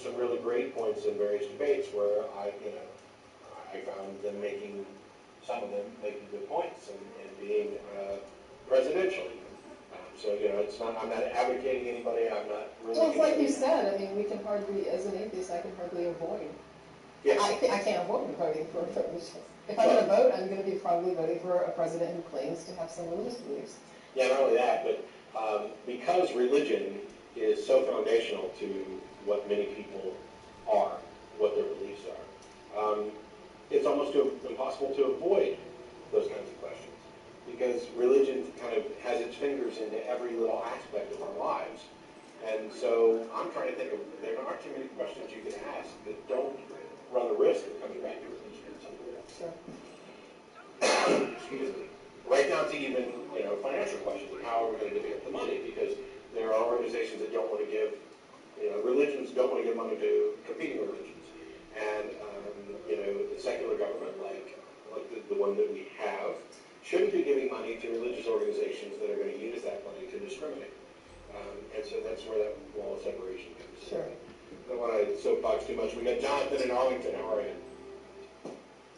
some really great points in various debates where I found them making, some of them making good points and being presidential even. So, it's not, I'm not advocating anybody, I'm not really... Well, it's like you said, I mean, we can hardly, as an atheist, I can hardly avoid. Yes. I can't avoid voting for religious. If I'm going to vote, I'm going to be probably voting for a president who claims to have some religious beliefs. Yeah, not only that, but because religion is so foundational to what many people are, what their beliefs are, it's almost impossible to avoid those kinds of questions. Because religion kind of has its fingers into every little aspect of our lives. And so I'm trying to think of, there aren't too many questions you can ask that don't run the risk of coming back to religion in some way. Sure. Excuse me. Right down to even, financial questions. How are we going to divvy up the money? Because there are organizations that don't want to give, religions don't want to give money to competing religions. And, the secular government, like the one that we have, shouldn't be giving money to religious organizations that are going to use that money to discriminate. And so that's where that wall of separation comes. Sure. I don't want to soapbox too much. We got Jonathan in Arlington. How are you?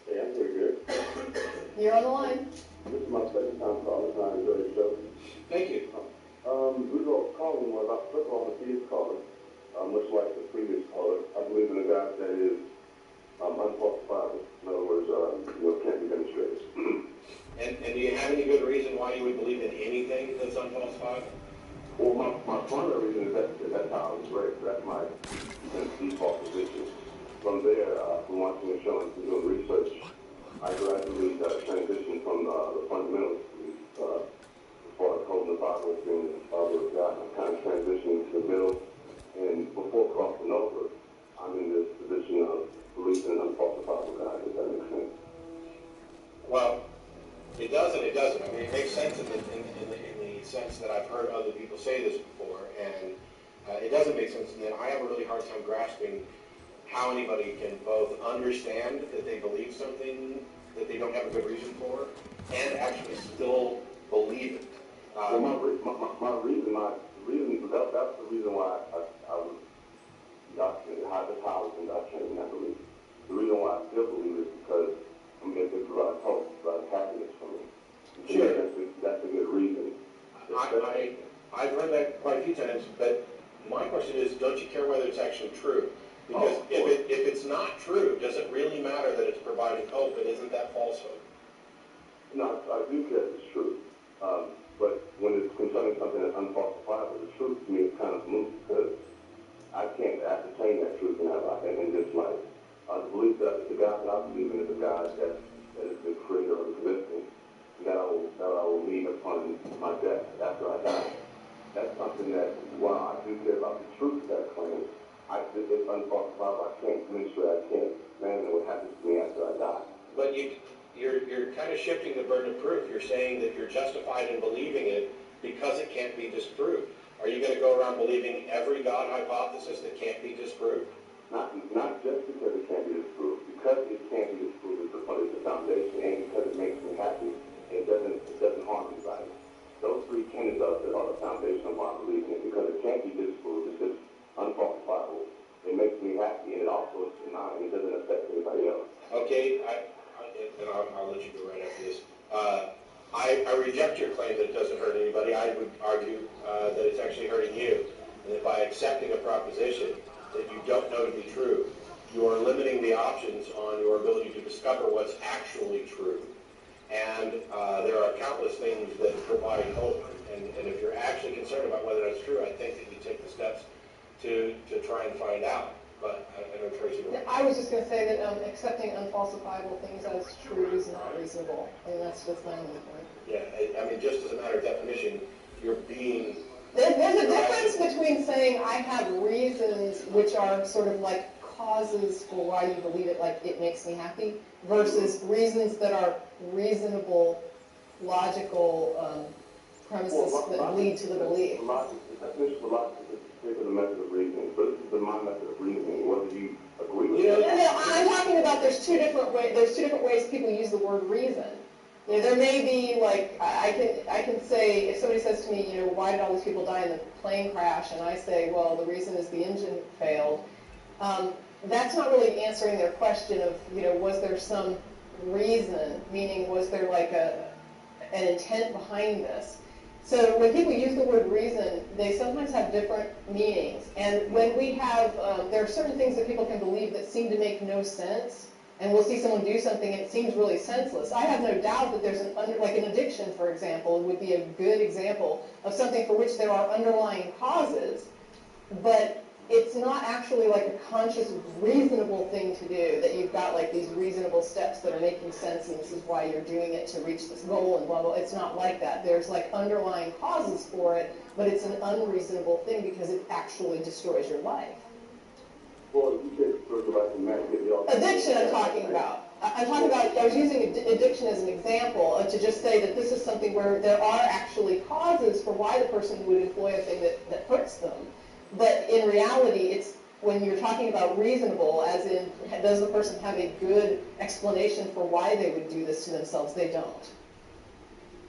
Hey, I'm pretty good. You're on the line. This is my second time calling. I enjoy the show. Thank you. We were calling one about, first of all, the previous caller, much like the previous caller. I believe in a God that is unfalsifiable. In other words, can't be demonstrated. And do you have any good reason why you would believe in anything that's unfalsifiable? Well, my primary reason is that's how I was raised. That's my default position. From there, from watching the show and doing research, I gradually transitioned from the fundamentals as far as holding the Bible and other God. I kind of transitioning to the middle, and before crossing over, I'm in this position of believing in an unfalsifiable God, if that makes sense. Well, it does and it doesn't. I mean, it makes sense in the sense that I've heard other people say this before, and it doesn't make sense in that I have a really hard time grasping how anybody can both understand that they believe something that they don't have a good reason for, and actually still believe it. Well, my reason, that's the reason why I was indoctrinated, that's how I was indoctrinated in that belief. The reason why I still believe it is because, it provides hope, it provides happiness for me. Sure. That's a good reason. I've heard that quite a few times, but my question is, don't you care whether it's actually true? Because if it's not true, does it really matter that it's providing hope, and isn't that falsehood? No, I do care if it's true. But when it's concerning something that's unfalsifiable, the truth to me is kind of moot, because I can't ascertain that truth in this life. The belief that the God that I believe in is a God that is the creator of existence, that I will meet upon my death after I die. That's something that, while I do care about the truth of that claim, it's unfalsifiable. I can't demonstrate, I can't imagine what happens to me after I die. But you're kind of shifting the burden of proof. You're saying that you're justified in believing it because it can't be disproved. Are you going to go around believing every God hypothesis that can't be disproved? Not just because it can't be disproved. Because it can't be disproved is the foundation, and because it makes me happy, it doesn't harm anybody. Those three tenets are the foundation of why I believe in it. Because it can't be disproved, it's just unfalsifiable. It makes me happy, and it also is benign. It doesn't affect anybody else. Okay, I'll let you go right after this. I reject your claim that it doesn't hurt anybody. I would argue that it's actually hurting you. And that by accepting a proposition that you don't know to be true, you are limiting the options on your ability to discover what's actually true. And there are countless things that provide hope. And if you're actually concerned about whether that's true, I think that you take the steps to try and find out. But I know Tracy will. I was just going to say that accepting unfalsifiable things as true is not reasonable. I mean, that's my only point. Yeah, I mean, just as a matter of definition, you're being... There's a difference between saying I have reasons which are sort of like causes for why you believe it, like it makes me happy, versus reasons that are reasonable, logical premises that lead to the belief. The logic is a particular method of reasoning, but this is my method of reasoning, whether you agree with it. I'm talking about there's two different ways people use the word reason. There may be, like, I can say, if somebody says to me, why did all these people die in the plane crash, and I say, well, the reason is the engine failed, That's not really answering their question of, was there some reason, meaning was there like an intent behind this? So when people use the word reason, they sometimes have different meanings. And when we have, there are certain things that people can believe that seem to make no sense, and we'll see someone do something and it seems really senseless. I have no doubt that there's like an addiction, for example, would be a good example of something for which there are underlying causes, but it's not actually like a conscious, reasonable thing to do, that you've got like these reasonable steps that are making sense and this is why you're doing it to reach this goal and blah, blah. It's not like that. There's like underlying causes for it, but it's an unreasonable thing because it actually destroys your life. Well, you said first about the man. Addiction I'm talking about. I'm talking about, I was using addiction as an example to just say that this is something where there are actually causes for why the person would employ a thing that hurts them. But in reality, it's when you're talking about reasonable, as in, does the person have a good explanation for why they would do this to themselves? They don't.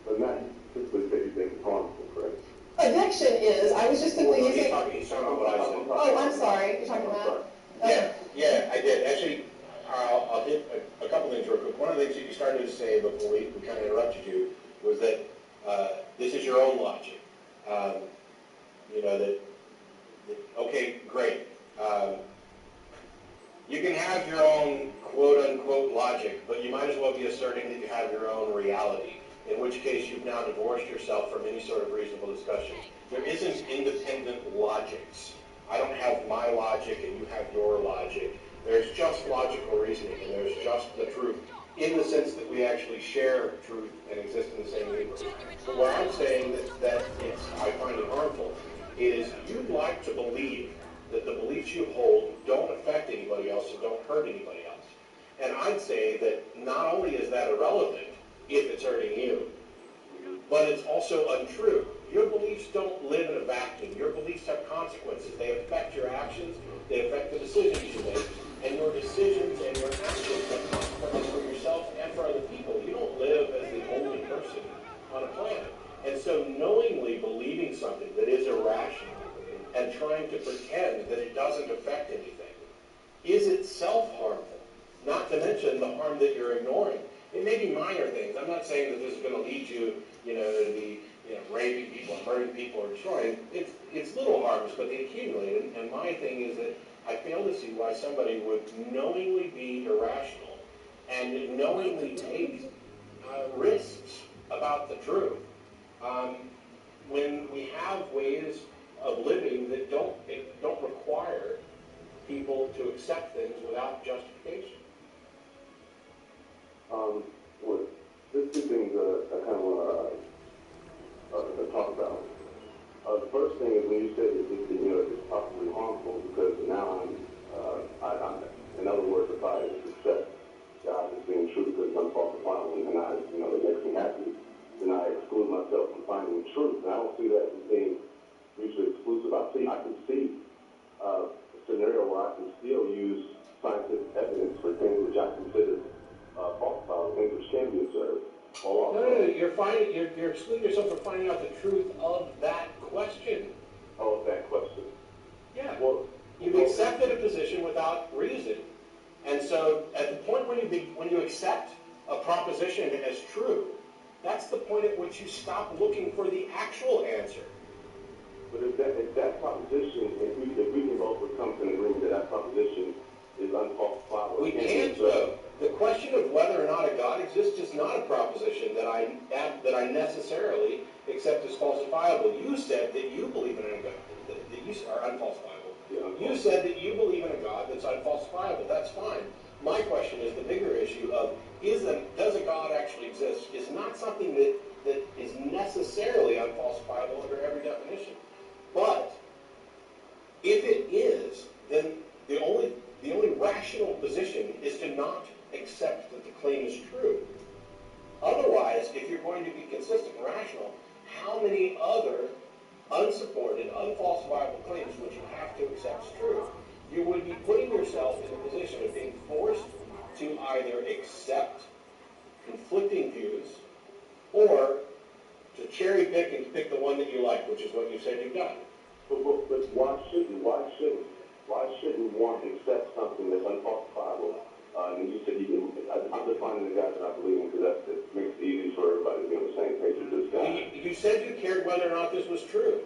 But Matt, you typically say you think it's harmful, correct? Addiction is, I was just simply using... He's talking about what I said. Oh, I'm sorry. You're talking about... Yeah, I did. Actually, I'll hit a couple things real quick. One of the things that you started to say before we kind of interrupted you was that this is your own logic. Okay, great. You can have your own quote-unquote logic, but you might as well be asserting that you have your own reality, in which case you've now divorced yourself from any sort of reasonable discussion. There isn't independent logics. I don't have my logic and you have your logic. There's just logical reasoning, and there's just the truth, in the sense that we actually share truth and exist in the same universe. But where I'm saying that I find it harmful is you'd like to believe that the beliefs you hold don't affect anybody else and don't hurt anybody else. And I'd say that not only is that irrelevant if it's hurting you, but it's also untrue. Your beliefs don't live in a vacuum. Your beliefs have consequences. They affect your actions. They affect the decisions you make. And your decisions and your actions have consequences for yourself and for other people. You don't live as the only person on a planet. And so knowingly believing something that is irrational and trying to pretend that it doesn't affect anything is itself harmful, not to mention the harm that you're ignoring. It may be minor things. I'm not saying that this is going to lead you, to be, raping people, murdering people, or destroying. It's little harms, but they accumulate. And my thing is that I fail to see why somebody would knowingly be irrational and knowingly take risks about the truth when we have ways of living that don't require people to accept things without justification. Well, there's two things I kind of want to talk about. The first thing is when you said that it's possibly harmful, because now I'm in other words, if I accept God as being true because it's unfalsifiable and it makes me happy, then I exclude myself from finding truth. And I don't see that as being mutually exclusive. I can see a scenario where I can still use scientific evidence for things which I consider falsifiable, things which can be observed. No, you're excluding yourself from finding out the truth of that question. Oh, that question. Yeah. Well, you've accepted a position without reason, and so at the point when you accept a proposition as true, that's the point at which you stop looking for the actual answer. But if that proposition, if we can both come to an agreement that that proposition is unfalsifiable, we can't. Though the question of whether or not a God exists is not a proposition that I necessarily accept as falsifiable. You said that you believe in a God that you are unfalsifiable. Yeah. You said that you believe in a God that's unfalsifiable. That's fine. My question is the bigger issue of does a God actually exist is not something that is necessarily unfalsifiable under every definition. But if it is, then the only rational position is to not accept that the claim is true. Otherwise, if you're going to be consistent and rational, how many other unsupported, unfalsifiable claims would you have to accept as true? You would be putting yourself in the position of being forced to either accept conflicting views or to cherry pick and pick the one that you like, which is what you said you've done. But why shouldn't? why shouldn't one accept something that's unfalsifiable? And you said I'm defining the guy that I believe in because that makes it easy for everybody to be on the same page with this guy. You said you cared whether or not this was true.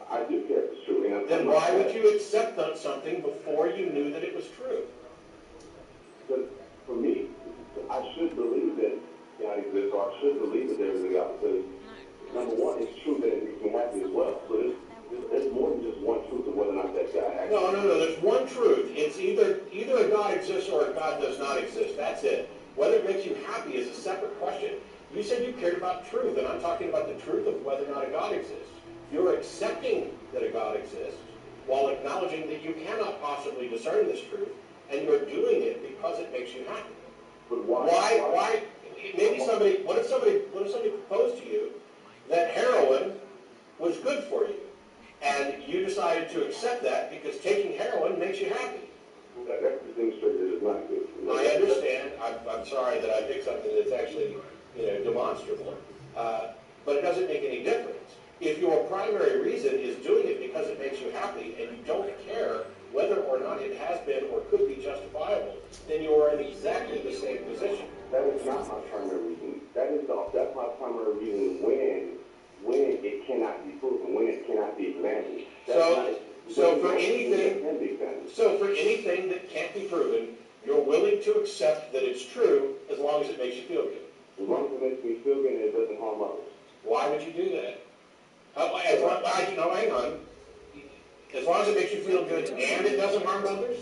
I do care if it's true. Then why would you accept something before you knew that it was true? Because for me, I should believe that God exists, or I should believe that there is a God. Because number one, it's true that it makes me happy as well. So there's more than just one truth of whether or not that guy actually. No. There's one truth. It's either a God exists or a God does not exist. That's it. Whether it makes you happy is a separate question. You said you cared about truth, and I'm talking about the truth of whether or not a God exists. You're accepting that a God exists while acknowledging that you cannot possibly discern this truth, and you're doing it because it makes you happy. But why? Why? Maybe somebody. What if somebody proposed to you that heroin was good for you, and you decided to accept that because taking heroin makes you happy? That's the demonstrated that it's not good. I understand. I'm sorry that I picked something that's actually demonstrable, but it doesn't make any difference. If your primary reason is doing it because it makes you happy and you don't care whether or not it has been or could be justifiable, then you are in exactly the same position. That is not my primary reason. That's my primary reason when it cannot be proven, when it cannot be examined. So for anything that can't be proven, you're willing to accept that it's true as long as it makes you feel good. As long as it makes me feel good and it doesn't harm others. Why would you do that? Hang on. As long as it makes you feel good and it doesn't harm others?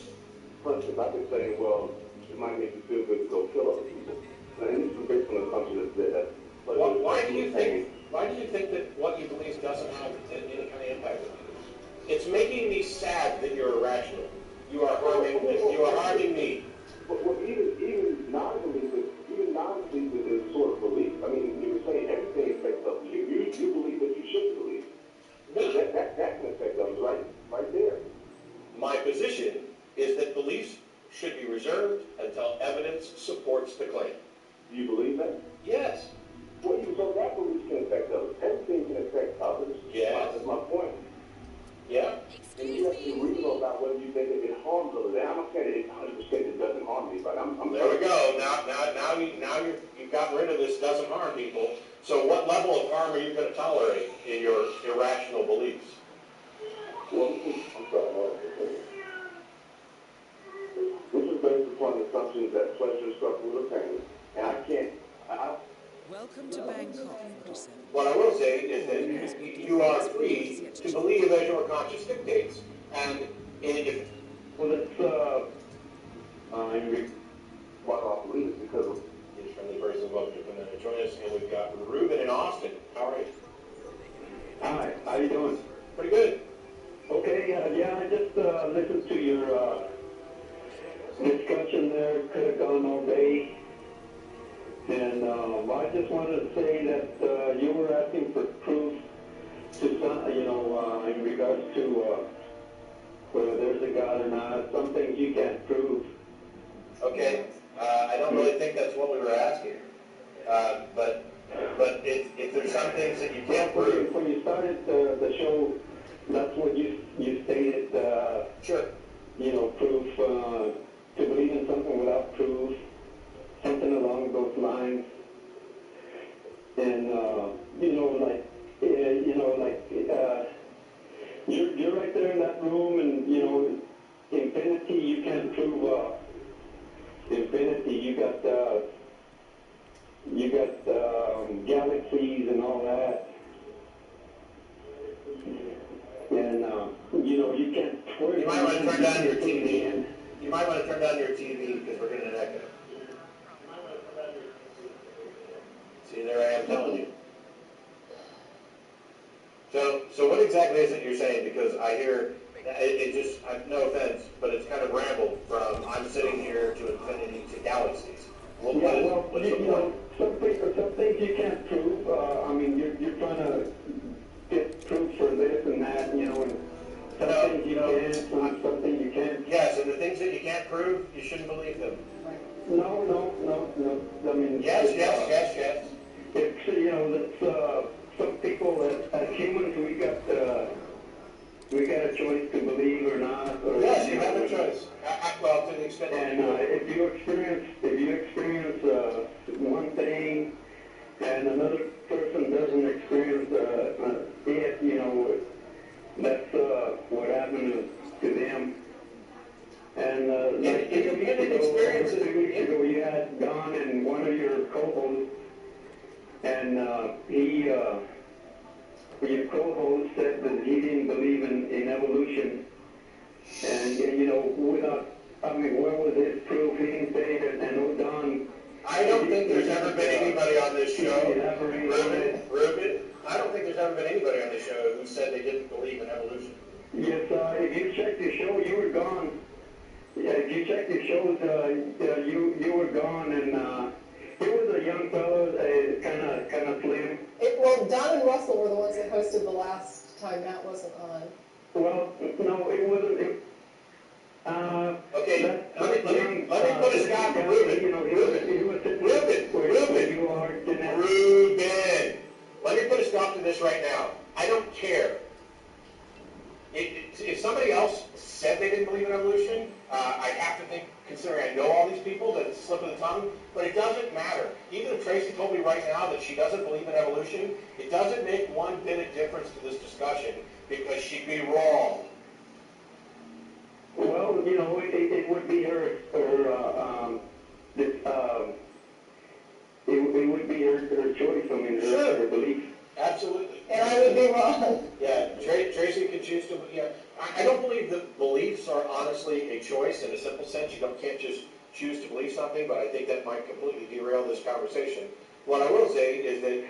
For instance, I could say, well, it might make you feel good to go kill other people. And this is based on the assumption that why do you think that what you believe doesn't have any kind of impact on others? It's making me sad that you're irrational. You are harming me. Well, even non-belief is sort of belief. I mean, you were saying everything affects others. You believe that you should believe. No. That can affect others, right there. My position is that beliefs should be reserved until evidence supports the claim. Do you believe that? Yes. Well, so that belief can affect others. Everything can affect others. Yes. That's my point. Yeah. And you have to be reasonable about whether you think that it harms others. And I'm not saying that 100% it doesn't harm anybody. There we go. Now you've gotten rid of this doesn't harm people. So what level of harm are you going to tolerate in your irrational beliefs? Well, I'm sorry. This is based upon the assumptions that pleasure is coupled with pain. And I can't. Welcome to Bangkok 47. What I will say is that you are free to believe as your conscience dictates. And if... Well, it's, why do I believe it? Because of... His friendly person, welcome to come in and join us. And we've got Ruben in Austin. How are you? Hi, how you doing? Pretty good. Okay, I just listened to your discussion there. Could have gone all day. And I just wanted to say that you were asking for proof to some, in regards to whether there's a God or not. Some things you can't prove. Okay. I don't really think that's what we were asking. But if there's some things that you can't prove... When you started the show, that's what you stated. Sure. Proof, to believe in something without proof, something along those lines. And, you're right there in that room, and, infinity, you can't prove infinity. You got galaxies and all that. And, you can't... You might want to turn down your TV. You might want to turn down your TV because we're getting an echo. See, there I am telling you. So what exactly is it you're saying? Because I hear, no offense, but it's kind of rambled from I'm sitting here to infinity to galaxies. What's the point? Some things you can't prove. You're trying to get proof for this and that, and some things you can, some things you can't. Yes, and the things that you can't prove, you shouldn't believe them. No. Yes. It's, some people as humans, we got to a choice to believe or not. Or, Yes, you have a choice. Well, to the extent that And if you experience one thing and another person doesn't experience it, that's what happened to them. And like independent experiences. 2 weeks ago, you had Don and one of your co-hosts, and your co-host said that he didn't believe in evolution. And where was his proof? He didn't say that. And Don. I don't think there's ever been anybody on this show, Ruben, I don't think there's ever been anybody on this show who said they didn't believe in evolution. Yes, if you checked your show, you were gone. Yeah, if you checked your shows, you were gone, and he was a young fellow, kind of slim. Well, Don and Russell were the ones that hosted the last time Matt wasn't on. Well, no, it wasn't. Okay, let me put a stop to Ruben. Let me put a stop to this right now. I don't care. If somebody else said they didn't believe in evolution, I have to think, considering I know all these people, that it's a slip of the tongue, but it doesn't matter. Even if Tracy told me right now that she doesn't believe in evolution, it doesn't make one bit of difference to this discussion, because she'd be wrong. Well, it would be her it would be her choice. I mean, her belief. Absolutely. And I would be wrong. Yeah, Tracy can choose to. Yeah, I don't believe that beliefs are honestly a choice in a simple sense. You can't just choose to believe something, but I think that might completely derail this conversation. What I will say is that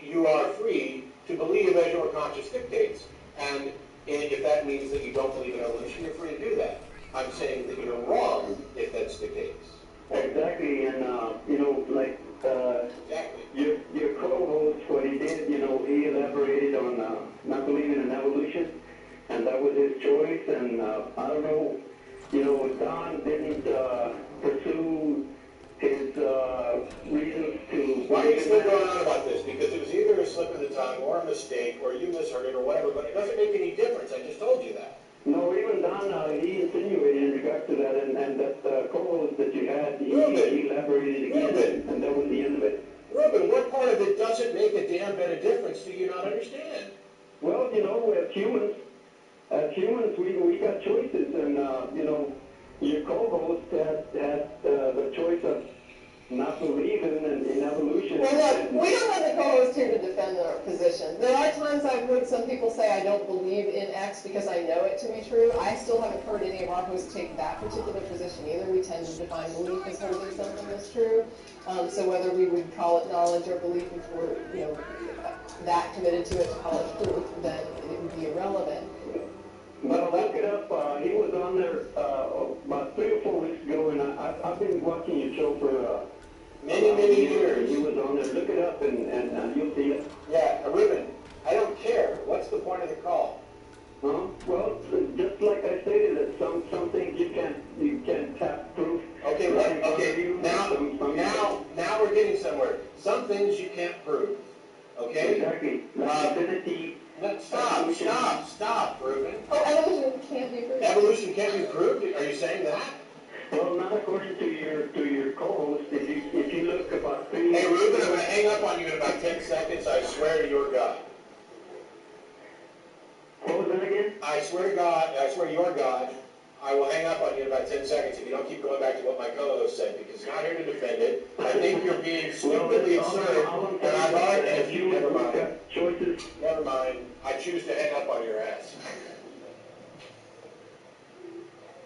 you are free to believe as your conscience dictates, and if that means that you don't believe in evolution, you're free to do that. I'm saying that you're wrong if that's the case. Exactly, and Exactly. your co-host, what he did, he elaborated on not believing in evolution, and that was his choice. And I don't know, Don didn't pursue his reasons to. Why are you still going on about this? Because it was either a slip of the tongue or a mistake, or you misheard it, or whatever. But it doesn't make any difference. I just told you that. No, even Don, he insinuated in regard to that, and that co-host that you had, he elaborated again, and that was the end of it. Ruben, what part of it doesn't make a damn bit of difference do you not understand? Well, as humans, we got choices, and your co-host had the choice of not believing in evolution. Well, look, we don't have the co-host here to defend our position. There are times I've heard some people say I don't believe in X because I know it to be true. I still haven't heard any of our hosts take that particular position either. We tend to define belief as holding something as true. So whether we would call it knowledge or belief, if we're that committed to it to call it proof, then it would be irrelevant. Well, look it up. He was on there about 3 or 4 weeks ago, and I've been watching your show for many years. He was on there. Look it up, and you'll see it. Yeah, Ruben, I don't care. What's the point of the call? Huh? Well, just like I stated, that some things you can't have proof. Okay, now we're getting somewhere. Some things you can't prove. Okay? Exactly. Infinity. Stop, Ruben. Oh, evolution can't be proved. Evolution can't be proved? Are you saying that? Well, not according to your co-host. If you look about 3. Hey, Ruben, I'm going to hang up on you in about 10 seconds. I swear to your God. What was that again? I swear to God, I swear to your God, I will hang up on you in about 10 seconds if you don't keep going back to what my co-host said, because he's not here to defend it. I think you're being stupidly absurd, and I've already, and if you, never mind. Choices. Never mind. I choose to hang up on your ass.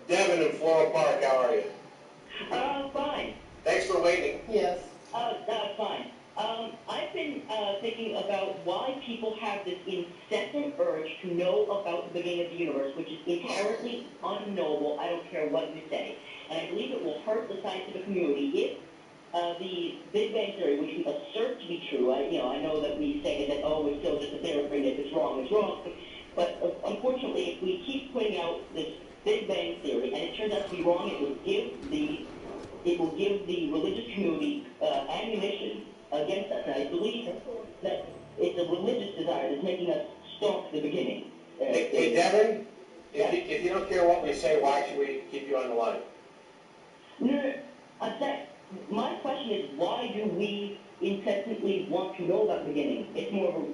Devin in Floral Park, how are you? Fine. Thanks for waiting. Yes. Fine. I've been thinking about why people have this incessant urge to know about the beginning of the universe, which is inherently unknowable. I don't care what you say. And I believe it will hurt the scientific community if the Big Bang Theory, which we assert to be true, I know that we say that, it's still just a theory, and if it's wrong, it's wrong. But unfortunately, if we keep putting out this Big Bang Theory, and it turns out to be wrong, it will give the religious community ammunition against us. And I believe that it's a religious desire that's making us stalk the beginning. Hey, Devin, If you don't care what we say, why should we keep you on the line? No, my question is, why do we incessantly want to know about the beginning? It's more of a,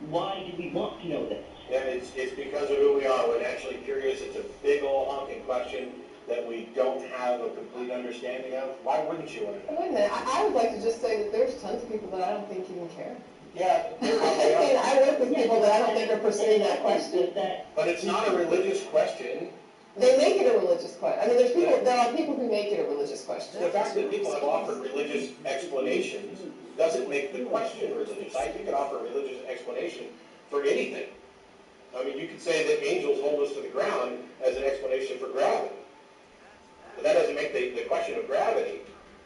why do we want to know this? Yeah, it's because of who we are. We're naturally curious. It's a big old honking question that we don't have a complete understanding of. Why wouldn't you want to know? Wait a minute, I would like to just say that there's tons of people that I don't think even care. Yeah. I mean, I work with people that I don't think are pursuing that question. But it's not a religious question. They make it a religious question. I mean, there are people who make it a religious question. The fact that people have offered religious explanations doesn't make the question religious. I think it offer a religious explanation for anything. I mean, you could say that angels hold us to the ground as an explanation for gravity. But that doesn't make the question of gravity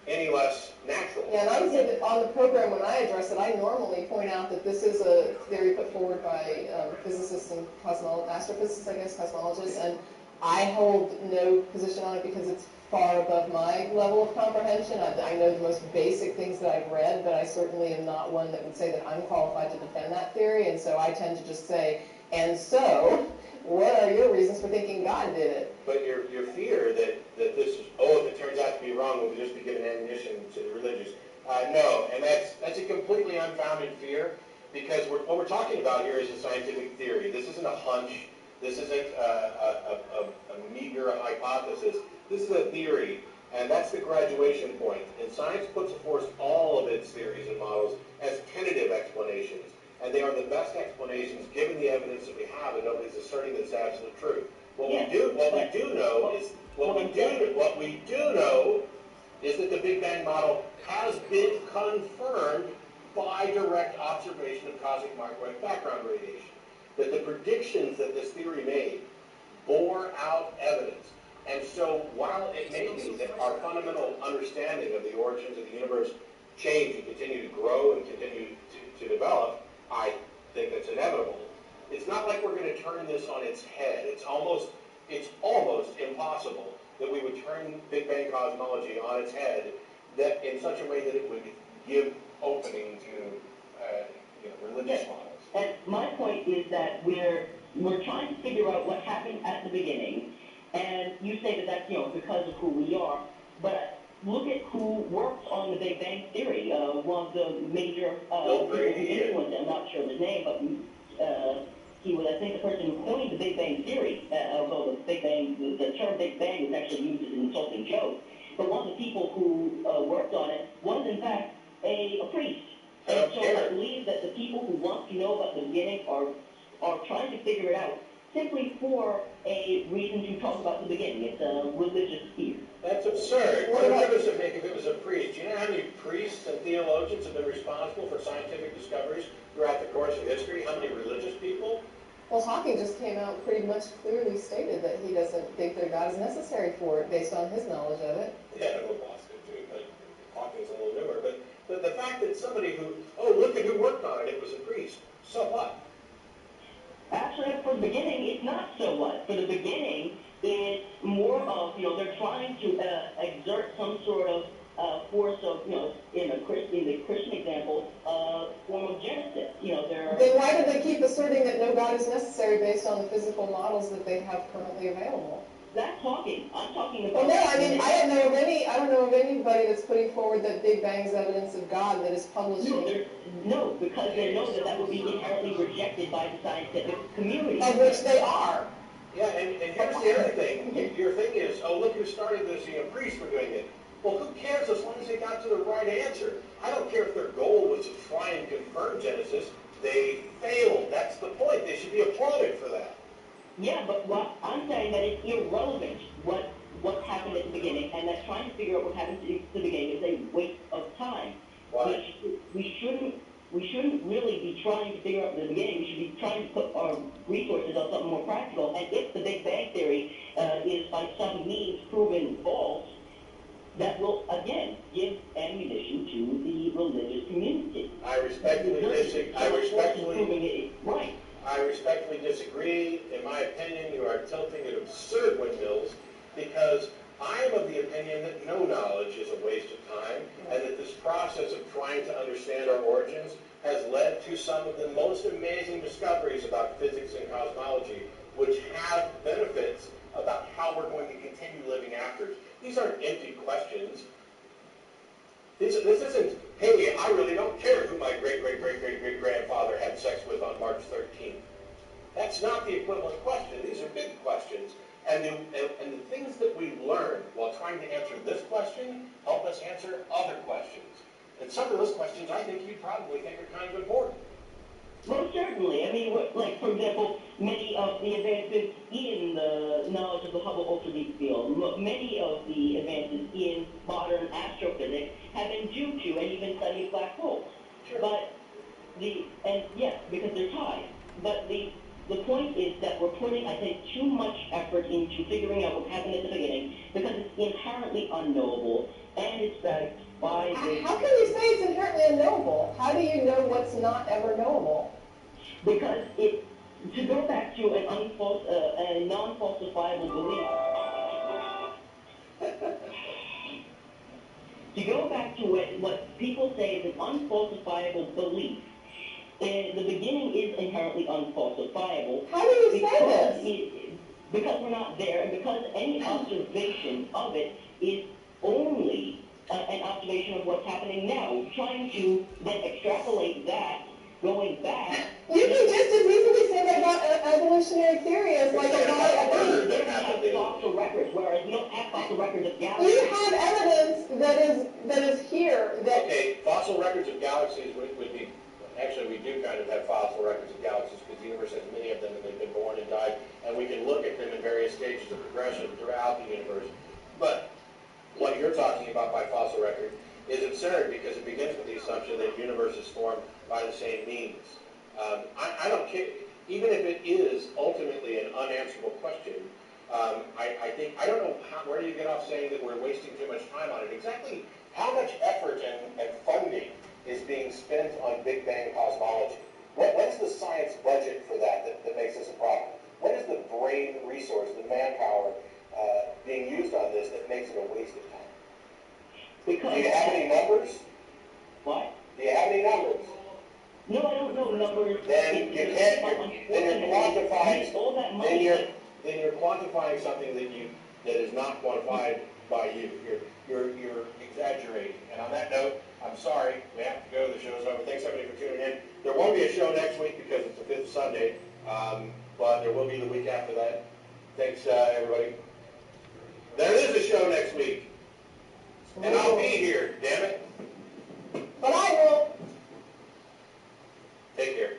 any less natural. Yeah, and I would say that on the program when I address it, I normally point out that this is a theory put forward by physicists and astrophysicists, I guess, cosmologists, and I hold no position on it because it's far above my level of comprehension. I know the most basic things that I've read, but I certainly am not one that would say that I'm qualified to defend that theory, and so I tend to just say, and so, what are your reasons for thinking God did it? But your fear that this is, if it turns out to be wrong, we'll just be given ammunition to the religious. No, and that's a completely unfounded fear, because what we're talking about here is a scientific theory. This isn't a hunch. This isn't a meager hypothesis. This is a theory, and that's the graduation point. And science puts forth all of its theories and models as tentative explanations, and they are the best explanations given the evidence that we have, and nobody's asserting that it's absolute truth. What we do know is that the Big Bang model has been confirmed by direct observation of cosmic microwave background radiation. That the predictions that this theory made bore out evidence. And so while it may be that our fundamental understanding of the origins of the universe change and continue to grow and continue to develop, I think that's inevitable. It's not like we're going to turn this on its head. It's almost impossible that we would turn Big Bang cosmology on its head that in such a way that it would give opening to religious models. And my point is that we're trying to figure out what happened at the beginning, and you say that that's because of who we are, but look at who worked on the Big Bang theory. One of the major people who influenced it, I'm not sure of his name, but he was, I think, the person who coined the Big Bang theory, although the term Big Bang is actually used as an insulting joke. But one of the people who worked on it was, in fact, a priest. And so I believe that the people who want to know about the beginning are trying to figure it out simply for a reason to talk about the beginning. It's a religious fear. That's absurd. What difference does it make if it was a priest? Do you know how many priests and theologians have been responsible for scientific discoveries throughout the course of history? How many religious people? Well, Hawking just came out pretty much clearly stated that he doesn't think that God is necessary for it based on his knowledge of it. Yeah, well, Boston too, but Hawking's a little newer. But the fact that somebody look at who worked on it, it was a priest. So what? Actually, for the beginning, it's not so what. For the beginning, it's more of, they're trying to exert some sort of force of, in the Christian example, form of Genesis. Then why do they keep asserting that no God is necessary based on the physical models that they have currently available? That's talking. I'm talking about... Well, no, I mean, I don't know of anybody that's putting forward that Big Bang's evidence of God that is publishing. No, because they know that would be inherently rejected by the scientific community. Of which they are. Yeah, and here's the other thing. Your thing is, look who started this, priests were doing it. Well, who cares as long as they got to the right answer? I don't care if their goal was to try and confirm Genesis. They failed. That's the point. They should be applauded for that. Yeah, but what I'm saying that it's irrelevant what happened at the beginning, and that trying to figure out what happened at the beginning is a waste of time. Why? We shouldn't really be trying to figure out the beginning. We should be trying to put our resources on something more practical. And if the Big Bang theory is by some means proven false, that will again give ammunition to the religious community. I respectfully disagree. In my opinion, you are tilting at absurd windmills, because I am of the opinion that no knowledge is a waste of time, and that this process of trying to understand our origins has led to some of the most amazing discoveries about physics and cosmology, which have benefited This isn't, hey, I really don't care who my great-great-great-great-great-grandfather had sex with on March 13th. That's not the equivalent question. These are big questions. And the things that we learn while trying to answer this question help us answer other questions. And some of those questions I think you probably think are kind of important. Well, certainly. I mean, like, for example, many of the advances in the knowledge of the Hubble ultra-deep field, many of the advances in modern astrophysics have been due to and even study of black holes. Sure. But yes, because they're tied. But the point is that we're putting, I think, too much effort into figuring out what happened at the beginning because it's inherently unknowable and it's backed by the... How can you say it's inherently unknowable? How do you know what's not ever knowable? Because to go back to a non-falsifiable belief, to go back to what people say is an unfalsifiable belief, the beginning is inherently unfalsifiable. How do you say this? Because we're not there, and because any observation of it is only an observation of what's happening now. Trying to then extrapolate that, going back... You can just as easily say that about evolutionary theory as like a lot of We don't have fossil records, whereas we don't have fossil records of galaxies. You have evidence that is here. Okay, fossil records of galaxies would be... Actually, we do kind of have fossil records of galaxies because the universe has many of them and they've been born and died, and we can look at them in various stages of progression throughout the universe. But what you're talking about by fossil record is absurd because it begins with the assumption that the universe is formed by the same means. I don't care, even if it is ultimately an unanswerable question, I don't know where you get off saying that we're wasting too much time on it. Exactly how much effort and funding is being spent on Big Bang cosmology? What is the science budget for that makes this a problem? What is the brain resource, the manpower being used on this that makes it a waste of time? Because do you have any numbers? What? Do you have any numbers? No, I don't know numbers. Then you can't. Then you're quantifying. All that money. Then you're quantifying something that is not quantified by you. You're exaggerating. And on that note, I'm sorry, we have to go. The show's over. Thanks everybody for tuning in. There won't be a show next week because it's the fifth Sunday, but there will be the week after that. Thanks, everybody. There is a show next week, and I'll be here. Damn it! But I will. Take care.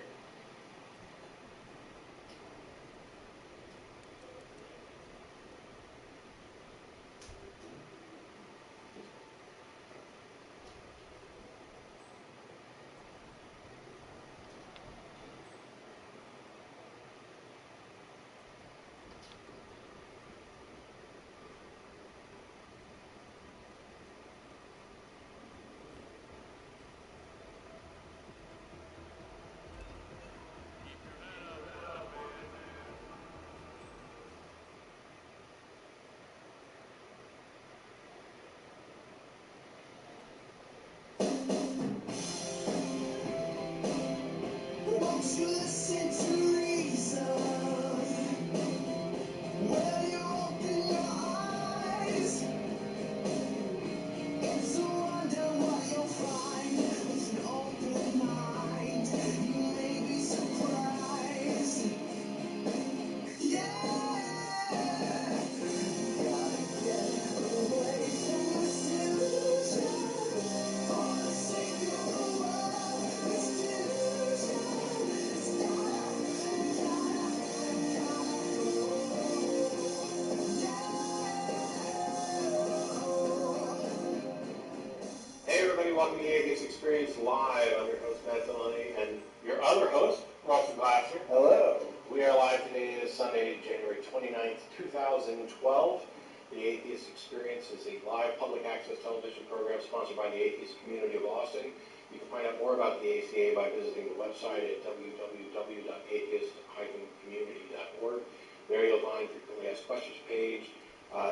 Welcome to the Atheist Experience Live. I'm your host, Matt Delaney, and your other host, Russell Glasser. Hello. We are live today. It is Sunday, January 29th, 2012. The Atheist Experience is a live public access television program sponsored by the Atheist Community of Austin. You can find out more about the ACA by visiting the website at www.atheist-community.org. There you'll find frequently asked questions page,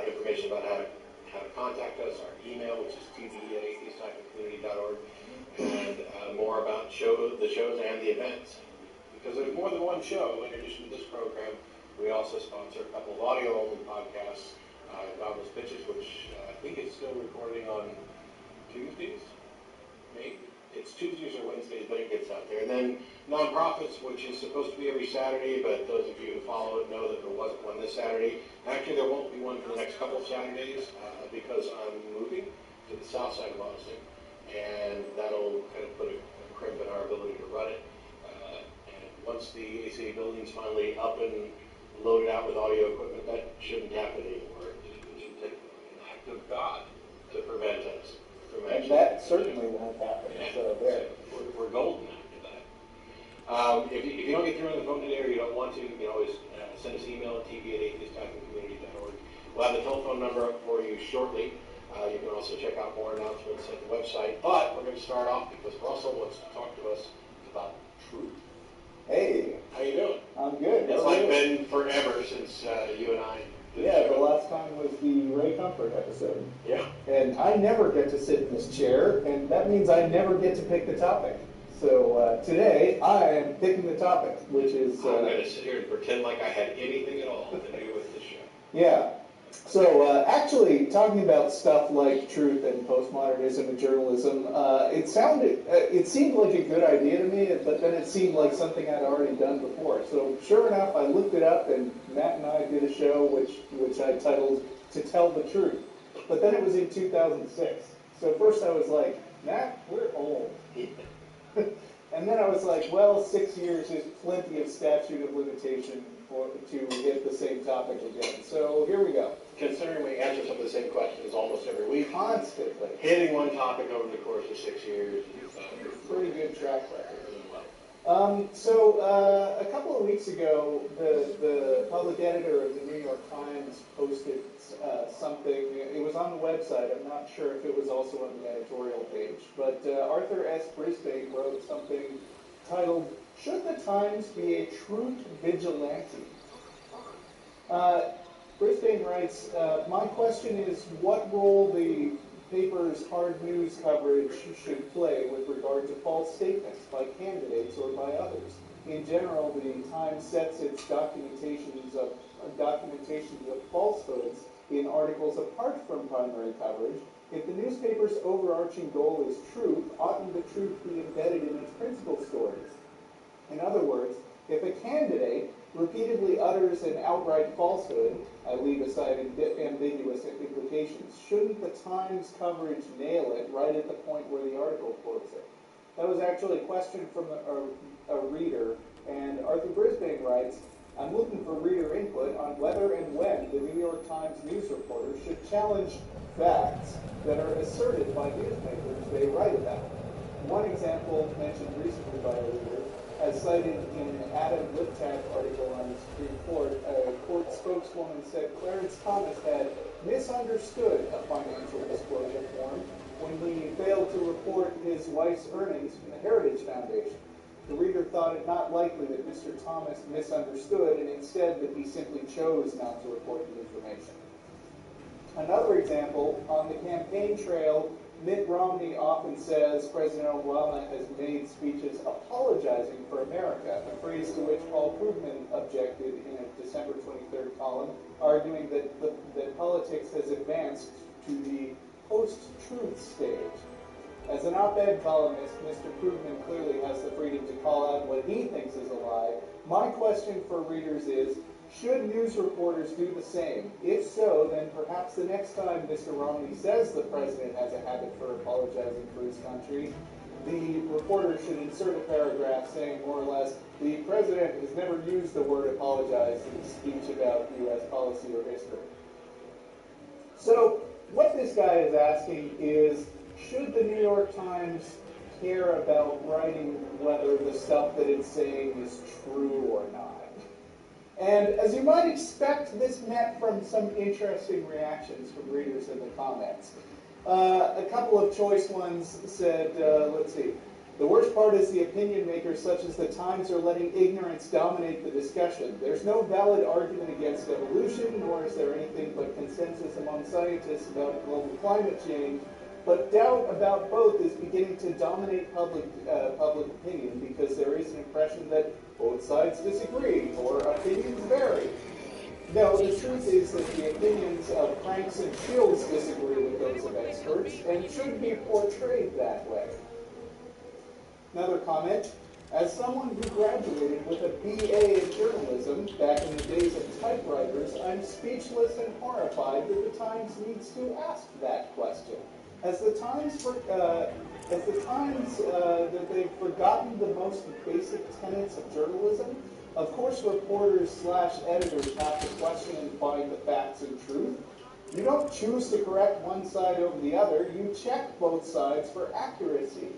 information about how to contact us, our email, which is tv@atheist-community.org, and more about the shows and the events. Because there's more than one show. In addition to this program, we also sponsor a couple of audio-only podcasts, Godless Bitches, which I think is still recording on Tuesdays. maybe it's Tuesdays or Wednesdays, but it gets out there. And then nonprofits, which is supposed to be every Saturday, but those of you who follow it know that there wasn't one this Saturday. Actually, there won't be one for the next couple of Saturdays because I'm moving to the south side of Austin, and that'll kind of put a crimp in our ability to run it. And once the ACA building's finally up and loaded out with audio equipment, that shouldn't happen anymore. It should take an act of God to prevent us from And actually. that certainly won't happen. So there. We're golden after that. If you don't get through on the phone today or you don't want to, you can always send us an email at tv@atheist-community.org. We'll have the telephone number up for you shortly. You can also check out more announcements at the website. But we're going to start off because Russell wants to talk to us about truth. Hey, How you doing? I'm good. It's How are like you? been forever since you and I did Yeah, the the show. last time was the Ray Comfort episode. Yeah. And I never get to sit in this chair, and that means I never get to pick the topic. So today, I am picking the topic, which is... I'm going to sit here and pretend like I had anything at all to do with the show. Yeah. So actually, talking about stuff like truth and postmodernism and journalism, it seemed like a good idea to me, but then it seemed like something I'd already done before. So sure enough, I looked it up, and Matt and I did a show which I titled "To Tell the Truth." But then it was in 2006. So first I was like, Matt, we're old. And then I was like, well, 6 years is plenty of statute of limitation to hit the same topic again. So here we go. Considering we answer some of the same questions almost every week, Constantly. hitting one topic over the course of 6 years is Pretty good track record. really well. So a couple of weeks ago, the public editor of the New York Times posted something. It was on the website. I'm not sure if it was also on the editorial page. But Arthur S. Brisbane wrote something titled, "Should the Times be a Truth Vigilante?" Brisbane writes, "My question is what role the paper's hard news coverage should play with regard to false statements by candidates or by others. In general, the Times sets its documentations of falsehoods in articles apart from primary coverage. If the newspaper's overarching goal is truth, oughtn't the truth be embedded in its principal stories? In other words, if a candidate repeatedly utters an outright falsehood, I leave aside ambiguous implications, shouldn't the Times coverage nail it right at the point where the article quotes it?" That was actually a question from a reader, and Arthur Brisbane writes, "I'm looking for reader input on whether and when the New York Times news reporters should challenge facts that are asserted by newspapers they write about. One example mentioned recently by a reader, as cited in an Adam Liptak article on the Supreme Court, a court spokeswoman said Clarence Thomas had misunderstood a financial disclosure form when he failed to report his wife's earnings from the Heritage Foundation. The reader thought it not likely that Mr. Thomas misunderstood, and instead that he simply chose not to report the information." Another example, on the campaign trail, Mitt Romney often says President Obama has made speeches apologizing for America, a phrase to which Paul Krugman objected in a December 23rd column, arguing that politics has advanced to the post-truth stage. As an op-ed columnist, Mr. Krugman clearly has the freedom to call out what he thinks is a lie. My question for readers is, should news reporters do the same? If so, then perhaps the next time Mr. Romney says the president has a habit for apologizing for his country, the reporter should insert a paragraph saying more or less, the president has never used the word apologize in his speech about U.S. policy or history. So what this guy is asking is, should the New York Times care about writing whether the stuff that it's saying is true or not? And as you might expect, this met from some interesting reactions from readers in the comments. A couple of choice ones said, let's see, the worst part is the opinion makers such as the Times are letting ignorance dominate the discussion. There's no valid argument against evolution, nor is there anything but consensus among scientists about global climate change. But doubt about both is beginning to dominate public opinion because there is an impression that both sides disagree or opinions vary. No, the truth is that the opinions of cranks and shields disagree with those of experts and should be portrayed that way. Another comment. As someone who graduated with a BA in journalism back in the days of typewriters, I'm speechless and horrified that the Times needs to ask that question. As the Times that they've forgotten the most basic tenets of journalism, of course reporters/editors have to question and find the facts and truth. You don't choose to correct one side over the other, you check both sides for accuracy.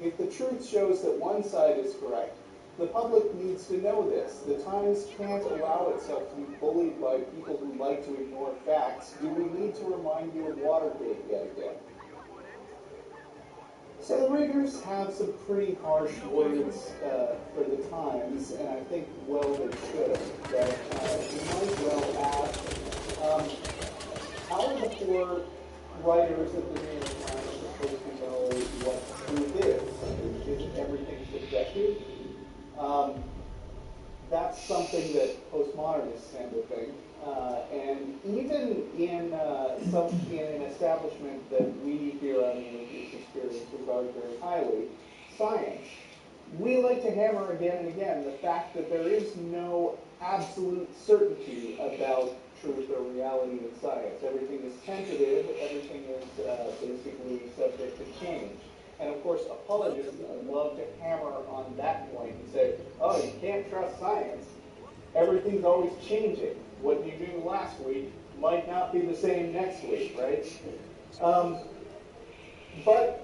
If the truth shows that one side is correct, the public needs to know this. The Times can't allow itself to be bullied by people who like to ignore facts. Do we need to remind you of Watergate yet again? So the readers have some pretty harsh words for the Times, and I think, well, they should. That we might well ask, how are the poor writers of the New York Times supposed to know what truth is? Is everything subjective? That's something that postmodernists tend to think. And even in an establishment that we here on the English Experience regard very highly, science, we like to hammer again and again the fact that there is no absolute certainty about truth or reality in science. Everything is tentative, everything is basically subject to change. And of course, apologists love to hammer on that point and say, oh, you can't trust science. Everything's always changing. What you knew last week might not be the same next week, right? But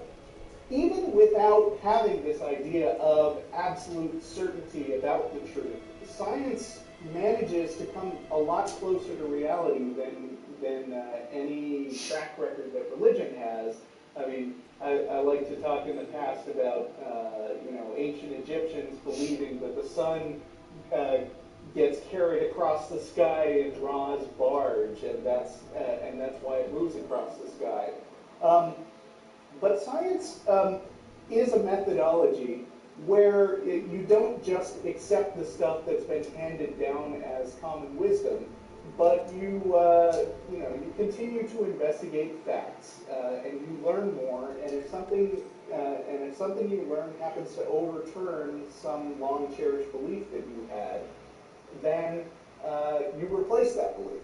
even without having this idea of absolute certainty about the truth, science manages to come a lot closer to reality than any track record that religion has. I mean, I like to talk in the past about ancient Egyptians believing that the sun gets carried across the sky in Ra's barge, and that's why it moves across the sky. But science is a methodology where you don't just accept the stuff that's been handed down as common wisdom, but you continue to investigate facts, and you learn more. And if something you learn happens to overturn some long cherished belief that you had, then you replace that belief.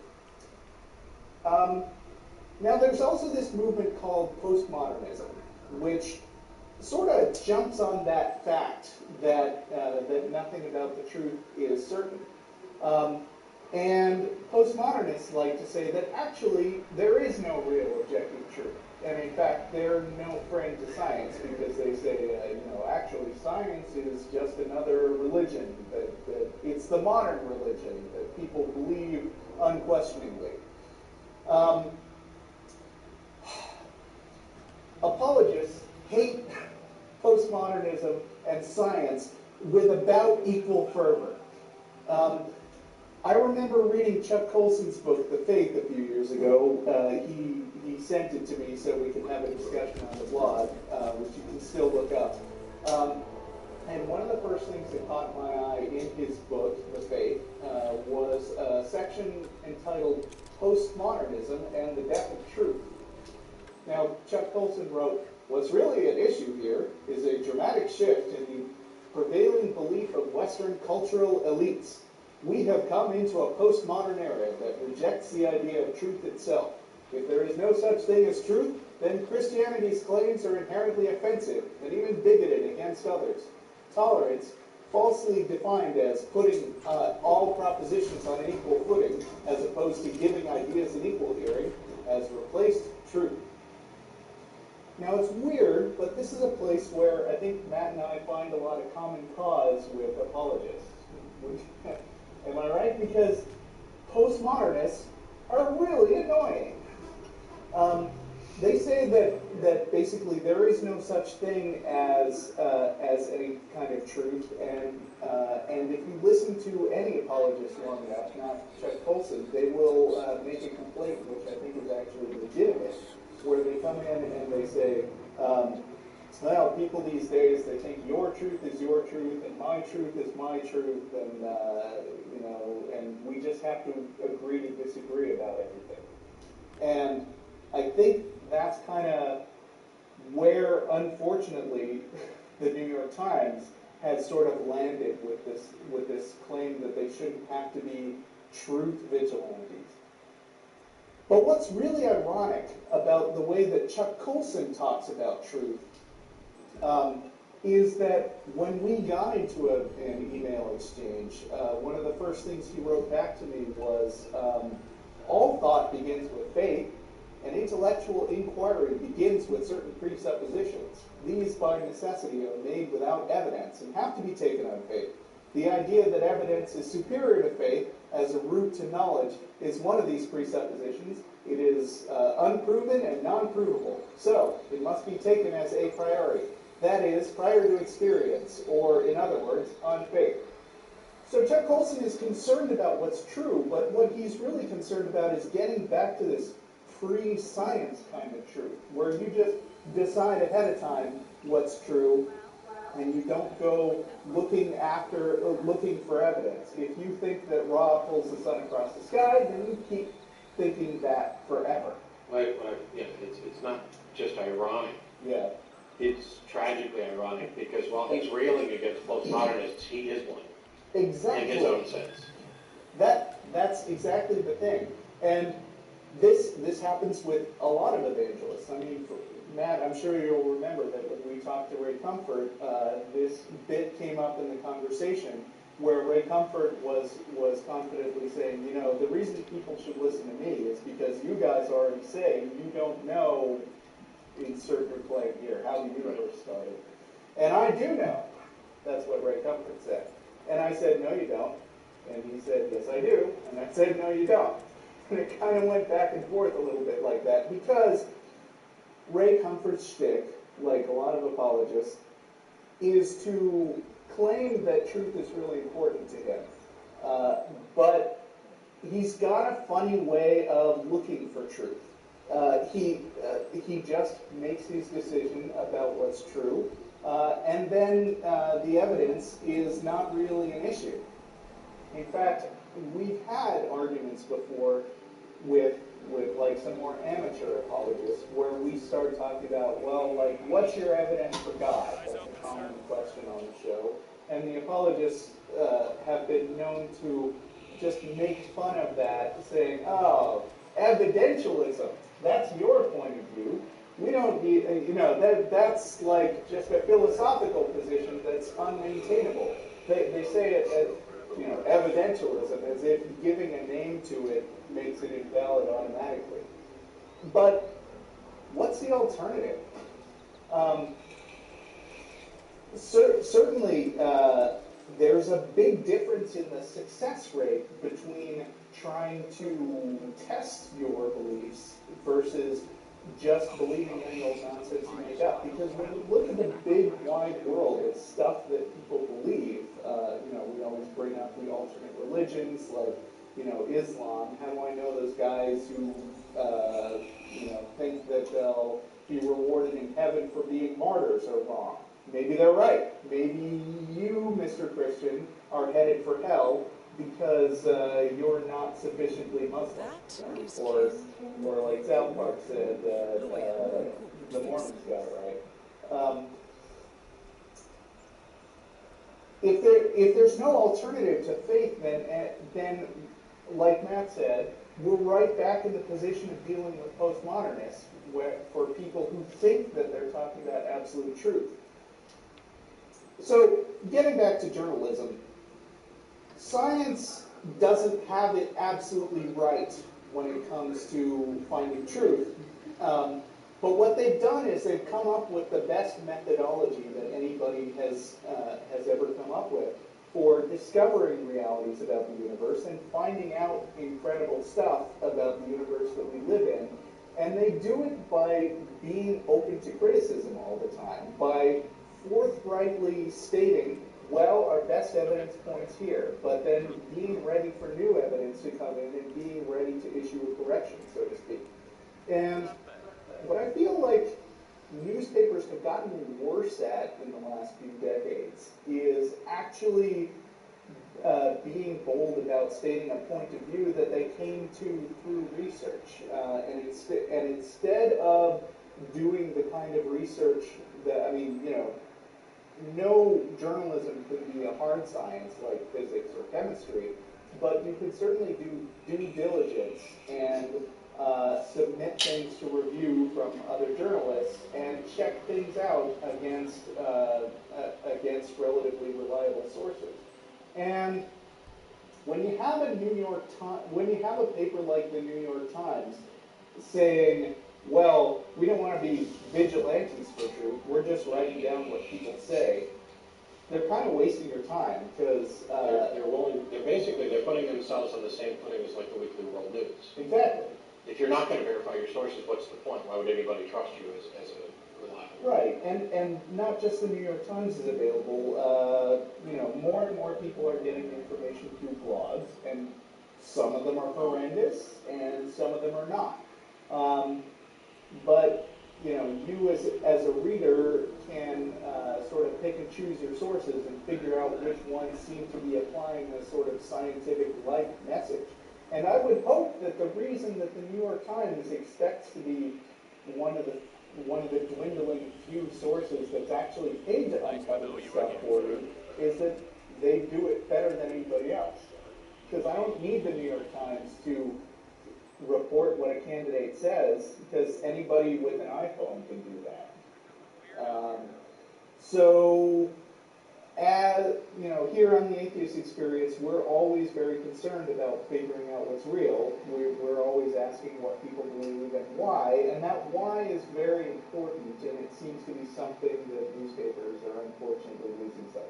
Now, there's also this movement called postmodernism, which sort of jumps on that fact that nothing about the truth is certain. And postmodernists like to say that actually there is no real objective truth. And in fact, they're no friend to science because they say, actually science is just another religion, that it's the modern religion that people believe unquestioningly. Apologists hate postmodernism and science with about equal fervor. I remember reading Chuck Colson's book, The Faith, a few years ago. He sent it to me so we could have a discussion on the blog, which you can still look up. And one of the first things that caught my eye in his book, The Faith, was a section entitled Postmodernism and the Death of Truth. Now, Chuck Colson wrote, what's really at issue here is a dramatic shift in the prevailing belief of Western cultural elites. We have come into a postmodern era that rejects the idea of truth itself. If there is no such thing as truth, then Christianity's claims are inherently offensive and even bigoted against others. Tolerance, falsely defined as putting all propositions on an equal footing, as opposed to giving ideas an equal hearing, has replaced truth. Now, it's weird, but this is a place where I think Matt and I find a lot of common cause with apologists. Am I right? Because postmodernists are really annoying. They say that basically there is no such thing as any kind of truth, and if you listen to any apologist long enough, not Chuck Colson, they will make a complaint, which I think is actually legitimate, where they come in and they say, well, people these days, they think your truth is your truth and my truth is my truth, and and we just have to agree to disagree about everything. And I think that's kind of where, unfortunately, the New York Times has sort of landed with this claim that they shouldn't have to be truth vigilantes. But what's really ironic about the way that Chuck Colson talks about truth is that when we got into an email exchange, one of the first things he wrote back to me was, all thought begins with faith, and intellectual inquiry begins with certain presuppositions. These, by necessity, are made without evidence and have to be taken on faith. The idea that evidence is superior to faith as a route to knowledge is one of these presuppositions. It is unproven and non-provable, so it must be taken as a priori. That is, prior to experience, or in other words, on faith. So Chuck Colson is concerned about what's true, but what he's really concerned about is getting back to this pre-science kind of truth, where you just decide ahead of time what's true, and you don't go looking for evidence. If you think that Ra pulls the sun across the sky, then you keep thinking that forever. It's not just ironic. Yeah. It's tragically ironic because while he's railing against postmodernists, he is one. Exactly. In his own sense. That's exactly the thing. And this happens with a lot of evangelists. I mean, Matt, I'm sure you'll remember that when we talked to Ray Comfort, this bit came up in the conversation where Ray Comfort was confidently saying, you know, the reason people should listen to me is because you guys already say you don't know, insert your blank here, how the universe started. And I do know. That's what Ray Comfort said. And I said, no, you don't. And he said, yes, I do. And I said, no, you don't. And it kind of went back and forth a little bit like that because Ray Comfort's shtick, like a lot of apologists, is to claim that truth is really important to him. But he's got a funny way of looking for truth. He just makes his decision about what's true, and then the evidence is not really an issue. In fact, we've had arguments before with like some more amateur apologists where we start talking about, well, like, what's your evidence for God? That's a common question on the show. And the apologists have been known to just make fun of that, saying, oh, evidentialism, that's your point of view. We don't need, that's like just a philosophical position that's unmaintainable. They say it as, evidentialism, as if giving a name to it makes it invalid automatically. But what's the alternative? Certainly, there's a big difference in the success rate between trying to test your beliefs versus just believing any old nonsense you make up. Because when you look at the big, wide world, it's stuff that people believe. We always bring up the alternate religions, like, Islam. How do I know those guys who, think that they'll be rewarded in heaven for being martyrs are wrong? Maybe they're right. Maybe you, Mr. Christian, are headed for hell because you're not sufficiently Muslim. Or like South Park said, the Mormons got it right. If there's no alternative to faith, then, like Matt said, we're right back in the position of dealing with postmodernists, for people who think that they're talking about absolute truth. So, getting back to journalism, science doesn't have it absolutely right when it comes to finding truth. But what they've done is they've come up with the best methodology that anybody has ever come up with for discovering realities about the universe and finding out incredible stuff about the universe that we live in. And they do it by being open to criticism all the time, by forthrightly stating, well, our best evidence points here, but then being ready for new evidence to come in and being ready to issue a correction, so to speak. And what I feel like newspapers have gotten worse at in the last few decades is actually being bold about stating a point of view that they came to through research. And instead of doing the kind of research that, no journalism could be a hard science like physics or chemistry, but you could certainly do due diligence and submit things to review from other journalists and check things out against relatively reliable sources. And when you have a when you have a paper like the New York Times saying, well, we don't want to be vigilantes for truth, we're just writing down what people say, they're kind of wasting your time because they're putting themselves on the same footing as like the Weekly World News. Exactly. If you're not going to verify your sources, what's the point? Why would anybody trust you as a reliable? Right, and not just the New York Times is available. More and more people are getting information through blogs, and some of them are horrendous, and some of them are not. But you as a reader can sort of pick and choose your sources and figure out which ones seem to be applying a sort of scientific-like message. And I would hope that the reason that the New York Times expects to be one of the dwindling few sources that's actually paid to uncover this stuff for you is that they do it better than anybody else. Because I don't need the New York Times to report what a candidate says, because anybody with an iPhone can do that. So, as here on the Atheist Experience, we're always very concerned about figuring out what's real. We're always asking what people believe and why, and that why is very important, and it seems to be something that newspapers are unfortunately losing sight of.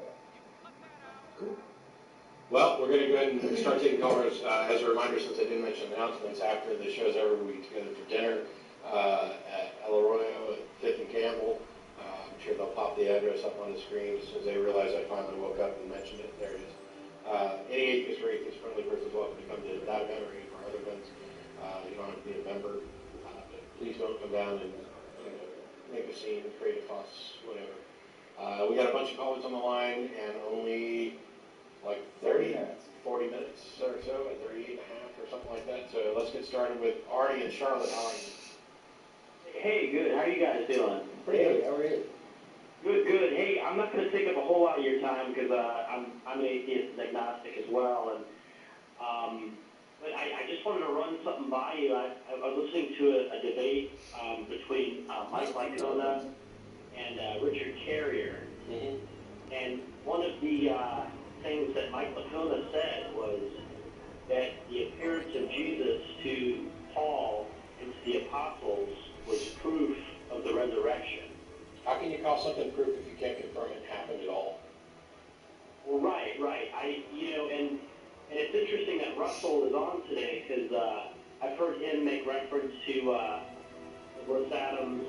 Cool. Well, we're going to go ahead and start taking callers. As a reminder, since I didn't mention announcements, after the show's over, we'll be together for dinner at El Arroyo at 5th and Campbell. I'm sure they'll pop the address up on the screen as soon as they realize I finally woke up and mentioned it. There it is. Any atheist or atheist-friendly person is welcome to come to that event or any of our other events. You don't have to be a member. But please don't come down and make a scene, create a fuss, whatever. We got a bunch of callers on the line and only like 40 minutes or so, at 38 and a half or something like that. So let's get started with Artie and Charlotte. How are you? Hey, good. How are you guys doing? Pretty good. How are you? Good, good. Hey, I'm not going to take up a whole lot of your time because I'm an atheist and agnostic as well. And but I just wanted to run something by you. I was listening to a debate between Mike Licona and Richard Carrier. Mm-hmm. And one of the things that Mike Licona said was that the appearance of Jesus to Paul and to the apostles was proof of the resurrection. How can you call something proof if you can't confirm it happened at all? Well, right. And it's interesting that Russell is on today because I've heard him make reference to Bruce Adams'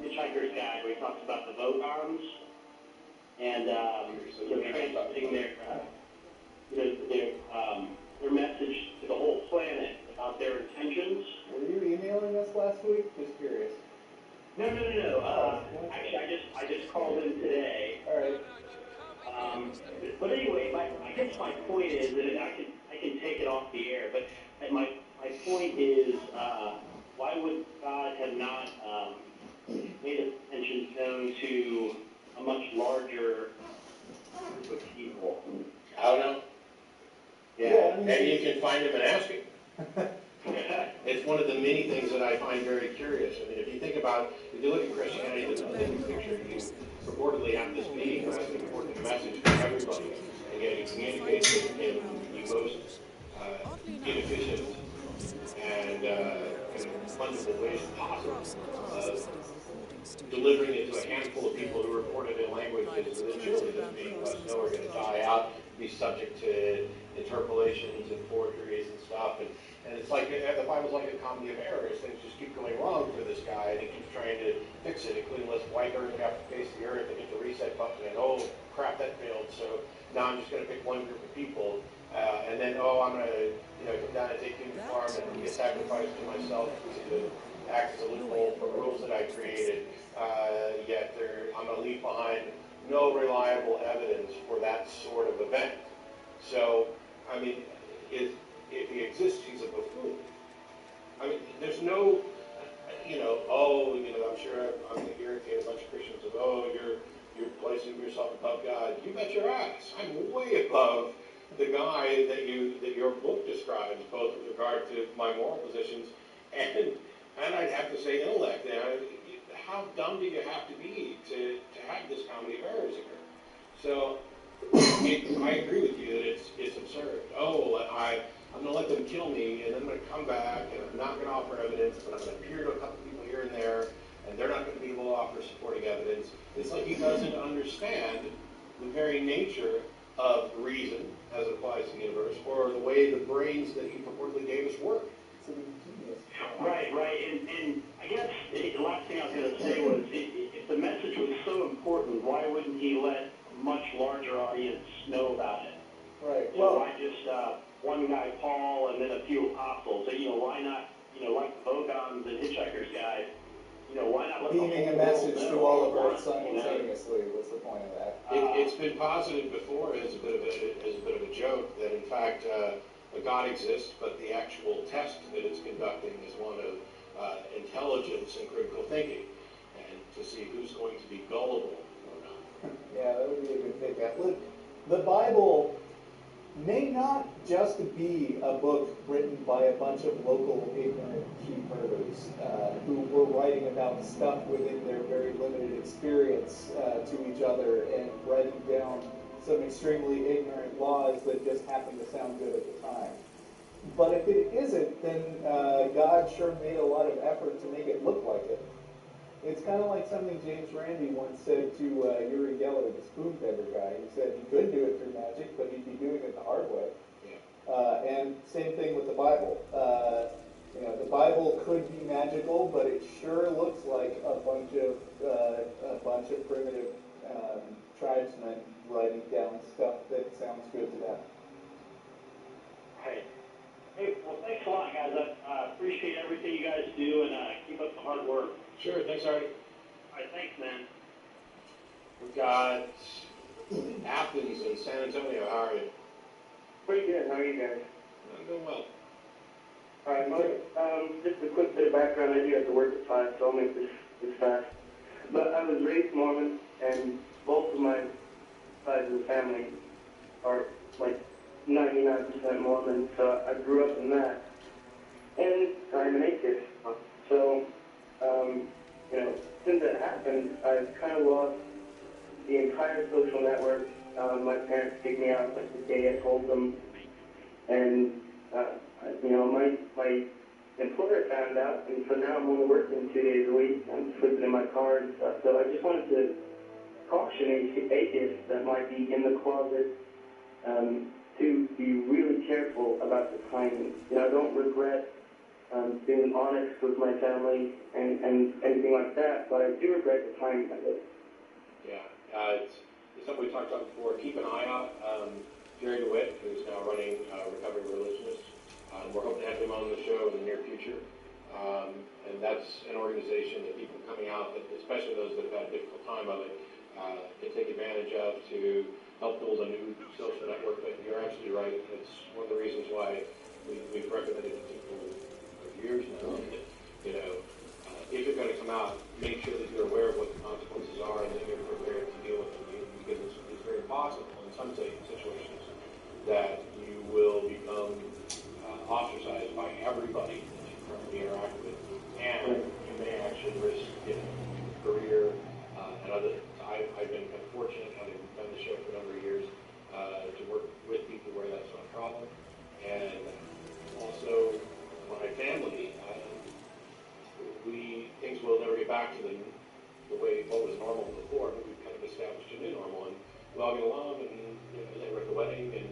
Hitchhiker's Guide, where he talks about the vote arms and transmitting their message to the whole planet about their intentions. Were you emailing us last week? Just curious. No. Actually, I just called in today. All right. But anyway, I guess my point is that I can take it off the air. But my point is, why would God have not made his intentions known to a much larger group of people? I don't know. Yeah, maybe you can find him and ask him. It's one of the many things that I find very curious. I mean, if you look at Christianity, the big picture, you purportedly have this being who has an important message for everybody, and yet he communicates it in the most inefficient and fungible ways possible, delivering it to a handful of people who report it in languages that surely this being must know are going to die out, be subject to interpolations and forgeries and stuff. And it's like, the Bible's like a comedy of errors. Things just keep going wrong for this guy, and he keeps trying to fix it, including let's wipe everything off the face of the earth and hit the reset button, and oh, crap, that failed. So now I'm just going to pick one group of people, and then, I'm going to come down and take human farm and be a sacrifice to myself to act as a loophole for rules that I created. Yet I'm going to leave behind no reliable evidence for that sort of event. So, I mean, if he exists, he's a buffoon. I mean, there's no, I'm sure I'm going to irritate a bunch of Christians of, you're placing yourself above God. You bet your ass. I'm way above the guy that your book describes, both with regard to my moral positions and I'd have to say intellect. How dumb do you have to be to have this comedy of errors occur? So I agree with you that it's absurd. Oh, I'm going to let them kill me, and then I'm going to come back, and I'm not going to offer evidence, but I'm going to appear to a couple people here and there, and they're not going to be able to offer supporting evidence. It's like he doesn't understand the very nature of reason as it applies to the universe, or the way the brains that he purportedly gave us work. Right. And I guess the last thing I was going to say was, if the message was so important, why wouldn't he let a much larger audience know about it? Right. Well, why just one guy, Paul, and then a few apostles? So, why not, like the Vogons and Hitchhiker's Guide, why not let the whole Beaming a world message know to all of all at Earth once, simultaneously. What's the point of that? It's been posited before as a bit of a joke that in fact a God exists, but the actual test that it's conducting is one of intelligence and critical thinking, and to see who's going to be gullible or not. Yeah, that would be a good take. Look, the Bible may not just be a book written by a bunch of local ignorant sheep herders who were writing about stuff within their very limited experience to each other and writing down some extremely ignorant laws that just happen to sound good at the time. But if it isn't, then God sure made a lot of effort to make it look like it. It's kind of like something James Randi once said to Uri Geller, the spoon-bender guy. He said he could do it through magic, but he'd be doing it the hard way. Yeah. And same thing with the Bible. The Bible could be magical, but it sure looks like a bunch of primitive tribesmen writing down stuff that sounds good to them. Right. Hey, well, thanks a lot, guys. I appreciate everything you guys do, and keep up the hard work. Sure, thanks, Artie. All right, thanks, man. We've got Athens and San Antonio. How are you? Pretty good. How are you guys? I'm doing well. All right, just a quick bit of background. I do have to work at 5, so I'll make this fast. But I was raised Mormon, and both of my sides of the family are like 99% Mormon, so I grew up in that. And I'm an atheist. So, since that happened, I've kind of lost the entire social network. My parents kicked me out like the day I told them. And, my employer found out, and so now I'm only working 2 days a week. I'm sleeping in my car and stuff. So I just wanted to caution atheists that might be in the closet to be really careful about the timing. I don't regret being honest with my family and anything like that, but I do regret the timing of it. Yeah, it's something we talked about before. Keep an eye out. Jerry DeWitt, who's now running Recovery Religionists. We're hoping to have him on the show in the near future. And that's an organization that people coming out, especially those that have had a difficult time of it, can take advantage of to help build a new social network. But you're absolutely right. It's one of the reasons why we've recommended to people for years now that, if you're going to come out, make sure that you're aware of what the consequences are and that you're prepared to deal with them. Because it's very possible in some situations that you will become ostracized by everybody that you currently interact with, and you may actually risk career and other. I've been kind of fortunate, having done the show for a number of years, to work with people where that's not a problem, and also my family. Things will never get back to the way what was normal before, but we've kind of established a new normal, and we all get along, and they were at the wedding, and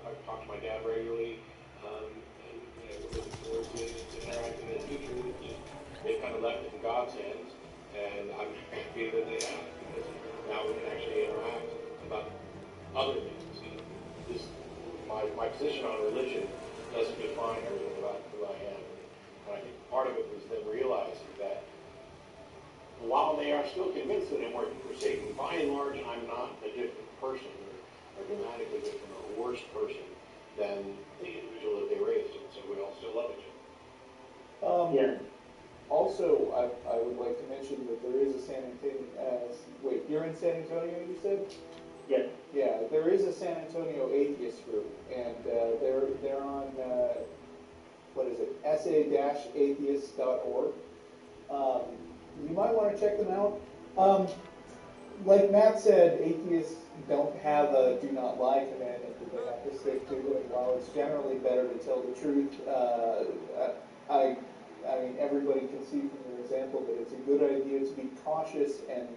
I talk to my dad regularly, and we're looking forward to interacting in the future. They've kind of left it in God's hands, and I'm happy that they have, because now we can actually interact about other things. My position on religion doesn't define everything about who I am. And I think part of it was them realizing that while they are still convinced that I'm working for Satan, by and large, I'm not a different person or dramatically different or a worse person than the individual that they raised. And so we all still love each other. Yeah. Also, I would like to mention that there is a San Antonio, wait, you're in San Antonio, you said? Yes. Yeah, there is a San Antonio atheist group, and they're on, what is it, sa-atheist.org. You might want to check them out. Like Matt said, atheists don't have a do not lie commandment that they have to stick to, and while it's generally better to tell the truth, I mean, everybody can see from your example that it's a good idea to be cautious and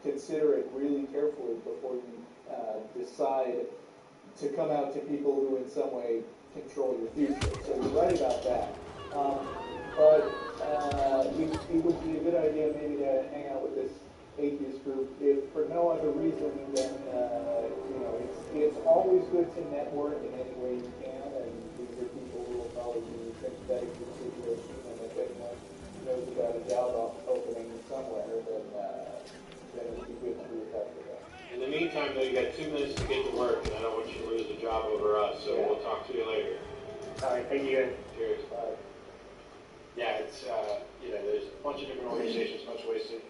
consider it really carefully before you decide to come out to people who in some way control your future. So you're right about that. But it would be a good idea maybe to hang out with this atheist group, if for no other reason than, it's always good to network in any way you can, and these are people who will probably be sympathetic to the situation, and if anyone knows about a job opening somewhere, then it would be good to be in touch with them. In the meantime, though, you got 2 minutes to get to work, and I don't want you to lose the job over us, so we'll talk to you later. All right, thank you guys. Cheers. Bye. Yeah, it's, there's a bunch of different organizations, a bunch of ways to,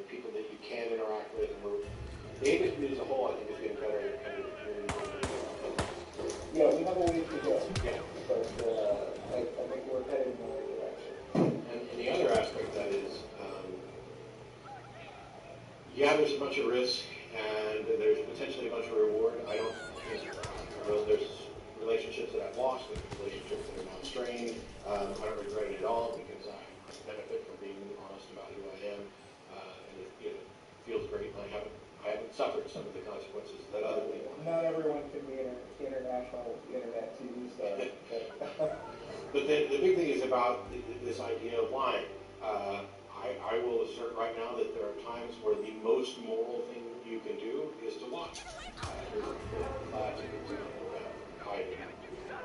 people that you can interact with, and the atheist community as a whole, I think, is getting better at kind of community. Yeah, we have a ways to go. Yeah. But I think we're headed in the right direction. And the other aspect of that is, there's a bunch of risk, and there's potentially a bunch of reward. I don't think there's relationships that I've lost, there's relationships that are now strained. I don't regret it at all because I benefit from being honest about who I am, and it feels great. I haven't suffered some of the consequences that other people have. Not everyone can be an international internet TV star. But the big thing is about this idea of lying. I will assert right now that there are times where the most moral thing you can do is to lie. Here's a classic example of that, hiding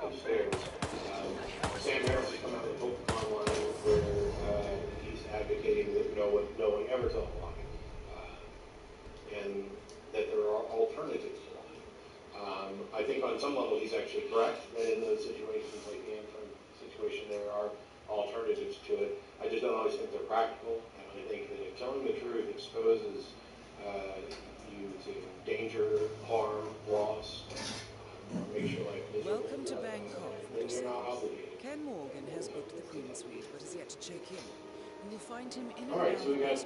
upstairs. Sam Harris has come out with a book online where he's advocating that no one ever tell a lie, and that there are alternatives to lying. I think on some level he's actually correct that in those situations like the Antrim situation there are alternatives to it. I just don't always think they're practical, and I think that if telling the truth exposes you to danger, harm, loss, makes your life miserable. Welcome to Bangkok, Then you're not obligated. Ken Morgan has booked the Queen Suite, but has yet to check in. You will find him in All right, so we got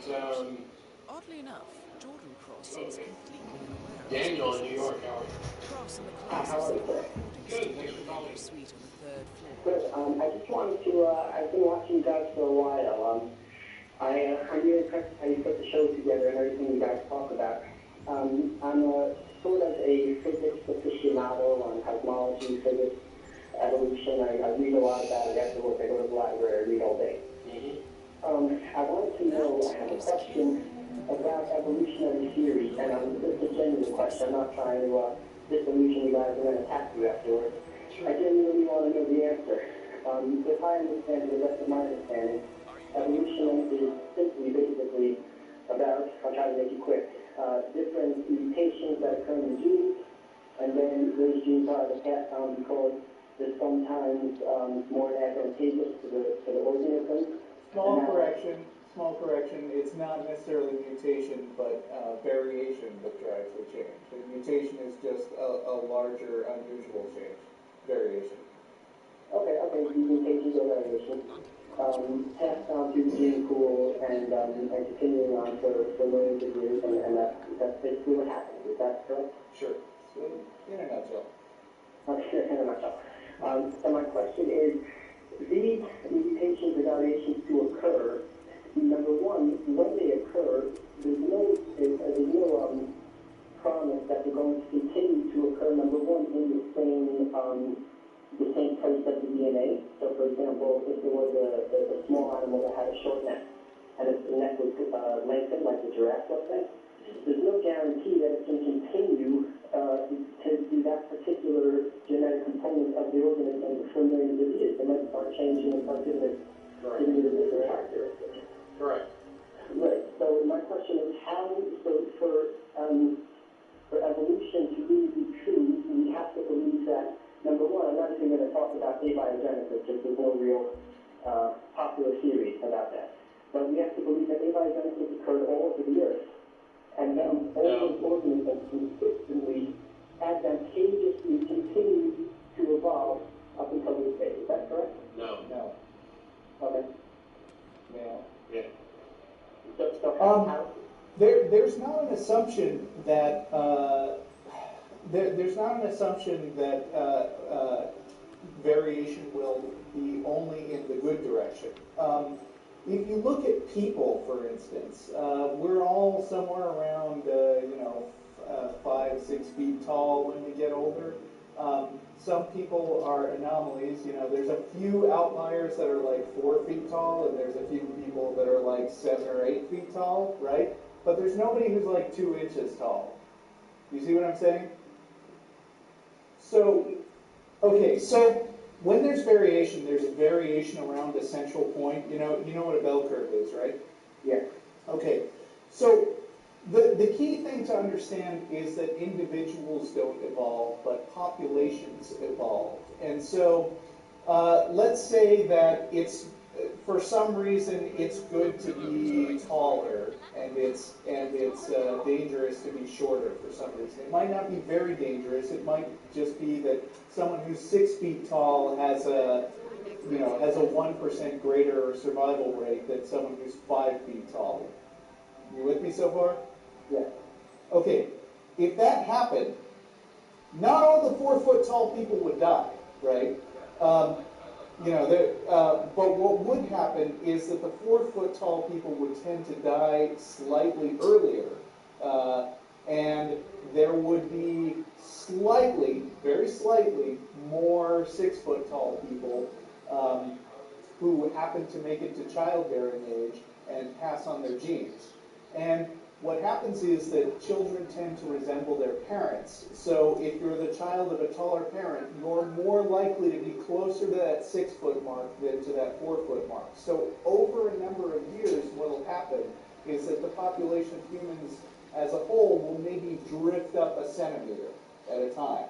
Oddly enough, Jordan Cross seems completely unaware of Daniel in New York. How are you? Cross and the class How are you today? Good, thanks for calling. Suite on the 3rd floor. Good. I just wanted to, I've been watching you guys for a while. I'm really impressed how you put the show together and everything you guys talk about. I'm sort of a physics aficionado on cosmology, physics, evolution. I read a lot about it after work. I go to the library, I read all day. I wanted to know, I have a question about evolutionary theory, and this is a genuine question. I'm not trying to disillusion you guys and then attack you afterwards. I genuinely want to know the answer. If I understand it, the best of my understanding, evolution is simply, basically, about, I'll try to make it quick, different mutations that occur in the genes, and then those genes are passed on because they're sometimes more advantageous to the organism. Small correction. It's not necessarily mutation, but variation that drives the change. The mutation is just a larger, unusual change. Variation. Okay, mutations or variation. Passed on through the gene pool and continuing on for millions of years, and that's basically what happens. Is that correct? Sure. So, in a nutshell. Okay, in a nutshell. So my question is, these mutations or variations to occur, number one, when they occur, there's no promise that they're going to continue to occur, number one, in the same place of the DNA. So, for example, if there was a small animal that had a short neck, and its neck was lengthened, like the giraffe, let's say, there's no guarantee that it can continue to be that particular genetic component of the organism for millions of years. They might start changing and start giving it different characteristics. Correct. Right. So my question is, for evolution to really be true, we have to believe that, number one, I'm not even going to talk about abiogenesis, because there's no real popular theory about that. But we have to believe that abiogenesis occurred all over the earth. And then all those organisms consistently, advantageously continued to evolve up until this day. Is that correct? No. No. Okay. No. Yeah. So how? There's not an assumption that there's not an assumption that variation will be only in the good direction. If you look at people, for instance, we're all somewhere around 5, 6 feet tall when we get older. Some people are anomalies. There's a few outliers that are like 4 feet tall, and there's a few people that are like 7 or 8 feet tall, right? But there's nobody who's like 2 inches tall. You see what I'm saying? So, okay, so when there's variation around a central point. You know what a bell curve is, right? Yeah. Okay, so the key thing to understand is that individuals don't evolve, but populations evolve. And so let's say that it's, for some reason, it's good to be taller, and it's dangerous to be shorter for some reason. It might not be very dangerous. It might just be that someone who's 6 feet tall has a 1% greater survival rate than someone who's 5 feet tall. You with me so far? Yeah. Okay, if that happened, not all the 4 foot tall people would die, right? But what would happen is that the 4 foot tall people would tend to die slightly earlier, and there would be very slightly, more 6 foot tall people who happen to make it to childbearing age and pass on their genes. And what happens is that children tend to resemble their parents. So if you're the child of a taller parent, you're more likely to be closer to that 6 foot mark than to that 4 foot mark. So over a number of years, what will happen is that the population of humans as a whole will maybe drift up a centimeter at a time.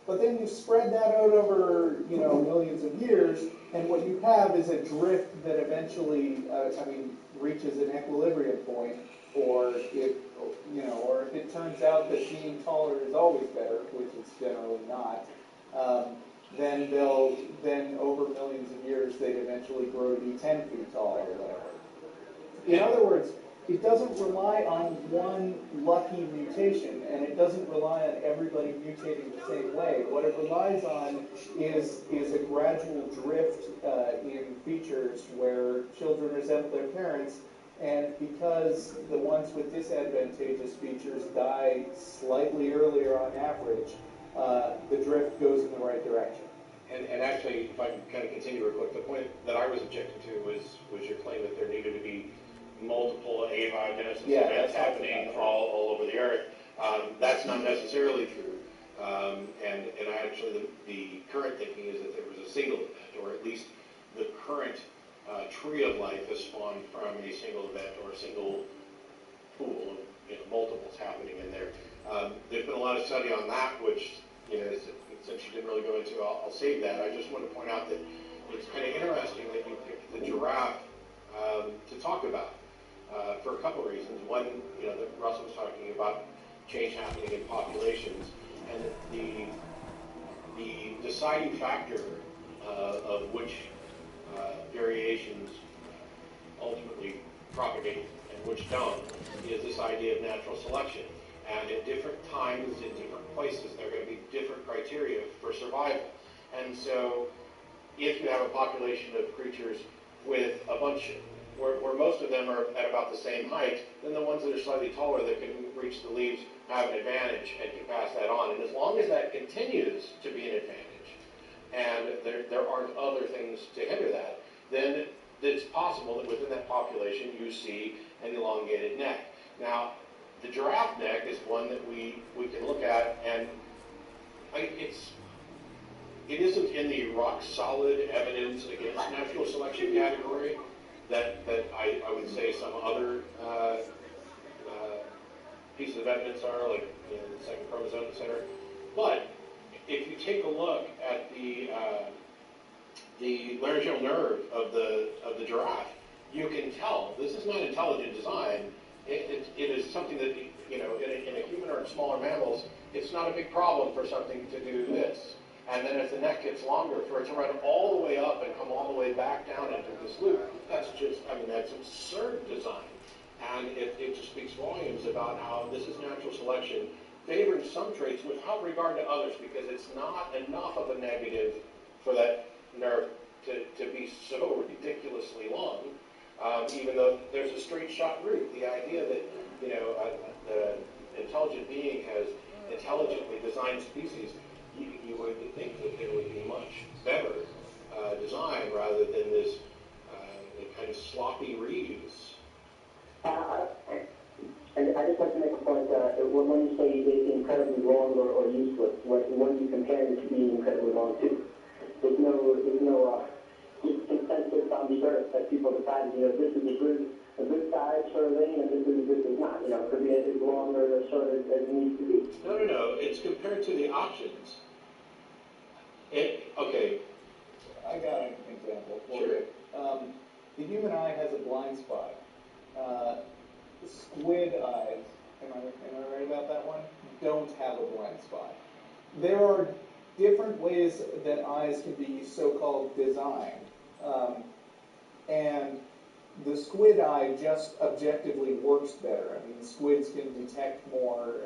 But then you spread that out over, millions of years, and what you have is a drift that eventually, reaches an equilibrium point, or if it turns out that being taller is always better, which it's generally not, then over millions of years they'd eventually grow to be 10 feet tall or whatever. In other words, it doesn't rely on one lucky mutation, and it doesn't rely on everybody mutating the same way. What it relies on is a gradual drift in features where children resemble their parents, and because the ones with disadvantageous features die slightly earlier on average, the drift goes in the right direction. And actually, if I can kind of continue real quick, the point that I was objecting to was your claim that there needed to be multiple abiogenesis events happening all over the earth. That's not necessarily true. And actually, the current thinking is that there was a single event, or at least the current tree of life has spawned from a single event or a single pool of multiples happening in there. There's been a lot of study on that, which, since you didn't really go into, I'll save that. I just want to point out that it's kind of interesting that you picked the giraffe to talk about for a couple of reasons. One, that Russell was talking about change happening in populations, and the deciding factor of which variations ultimately propagate and which don't is this idea of natural selection. And at different times, in different places, there are going to be different criteria for survival. And so if you have a population of creatures with a bunch where most of them are at about the same height, then the ones that are slightly taller that can reach the leaves have an advantage and can pass that on. And as long as that continues to be an advantage, and there aren't other things to hinder that, then it's possible that within that population you see an elongated neck. Now, the giraffe neck is one that we can look at, and it isn't in the rock-solid evidence against natural selection category that I would say some other pieces of evidence are, like the second chromosome, etc. But if you take a look at the the laryngeal nerve of the giraffe, you can tell this is not intelligent design. It is something that, you know, in a human or in smaller mammals, it's not a big problem for something to do this. And then as the neck gets longer, for it to run all the way up and come all the way back down into this loop, that's just, I mean, that's absurd design. And it just speaks volumes about how this is natural selection, favoring some traits without regard to others, because it's not enough of a negative for that nerve to be so ridiculously long, even though there's a straight shot route. The idea that, you know, an intelligent being has intelligently designed species, you would think that there would be much better design rather than this kind of sloppy reuse. And I just like to make a point, when you say it's incredibly long or useless, when you compare it to being incredibly long too, there's no consensus on the earth that people decide, you know, this is a good size sort of thing, and this is not, you know, it could be as long or as short as it needs to be. No, it's compared to the options. Okay. I got an example for Sure. you. The human eye has a blind spot. Squid eyes, am I right about that one? Don't have a blind spot. There are different ways that eyes can be so-called designed. And the squid eye just objectively works better. I mean, squids can detect more,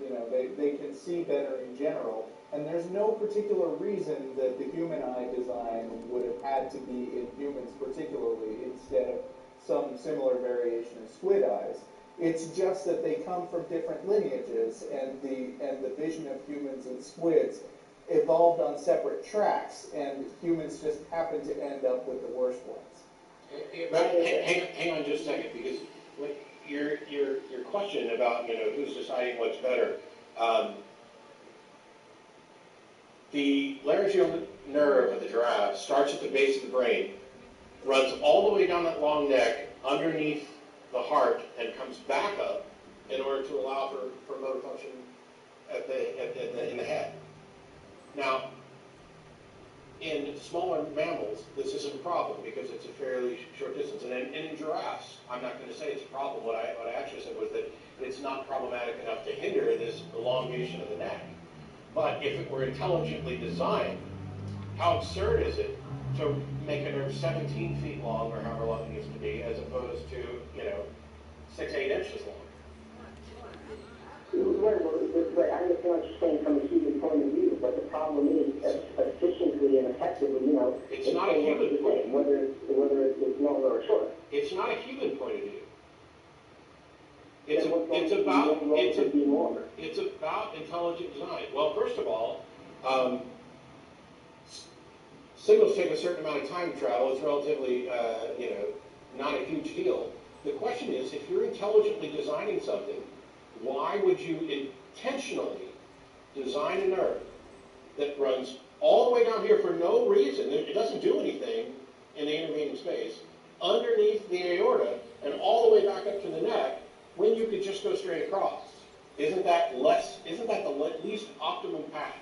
you know, they can see better in general. And there's no particular reason that the human eye design would have had to be in humans particularly instead of some similar variation of squid eyes. It's just that they come from different lineages, and the vision of humans and squids evolved on separate tracks, and humans just happen to end up with the worst ones. Hang on just a second, because your question about, you know, who's deciding what's better. The laryngeal nerve of the giraffe starts at the base of the brain, runs all the way down that long neck underneath the heart, and comes back up in order to allow for motor function in the head. Now, in smaller mammals, this isn't a problem because it's a fairly short distance. And in giraffes, I'm not going to say it's a problem. What I actually said was that it's not problematic enough to hinder this elongation of the neck. But if it were intelligently designed, how absurd is it to make a nerve 17 feet long, or however long it needs to be, as opposed to, you know, 6-8 inches long? Right, I understand what you're saying from a human point of view, but the problem is efficiently and effectively, you know, it's not a human point of view. Whether it's longer or shorter. It's not a human point of view. It's about intelligent design. Well, first of all, signals take a certain amount of time to travel. It's relatively, you know, not a huge deal. The question is, if you're intelligently designing something, why would you intentionally design a nerve that runs all the way down here for no reason? It doesn't do anything in the intervening space, underneath the aorta, and all the way back up to the neck, when you could just go straight across? Isn't that the least optimum path?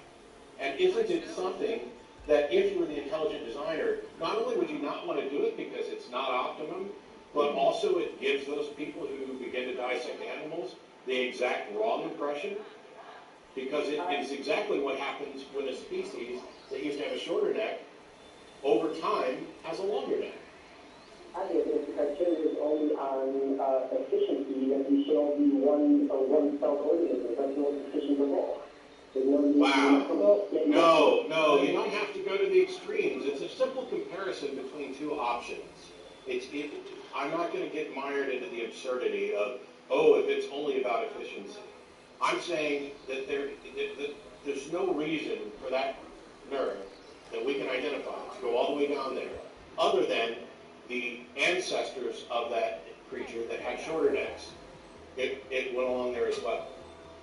And isn't it something that if you were the intelligent designer, not only would you not want to do it because it's not optimum, but also it gives those people who begin to dissect animals the exact wrong impression? Because it is exactly what happens when a species that used to have a shorter neck, over time, has a longer neck. I think if the criteria is only on efficiency, then we should all be one-celled organisms. That's the most efficient of all. Wow. No, you don't have to go to the extremes. It's a simple comparison between two options. I'm not going to get mired into the absurdity of, if it's only about efficiency. I'm saying that there's no reason for that nerve that we can identify to go all the way down there, other than the ancestors of that creature that had shorter necks. It went along there as well.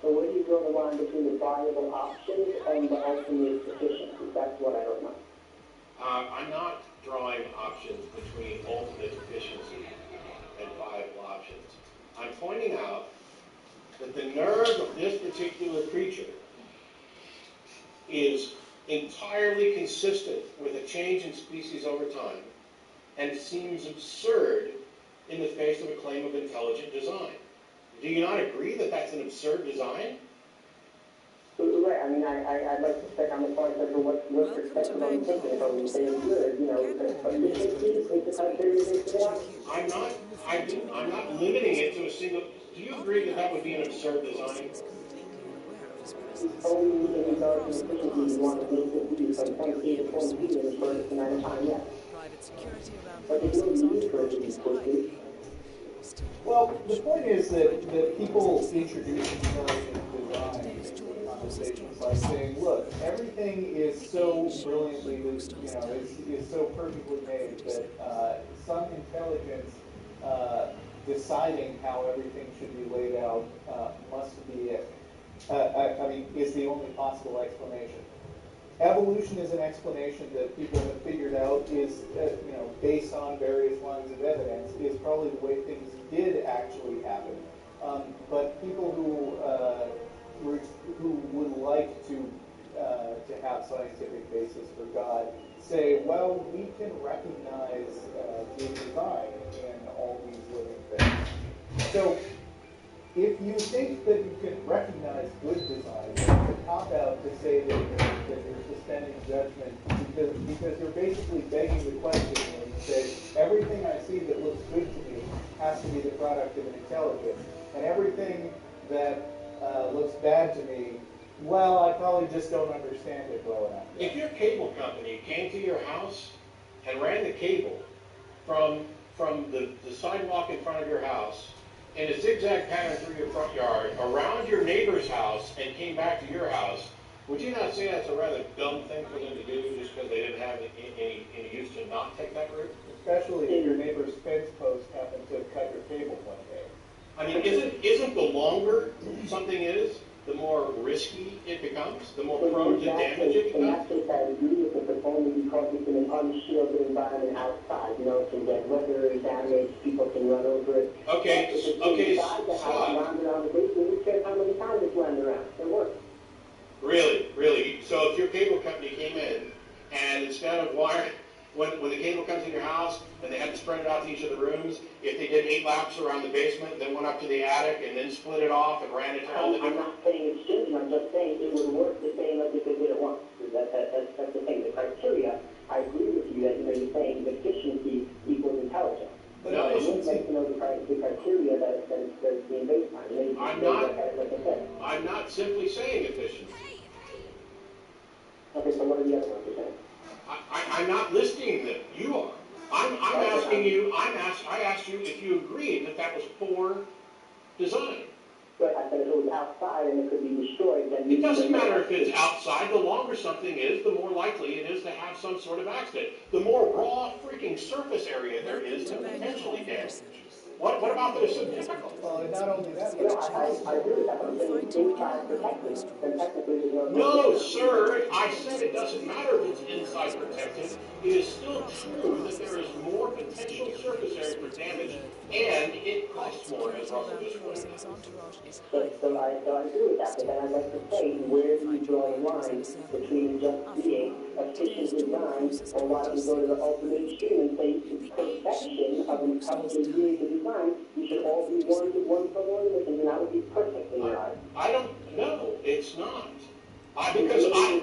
So where do you draw the line between the viable options and the ultimate efficiency? That's what I don't know. I'm not drawing options between ultimate efficiency and viable options. I'm pointing out that the nerve of this particular creature is entirely consistent with a change in species over time, and seems absurd in the face of a claim of intelligent design. Do you not agree that that's an absurd design? Right, I mean, I'd like to spec on the point as to what perspective I'm taking from you saying good, you know, efficiency is the criteria they put out. I'm not limiting it to a single, do you agree that that would be an absurd design? Only in regards to efficiency, you want to make it be from point A to point B in the shortest amount of time, yes. But there's no need for it to be quickly. Well, the point is that people introduce intelligent design into conversations by saying, look, everything is so brilliantly, is so perfectly made that some intelligence deciding how everything should be laid out must be it. I mean, is the only possible explanation. Evolution is an explanation that people have figured out is, based on various lines of evidence, is probably the way things did actually happen. But people who would like to have scientific basis for God say, well, we can recognize good design in all these living things. So, if you think that you can recognize good design, it's a cop-out to say that you're suspending judgment because you're basically begging the question when you say, everything I see that looks good to me has to be the product of an intelligence, and everything that looks bad to me, well, I probably just don't understand it well enough. If your cable company came to your house and ran the cable from the sidewalk in front of your house in a zigzag pattern through your front yard, around your neighbor's house, and came back to your house, would you not say that's a rather dumb thing for them to do just because they didn't have any use to not take that route? Especially if your neighbor's fence post happened to cut your cable one day. I mean, isn't the longer something is, the more risky it becomes, the more prone to damage it becomes? In that case, I agree with it, but only because it's in an unshielded environment outside. You know, it can get weather damage, people can run over it. Okay, Inside the house, round around the basement, who cares how many times it's run around? It works. Really? So if your cable company came in, and instead of wiring, when the cable comes in your house, and they had to spread it out to each of the rooms, if they did 8 laps around the basement, then went up to the attic, and then split it off and ran it to all the I'm not saying it's changing, I'm just saying it would work the same as if they did it once. That's the thing. The criteria, I agree with you that you're saying efficiency equals intelligence. But I would like to know the criteria that it's being based on. I'm not simply saying efficiency. Okay, so what are the other ones you're saying? I'm not listing them. You are. I'm asking you. I asked you if you agreed that was poor design. But I said if it was outside and it could be destroyed, then it doesn't matter if it's outside. The longer something is, the more likely it is to have some sort of accident. The more raw freaking surface area there is to potentially damage. What about the certificate? Well, not only that, but I agree with that, but I'm saying inside protected, then technically there's no, sir, I said it doesn't matter if it's inside protected. It is still true that there is more potential surface area for damage, and it costs more, as Russell just pointed out. So I agree with that, but then I'd like to say, where do you draw the line between just being efficient design, or why don't we go to the ultimate extreme and say perfection of intelligent years of design, you should all be one for organisms, and that would be perfect in your eyes. I don't know. It's not. Because my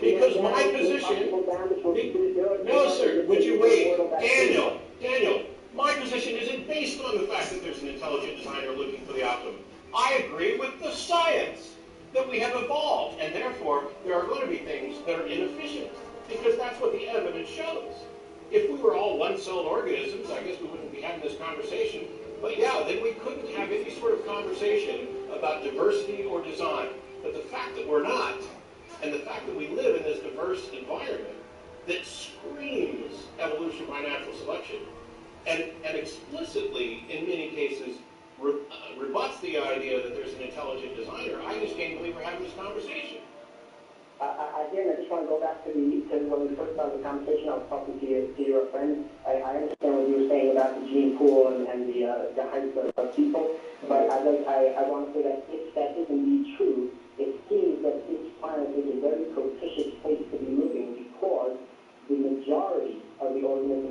position. No, sir. Would you wait, Daniel? My position isn't based on the fact that there's an intelligent designer looking for the optimum. I agree with the science that we have evolved, and therefore there are going to be things that are inefficient because that's what the evidence shows. If we were all one-celled organisms, I guess we wouldn't be having this conversation. But yeah, then we couldn't have any sort of conversation about diversity or design. But the fact that we're not, and the fact that we live in this diverse environment that screams evolution by natural selection, and explicitly, in many cases, rebuts the idea that there's an intelligent designer, I just can't believe we're having this conversation. Again, I just want to go back to when we first started the conversation. I was talking to your friend. I understand what you were saying about the gene pool and the height of people, but I want to say that if that is indeed true, it seems that this planet is a very propitious place to be living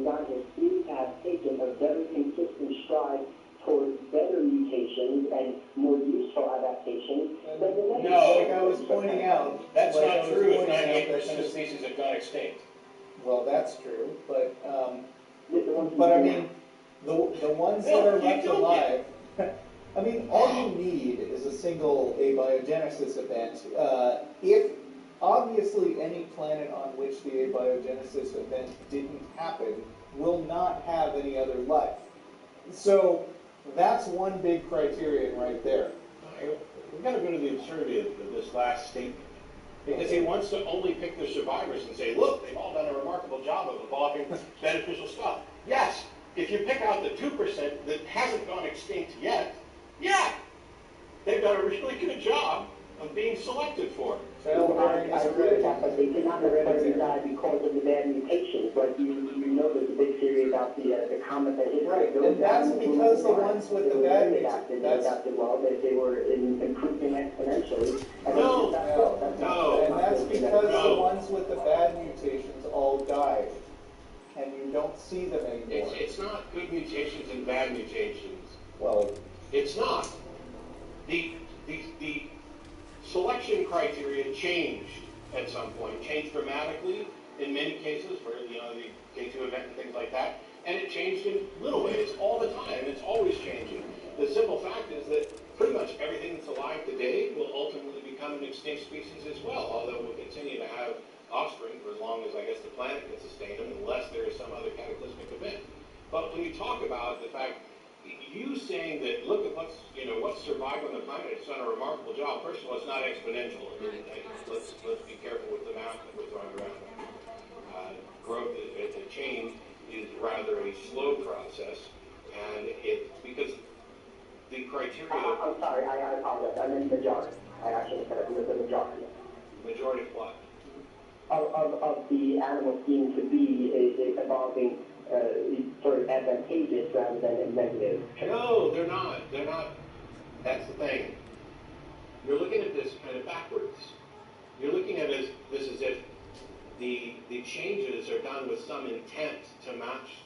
scientists seem to have taken a very consistent stride towards better mutations and more useful adaptations than the negative. No, Like I was pointing out. That's like not I was true if pointing out 98% that- of species have gone extinct. Well, that's true, but The ones but I who- mean, the ones that are left alive. I mean, all you need is a single abiogenesis event. If obviously any planet on which the abiogenesis event didn't happen will not have any other life. So that's one big criterion right there. We've got to go to the absurdity of this last statement. Because he wants to only pick the survivors and say, look, they've all done a remarkable job of evolving beneficial stuff. Yes, if you pick out the 2% that hasn't gone extinct yet, yeah, they've done a really good job of being selected for. I agree with that, but they did not necessarily die because of the bad mutations. Like you know, there's a big theory about the comet that hit. Right, and that's because the ones with the bad mutations. They adapted well. They were improving exponentially. No. And that's because the ones with the bad mutations all died, and you don't see them anymore. It's not good mutations and bad mutations. Well, It's not. The selection criteria changed at some point, changed dramatically in many cases for the K2 event and things like that, and it changed in little ways all the time. It's always changing. The simple fact is that pretty much everything that's alive today will ultimately become an extinct species as well, although we'll continue to have offspring for as long as, I guess, the planet can sustain them, unless there is some other cataclysmic event. But when you talk about the fact, you saying that, look at what's survived on the planet, it's done a remarkable job. First of all, it's not exponential. Let's be careful with the math that we're throwing around. Growth, change is rather a slow process, and because the criteria. I'm sorry, I apologize. I meant majority. I actually said it was the majority. Majority of what? Of the animals seem to be evolving sort of advantageous rather than negative. No, they're not. They're not. That's the thing. You're looking at this kind of backwards. You're looking at this as if the changes are done with some intent to match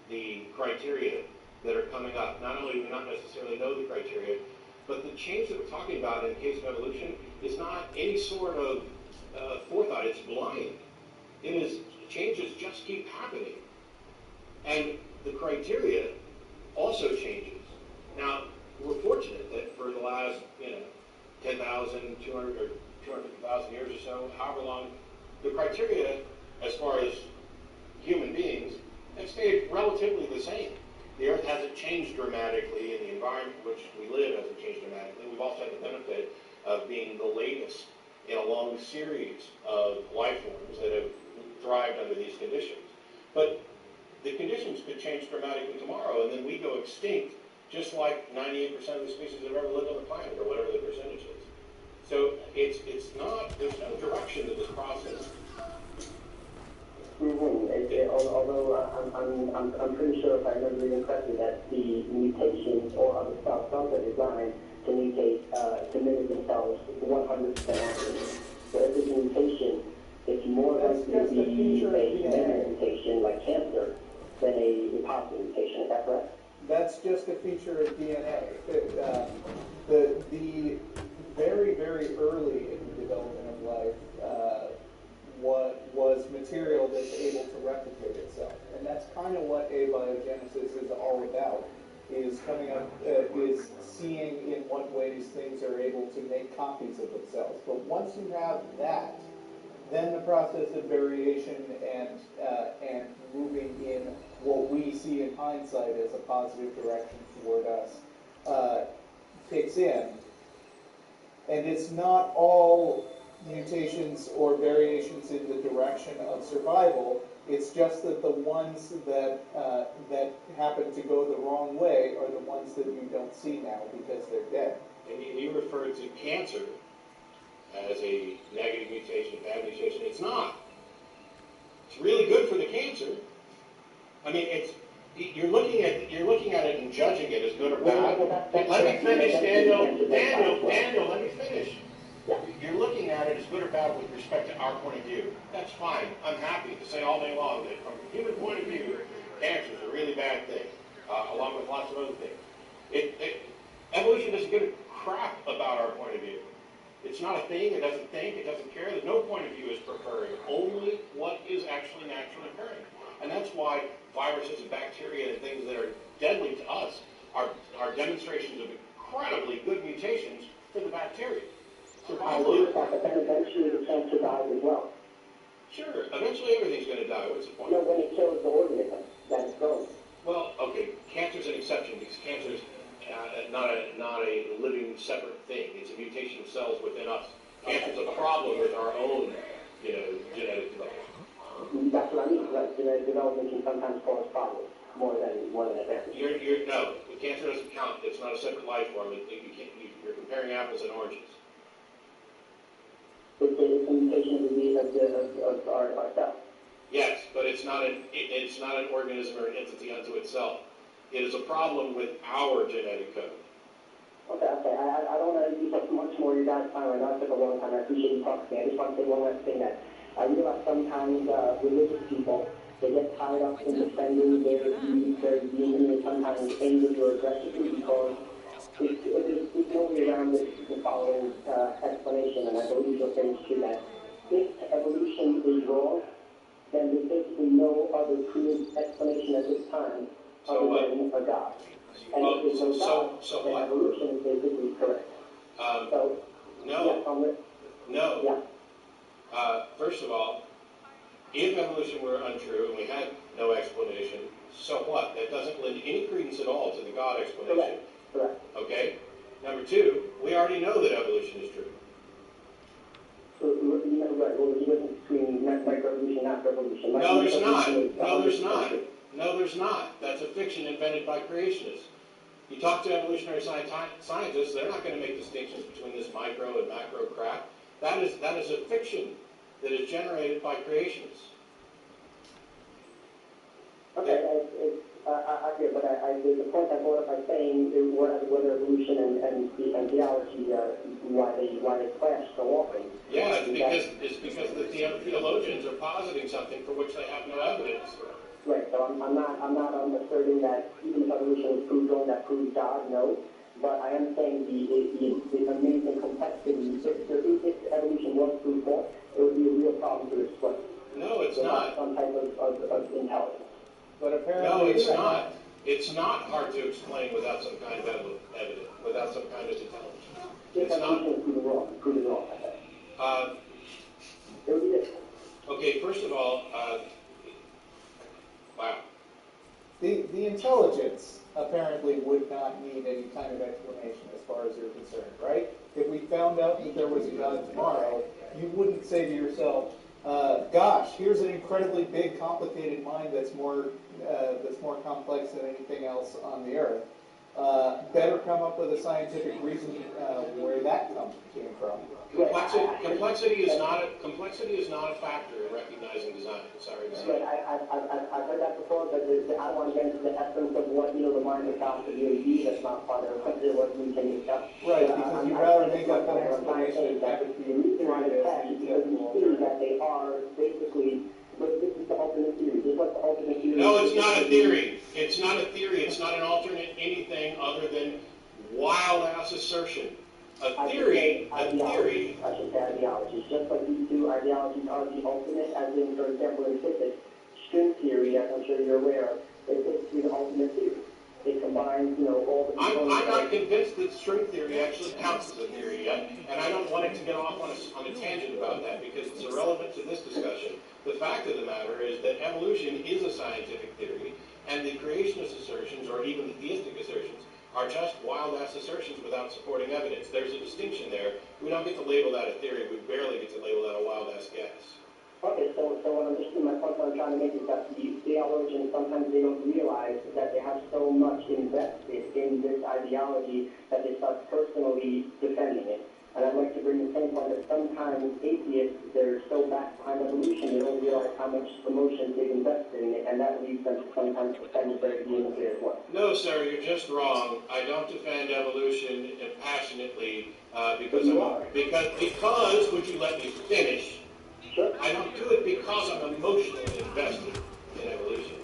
the criteria that are coming up. Not only do we not necessarily know the criteria, but the change that we're talking about in the case of evolution is not any sort of forethought. It's blind. It is changes just keep happening, and the criteria also changes. Now, we're fortunate that for the last 10,000, 200 or 250,000 years or so, however long, the criteria as far as human beings have stayed relatively the same. The Earth hasn't changed dramatically, and the environment in which we live hasn't changed dramatically. We've also had the benefit of being the latest in a long series of life forms that have thrived under these conditions. But the conditions could change dramatically tomorrow, and then we go extinct, just like 98% of the species that have ever lived on the planet, or whatever the percentage is. So it's not, there's no direction to this process. Although I'm pretty sure if I remember reading correctly that the mutations or other cells are designed to mutate to mimic themselves 100% accurately. So if there's a mutation, it's more likely to be a memory mutation like cancer than a positive mutation. Is that correct? that's just a feature of DNA. The very, very early in the development of life, was material that's able to replicate itself. And that's kind of what abiogenesis is all about, is coming up, is seeing in what ways things are able to make copies of themselves. But once you have that, then the process of variation and moving in what we see in hindsight as a positive direction toward us kicks in. And it's not all mutations or variations in the direction of survival. It's just that the ones that that happen to go the wrong way are the ones that you don't see now because they're dead. And you referred to cancer as a negative mutation, bad mutation. It's not. It's really good for the cancer. I mean, you're looking at it and judging it as good or bad. Let me finish, Daniel. Let me finish. You're looking at it as good or bad with respect to our point of view. That's fine. I'm happy to say all day long that from a human point of view, cancer is a really bad thing, along with lots of other things. Evolution doesn't give a crap about our point of view. It's not a thing. It doesn't think. It doesn't care. There's no point of view is preferring. Only what is actually naturally occurring. And that's why viruses and bacteria and things that are deadly to us are demonstrations of incredibly good mutations for the bacteria. Survival. But then eventually the cancer dies as well. Sure. Eventually everything's going to die. What's the point? No, when it kills the organism that it's growing. Well, okay. Cancer's an exception because cancer's not a living separate thing. It's a mutation of cells within us. Cancer's a problem with our own, genetic development. That's what I mean. Like, genetic development can sometimes cause problems more than advantage. No, cancer doesn't count. It's not a separate life form. You're comparing apples and oranges. It's a mutation of disease of our cells. Yes, but it's not an organism or an entity unto itself. It is a problem with our genetic code. Okay. I don't want to use up much more of your guys' time right now. It took a long time. I appreciate you talking to me. I just want to say one last thing that I realize sometimes religious people, they get tied up in defending their beliefs, their being, and sometimes angry or aggressively because there's no way around the following explanation, and I believe you'll finish to that. If evolution is wrong, then there's basically no other proved explanation at this time other than a God. And if there's no God, then evolution is basically correct. No. No. Yeah. First of all, if evolution were untrue and we had no explanation, so what? That doesn't lend any credence at all to the God explanation. Correct. Okay? Number two, we already know that evolution is true. Right, well, the difference between microevolution and macroevolution. No, there's not. No, there's not. No, there's not. That's a fiction invented by creationists. You talk to evolutionary scientists, they're not going to make distinctions between this micro and macro crap. That is a fiction that is generated by creationists. Okay, I hear, but the point I brought up by saying whether evolution and theology, why they clash so often. Yeah, it's because the theologians are positing something for which they have no evidence. Right. So I'm not asserting that even if evolution was proved wrong, that proves God. No. But I am saying the amazing complexity. If evolution was proved wrong, it would be a real problem to explain. No, it's not. Some type of intelligence. But apparently, no, it's not. It's not hard to explain without some kind of evidence, without some kind of intelligence. It's not. Prove it wrong. It would be this. Okay, first of all, wow. The intelligence apparently would not need any kind of explanation as far as you're concerned, right? If we found out that there was a God tomorrow, you wouldn't say to yourself, gosh, here's an incredibly big, complicated mind that's more complex than anything else on the earth. Better come up with a scientific reason where that came from. Complexity is not a factor in recognizing design. Sorry to say. I've heard that before, but I don't want to get into the essence of what the mind of God could really be. That's not part of what we can discuss. Right, because you'd rather make up an explanation that would be that they are basically. But this is the ultimate theory. This is what the ultimate theory. No, it's not a theory. It's not a theory. It's not an alternate anything other than wild-ass assertion. A theory. I should say ideologies. Just like these two ideologies are the ultimate, as in, for example, in physics, string theory, as I'm sure you're aware of, is basically the ultimate theory. It combines, all the components. I'm not convinced that string theory actually counts as a theory yet, and I don't want it to get off on a tangent about that because it's irrelevant to this discussion. The fact of the matter is that evolution is a scientific theory, and the creationist assertions, or even the theistic assertions, are just wild-ass assertions without supporting evidence. There's a distinction there. We don't get to label that a theory. We barely get to label that a wild-ass guess. Okay, so what my point I'm trying to make is that the theologians, sometimes they don't realize that they have so much invested in this ideology that they start personally defending it. And I'd like to bring the same point that sometimes atheists, they're so back behind evolution, they don't realize how much emotion they've invested in it, and that leads them to sometimes defend their vehemently as well. No, sir, you're just wrong. I don't defend evolution passionately because would you let me finish? Sure. I don't do it because I'm emotionally invested in evolution.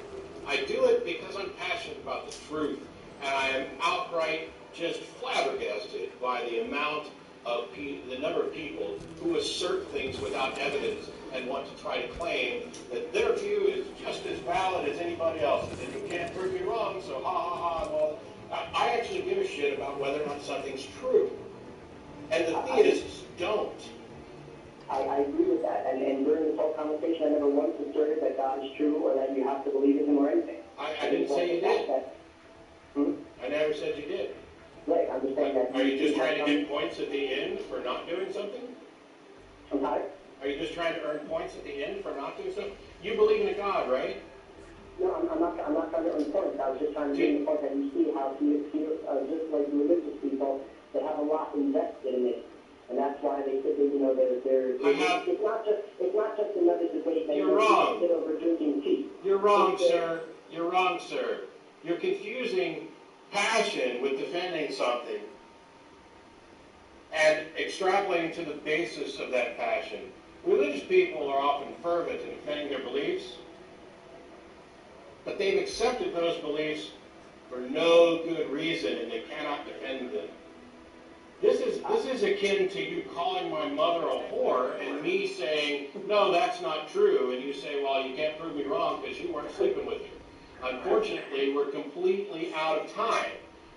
I do it because I'm passionate about the truth, and I am outright just flabbergasted by the amount of the number of people who assert things without evidence and want to try to claim that their view is just as valid as anybody else's, and you can't prove me wrong, so ha ha ha. Well, I actually give a shit about whether or not something's true, and the theists don't. I agree with that, and during this whole conversation, I never once asserted that God is true or that you have to believe in him or anything. I didn't say you did. I never said you did. Right, I'm just saying that. Are you just trying to get points at the end for not doing something? I'm sorry? Are you just trying to earn points at the end for not doing something? You believe in a God, right? No, I'm not trying to earn points. I was just trying to make the point that you see how just like religious people, they have a lot invested in it. And that's why they said that, it's not just another debate that you're wrong. Sit over drinking tea. You're wrong, sir. You're wrong, sir. You're confusing passion with defending something and extrapolating to the basis of that passion. Religious people are often fervent in defending their beliefs, but they've accepted those beliefs for no good reason, and they cannot defend them. This is akin to you calling my mother a whore and me saying, no, that's not true, and you say, well, you can't prove me wrong because you weren't sleeping with her. Unfortunately, we're completely out of time,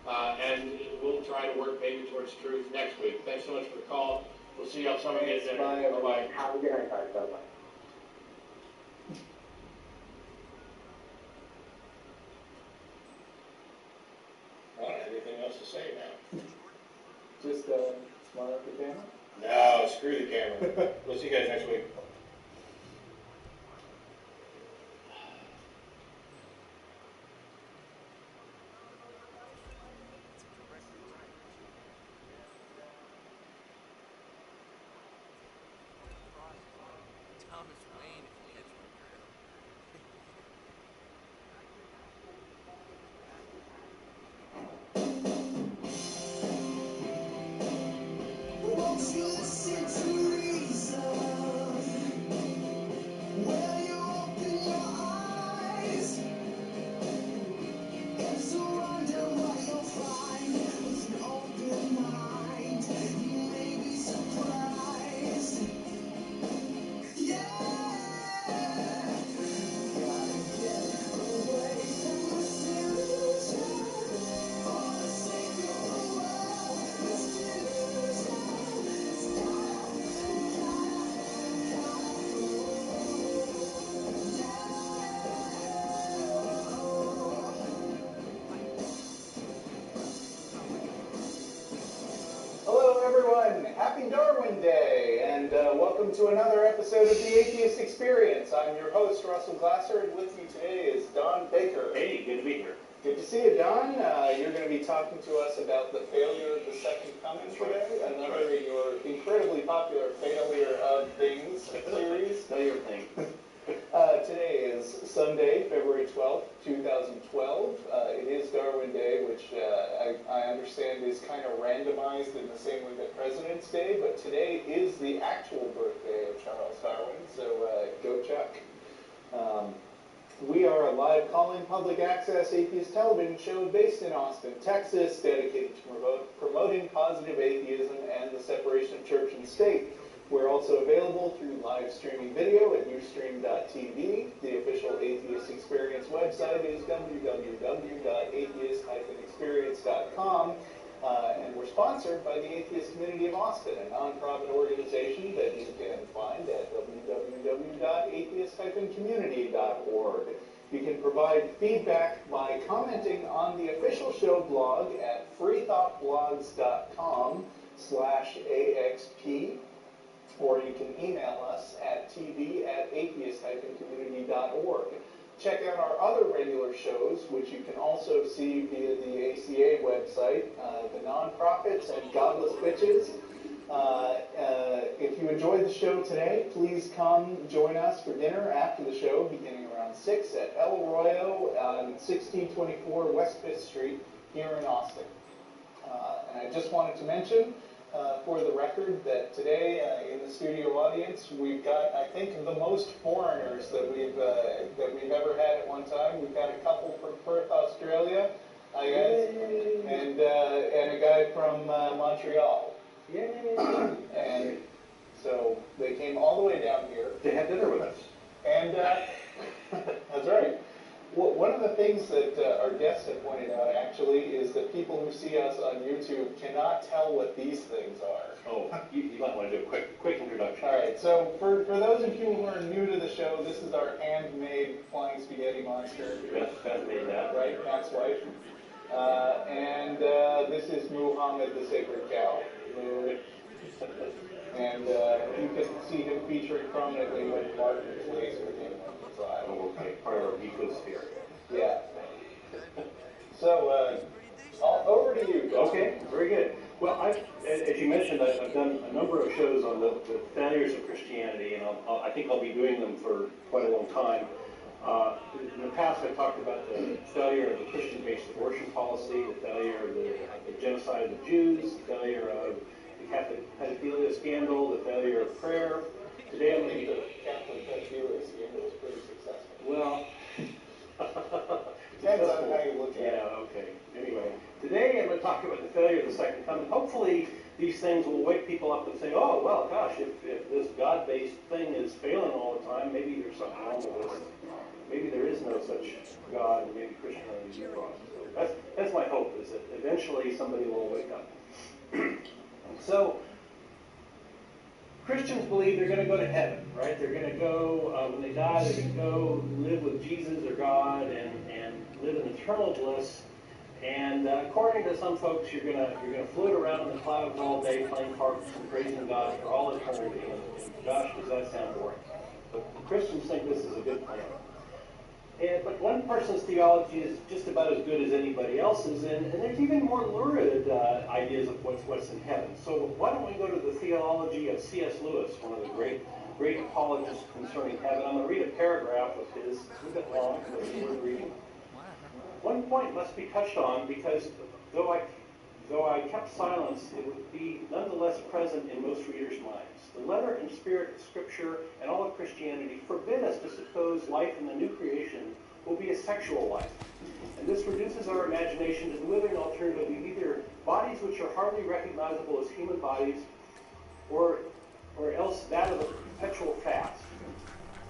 and we'll try to work maybe towards truth next week. Thanks so much for the call. We'll see how someone gets there. Bye-bye. Have a good night, guys. Bye-bye. I don't have anything else to say now. Just smart up the camera? No, screw the camera. We'll see you guys next week. Happy Darwin Day, and welcome to another episode of The Atheist Experience. I'm your host, Russell Glasser, and with me today is Don Baker. Hey, good to be here. Good to see you, Don. You're going to be talking to us about the failure of the Second Coming today, another in your incredibly popular Failure of Things series. Know your thing. Today is Sunday, February 12th, 2012. It is Darwin Day, which I understand is kind of randomized in the same way that President's Day, but today is the actual birthday of Charles Darwin, so go Chuck. We are a live call-in public access atheist television show based in Austin, Texas, dedicated to promoting positive atheism and the separation of church and state. We're also available through live streaming video at ustream.tv. The official Atheist Experience website is www.atheist-experience.com. And we're sponsored by the Atheist Community of Austin, a nonprofit organization that you can find at www.atheist-community.org. You can provide feedback by commenting on the official show blog at freethoughtblogs.com/AXP. Or you can email us at tv@atheist-community.org. Check out our other regular shows, which you can also see via the ACA website, The Nonprofits and Godless Bitches, If you enjoyed the show today, please come join us for dinner after the show, beginning around 6 at El Arroyo on 1624 West 5th Street here in Austin. And I just wanted to mention, for the record, that today in the studio audience we've got, I think, the most foreigners that we've ever had at one time. We've got a couple from Perth, Australia, hi guys, and a guy from Montreal. Yay! And so they came all the way down here. They had dinner with us. And that's right. Well, one of the things that our guests have pointed out, actually, is that people who see us on YouTube cannot tell what these things are. Oh, you might want to do a quick introduction. All right, so for those of you who are new to the show, this is our handmade flying spaghetti monster. Beth made that. Right, Matt's wife. And this is Muhammad the Sacred Cow. And you can see him featuring prominently when Martin plays with him on the side. Oh, okay, part of our ecosphere. Yeah. So, over to you. Okay, very good. Well, as you mentioned, I've done a number of shows on the failures of Christianity, and I think I'll be doing them for quite a long time. In the past, I talked about the failure of the Christian-based abortion policy, the failure of the genocide of the Jews, the failure of the Catholic pedophilia scandal, the failure of prayer. Today, I'm going to the Catholic pedophilia scandal is pretty successful. well. Depends on how you look at it. Yeah, okay. Anyway, today I'm going to talk about the failure of the second coming. Hopefully, these things will wake people up and say, oh, well, gosh, if this God-based thing is failing all the time, maybe there's something wrong with this. Maybe there is no such God, and maybe Christianity is wrong. So that's my hope, is that eventually somebody will wake up. So, Christians believe they're going to go to heaven, right? They're going to go, when they die, they're going to go live with Jesus or God and live in eternal bliss. And according to some folks, you're going to float around in the clouds all day playing harps and praising God for all eternity. And gosh, does that sound boring? But Christians think this is a good plan. But one person's theology is just about as good as anybody else's, and there's even more lurid ideas of what's in heaven. So why don't we go to the theology of C.S. Lewis, one of the great apologists concerning heaven. I'm going to read a paragraph of his. It's a bit long, but it's worth reading. One point must be touched on, because though I kept silence, it would be nonetheless present in most readers' minds. The letter and spirit of Scripture and all of Christianity forbid us to suppose life in the new creation will be a sexual life. And this reduces our imagination to the living alternative of either bodies which are hardly recognizable as human bodies, or else that of a perpetual fast.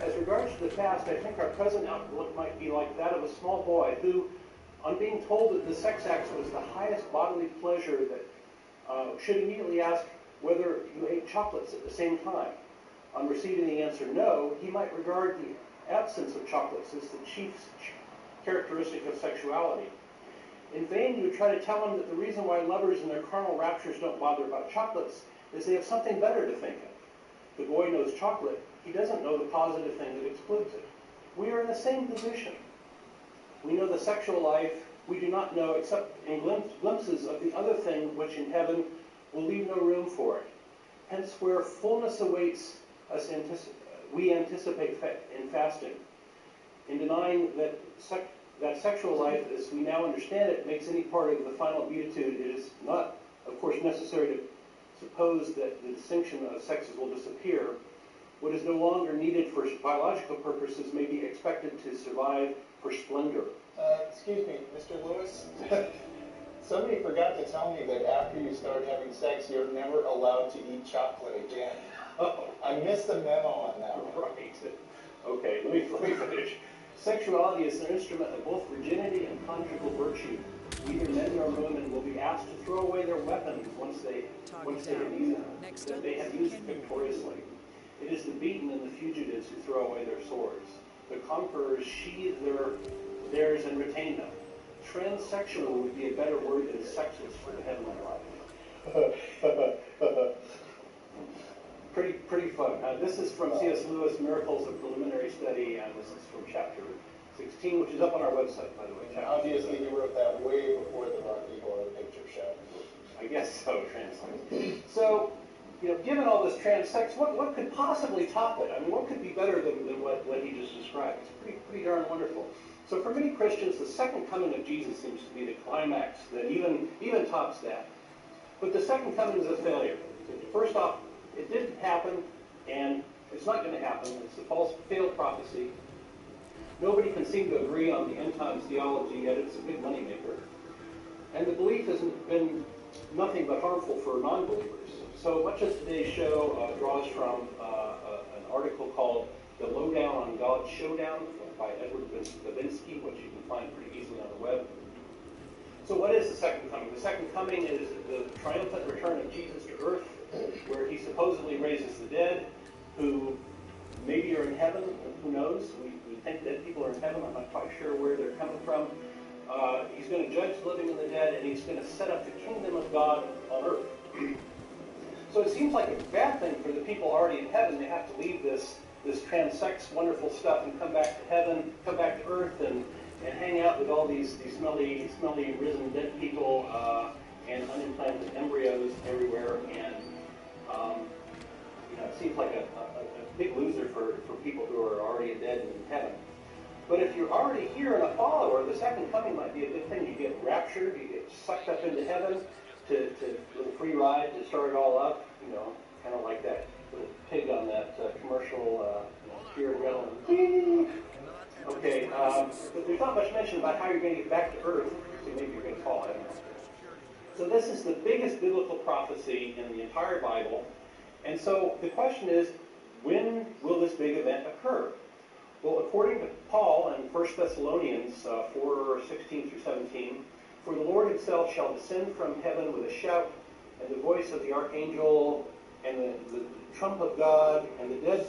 As regards to the fast, I think our present outlook might be like that of a small boy who, on being told that the sex act was the highest bodily pleasure, that should immediately ask whether you ate chocolates at the same time. On receiving the answer no, he might regard the absence of chocolates as the chief characteristic of sexuality. In vain, you would try to tell him that the reason why lovers in their carnal raptures don't bother about chocolates is they have something better to think of. The boy knows chocolate. He doesn't know the positive thing that excludes it. We are in the same position. We know the sexual life. We do not know, except in glimpses of the other thing which in heaven will leave no room for it. Hence, where fullness awaits us, we anticipate in fasting. In denying that sexual life, as we now understand it, makes any part of the final beatitude, it is not, of course, necessary to suppose that the distinction of sexes will disappear. What is no longer needed for biological purposes may be expected to survive for splendor. Excuse me, Mr. Lewis. Somebody forgot to tell me that after you start having sex, you're never allowed to eat chocolate again. Oh, I missed the memo on that one. right. Okay, let me finish. Sexuality is an instrument of both virginity and conjugal virtue. Neither men nor women will be asked to throw away their weapons once they have used it victoriously. It is the beaten and the fugitives who throw away their swords. The conquerors sheathe theirs and retain them. Transsexual would be a better word than sexless for the heavenly life. Pretty fun. This is from C.S. Lewis, Miracles of Preliminary Study, and this is from chapter 16, which is up on our website, by the way. Obviously, you wrote that way before the Rocky Horror Picture Show. I guess so, translate. So, given all this transsex, what could possibly top it? I mean, what could be better than what he just described? It's pretty darn wonderful. So for many Christians, the second coming of Jesus seems to be the climax that even tops that. But the second coming is a failure. First off, it didn't happen, and it's not going to happen. It's a false, failed prophecy. Nobody can seem to agree on the end times theology, yet it's a big moneymaker. And the belief has been nothing but harmful for non-believers. So much of today's show draws from an article called The Lowdown on God's Showdown by Edward Babinski, which you can find pretty easily on the web. So what is the second coming? The second coming is the triumphant return of Jesus to earth, where he supposedly raises the dead, who maybe are in heaven, who knows? We think dead people are in heaven. I'm not quite sure where they're coming from. He's going to judge the living and the dead, and he's going to set up the kingdom of God on earth. So it seems like a bad thing for the people already in heaven. They have to leave this transsex wonderful stuff and come back to heaven, come back to earth, and hang out with all these smelly risen dead people and unimplanted embryos everywhere. And it seems like a big loser for people who are already dead and in heaven. But if you're already here and a follower, the second coming might be a good thing. You get raptured, you get sucked up into heaven to a little free ride to start it all up, kind of like that little pig on that commercial, pure adrenaline. Okay, but there's not much mention about how you're going to get back to earth, so maybe you're going to fall, I don't know. So this is the biggest biblical prophecy in the entire Bible. And so the question is, when will this big event occur? Well, according to Paul in 1 Thessalonians 4:16 through 17, for the Lord himself shall descend from heaven with a shout, and the voice of the archangel, and the trump of God, and the dead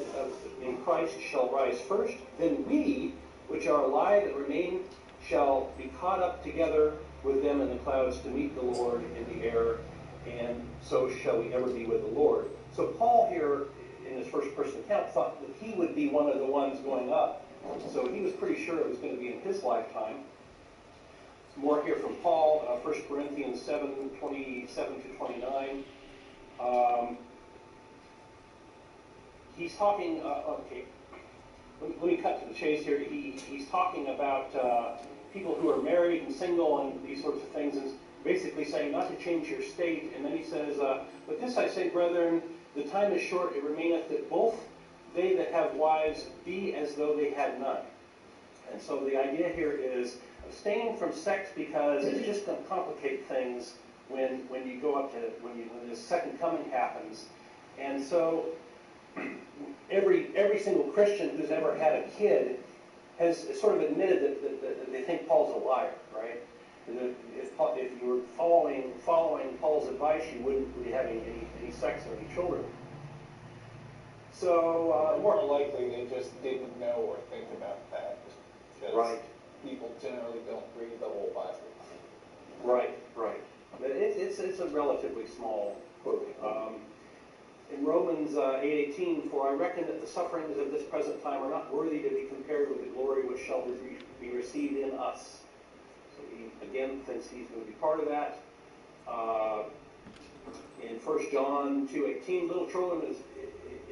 in Christ shall rise first. Then we, which are alive and remain, shall be caught up together with them in the clouds to meet the Lord in the air, and so shall we ever be with the Lord. So Paul here, in his first person account, thought that he would be one of the ones going up. So he was pretty sure it was going to be in his lifetime. More here from Paul, 1 Corinthians 7:27 to 29. He's talking, let me cut to the chase here. He's talking about people who are married and single and these sorts of things, and basically saying not to change your state. And then he says, but this I say, brethren, the time is short, it remaineth that both they that have wives be as though they had none. And so the idea here is abstain from sex because it's just going to complicate things when you go up to, when this second coming happens. And so every single Christian who's ever had a kid has sort of admitted that they think Paul's a liar, right? If you were following Paul's advice, you wouldn't be having any sex or any children. So more likely they just didn't know or think about that. Because right. People generally don't read the whole Bible. Right. But it's a relatively small quote. In Romans 8:18, for I reckon that the sufferings of this present time are not worthy to be compared with the glory which shall be received in us. So he again thinks he's going to be part of that. In 1 John 2:18, little children,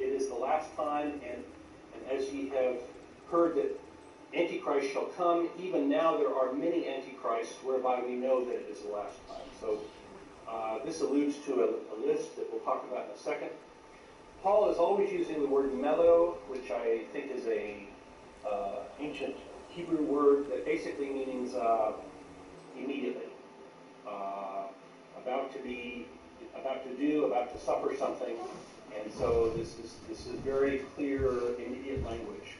it is the last time, and as ye have heard that Antichrist shall come, even now there are many Antichrists, whereby we know that it is the last time. So this alludes to a list that we'll talk about in a second. Paul is always using the word mellow, which I think is a ancient Hebrew word that basically means immediately. About to suffer something. And so this is very clear, immediate language.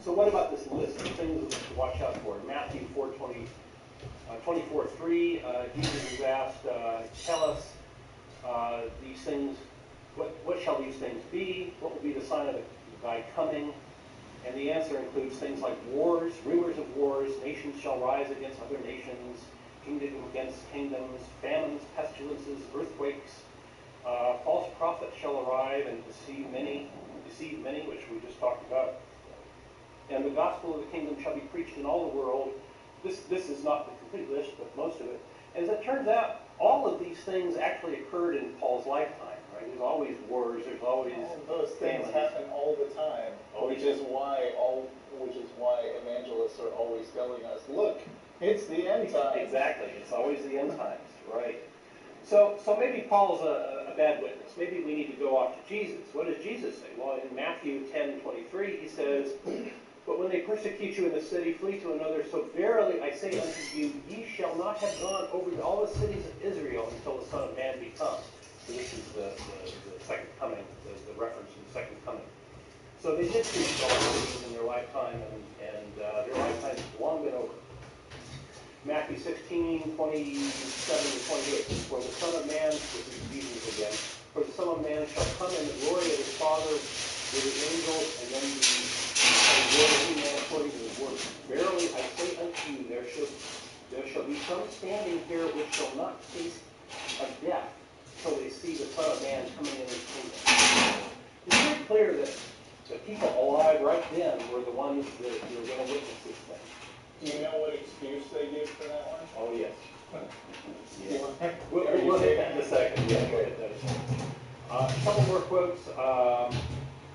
So what about this list of things to watch out for? Matthew 24:3, Jesus is asked, tell us these things, what shall these things be? What will be the sign of thy coming? And the answer includes things like wars, rumors of wars, nations shall rise against other nations, kingdom against kingdoms, famines, pestilences, earthquakes. False prophets shall arrive and deceive many, which we just talked about. And the gospel of the kingdom shall be preached in all the world. This is not the complete list, but most of it. As it turns out, all of these things actually occurred in Paul's lifetime, right? There's always wars. There's always Those things famines. happen all the time, which is why evangelists are always telling us, look, it's the end times. Exactly. It's always the end times, right? So maybe Paul's a bad witness. Maybe we need to go off to Jesus. What does Jesus say? Well, in Matthew 10:23, he says, "But when they persecute you in the city, flee to another. So verily I say unto you, ye shall not have gone over all the cities of Israel until the Son of Man be come." So this is the second coming, the reference to the second coming. So they did preach all cities in their lifetime, and their lifetime has long been over. Matthew 16:27-28. "For the Son of Man," this is Jesus again, "for the Son of Man shall come in the glory of his Father with his angels, and then the reward of every man according to his work. Verily I say unto you, there shall be some standing here which shall not taste of death till they see the Son of Man coming in his kingdom." It's very clear that the people alive right then were the ones that were going to witness this thing. Do you know what excuse they give for that one? Oh, yes. Yeah. We'll hit that in a second. Yeah, we'll hit that in a second. A couple more quotes.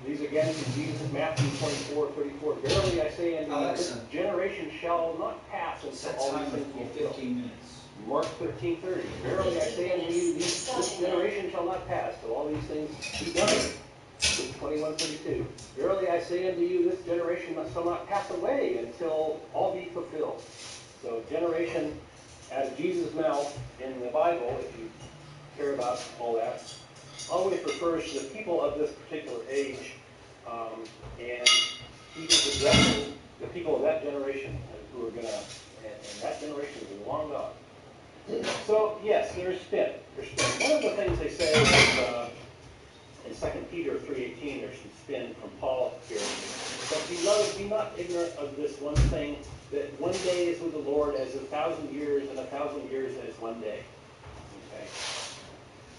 These again from Jesus, Matthew 24:34. "Verily I say unto you, this generation shall not pass until all these things be fulfilled." 15 minutes. Mark 13:30. "Verily I say unto you, this generation shall not pass till all these things be done." 21:32. "Verily I say unto you, this generation shall not pass away until all be fulfilled." So generation, as Jesus' mouth in the Bible, if you care about all that, always refers to the people of this particular age, and he is addressing the people of that generation who are going to, and that generation is long gone. So yes, there's spin. One of the things they say is, in 2 Peter 3:18, there's some spin from Paul here. "But beloved, be not ignorant of this one thing, that one day is with the Lord as 1,000 years, and 1,000 years as one day." Okay.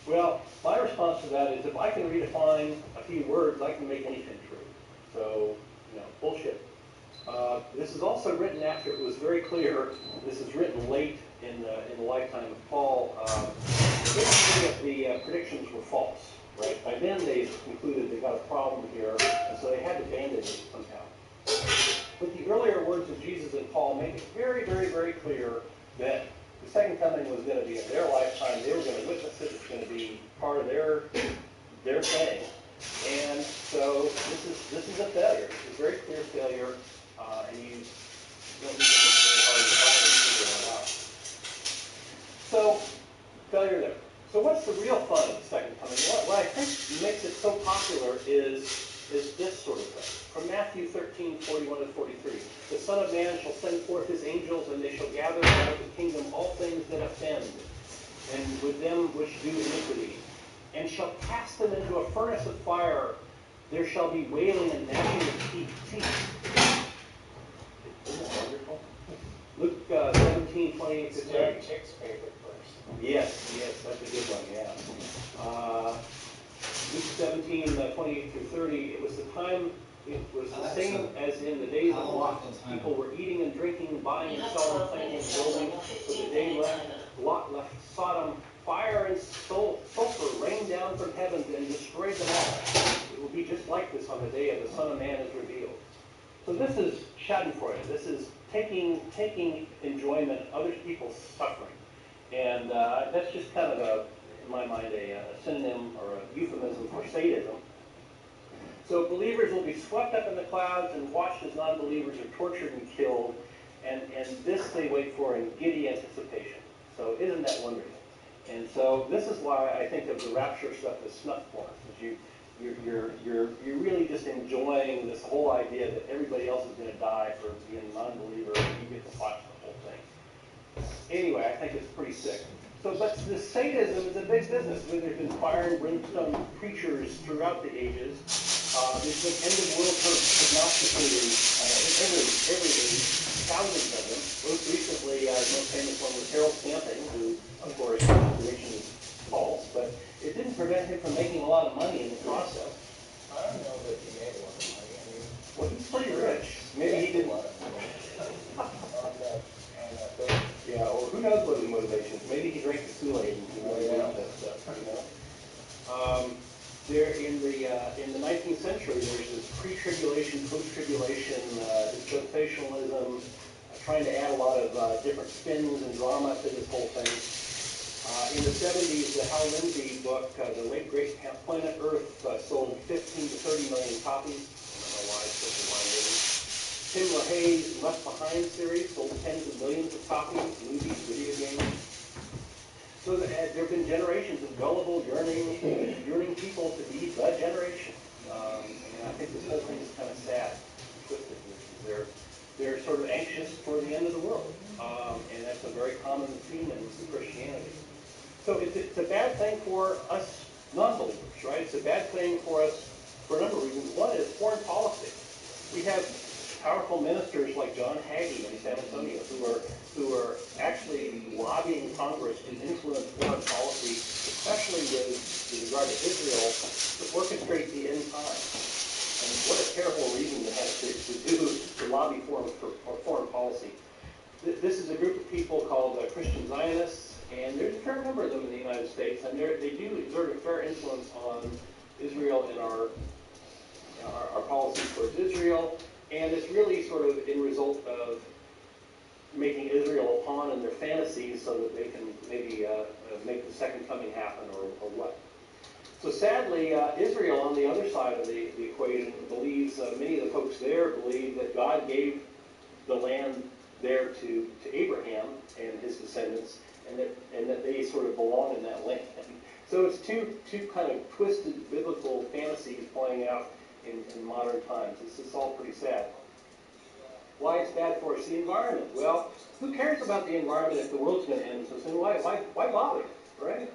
Well, my response to that is, if I can redefine a few words, I can make anything true. So, bullshit. This is also written after it was very clear. This is written late in the lifetime of Paul. The predictions were false. Right? By then they concluded they got a problem here, and so they had to bandage it somehow. But the earlier words of Jesus and Paul make it very, very, very clear that the second coming was going to be in their lifetime. They were going to witness it. It's going to be part of their thing. And so this is a failure. It's a very clear failure, and you don't need to look very hard in the Bible to figure that out. So, failure there. So what's the real fun of the second coming? What I think makes it so popular is this sort of thing. From Matthew 13:41-43. "The Son of Man shall send forth his angels, and they shall gather out of the kingdom all things that offend, and with them which do iniquity, and shall cast them into a furnace of fire. There shall be wailing and gnashing of teeth." Isn't that wonderful? Luke 17:28-30. Chick's favorite verse. Yes, that's a good one, yeah. Luke 17:28-30. "It was the same as in the days of Lot. People were eating and drinking, buying and selling, planting and building. But the day Lot left Sodom, fire and sulfur rained down from heaven and destroyed them all. It will be just like this on the day of the Son of Man is revealed." So this is schadenfreude. This is taking enjoyment of other people's suffering. And that's just kind of, in my mind, a synonym or a euphemism for sadism. So believers will be swept up in the clouds and watched as non-believers are tortured and killed. And this they wait for in giddy anticipation. So isn't that wonderful? And so this is why I think of the rapture stuff as snuff porn. You're really just enjoying this whole idea that everybody else is going to die for being a non-believer, and you get to watch the whole thing. Anyway, I think it's pretty sick. So, but the sadism is a big business. I mean, there's been fire and brimstone preachers throughout the ages. There's been end-of-world prognosticators in every age, thousands of them. Most recently, the most famous one was Harold Camping, who, of course, his prediction is false, but it didn't prevent him from making a lot of money in the process. I don't know that he made a lot of money. I mean, well, he's pretty rich. Maybe he didn't. Yeah, or who knows what his motivations. Maybe he drank the Kool-Aid and he really wanted that stuff, tribulation, post-tribulation, dispensationalism, trying to add a lot of different spins and drama to this whole thing. In the 70s, the Hal Lindsey book, The Late Great Planet Earth, sold 15 to 30 million copies. I don't know why it's such a wide rating. Tim LaHaye's Left Behind series sold tens of millions of copies, movies, video games. So there have been generations of gullible, yearning people to be the generation. And I think this whole thing is kind of sad, twisted. They're sort of anxious for the end of the world, and that's a very common theme in Christianity. So it's a bad thing for us non-believers, right? It's a bad thing for us for a number of reasons. One is foreign policy. We have powerful ministers like John Hagee in San Antonio who are actually lobbying Congress to influence foreign policy, especially with regard to Israel, to orchestrate the end times. And what a terrible reason to have to lobby for foreign policy. This is a group of people called Christian Zionists, and there's a fair number of them in the United States, and they do exert a fair influence on Israel and our policies towards Israel. And it's really sort of in result of making Israel a pawn in their fantasies so that they can maybe make the second coming happen or what. So sadly, Israel on the other side of the equation believes, many of the folks there believe that God gave the land there to Abraham and his descendants, and that they sort of belong in that land. So it's two kind of twisted biblical fantasies playing out in modern times. It's all pretty sad. Why it's bad for us? The environment. Well, who cares about the environment if the world's going to end so soon? Why bother, right?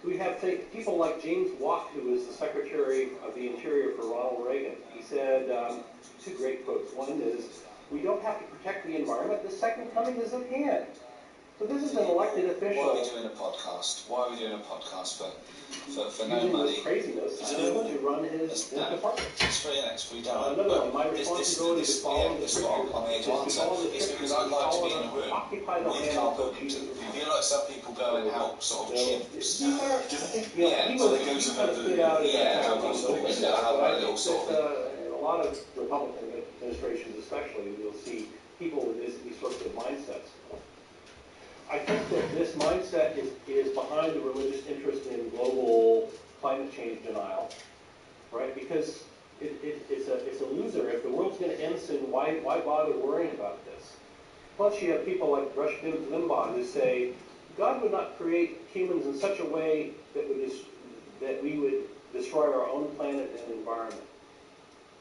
We have people like James Watt, who was the Secretary of the Interior for Ronald Reagan. He said, two great quotes. One is, "We don't have to protect the environment. The second coming is at hand." So this is an elected official. Why are we doing a podcast? Why are we doing a podcast for no using money? This craziness to run his department. It's free and it's free done. Another one, my responsibility is to follow the scriptures. I'm here to answer. It's because I'd like to be in a room with cardboard. You know, like some people go and help sort of chimps. Yeah, so they go to the have a little sort of. A lot of Republican administrations, especially, you'll see people with these sorts of mindsets. I think that this mindset is behind the religious interest in global climate change denial, right? Because it's a loser. If the world's going to end soon, why bother worrying about this? Plus, you have people like Rush Limbaugh who say God would not create humans in such a way that we would destroy our own planet and environment.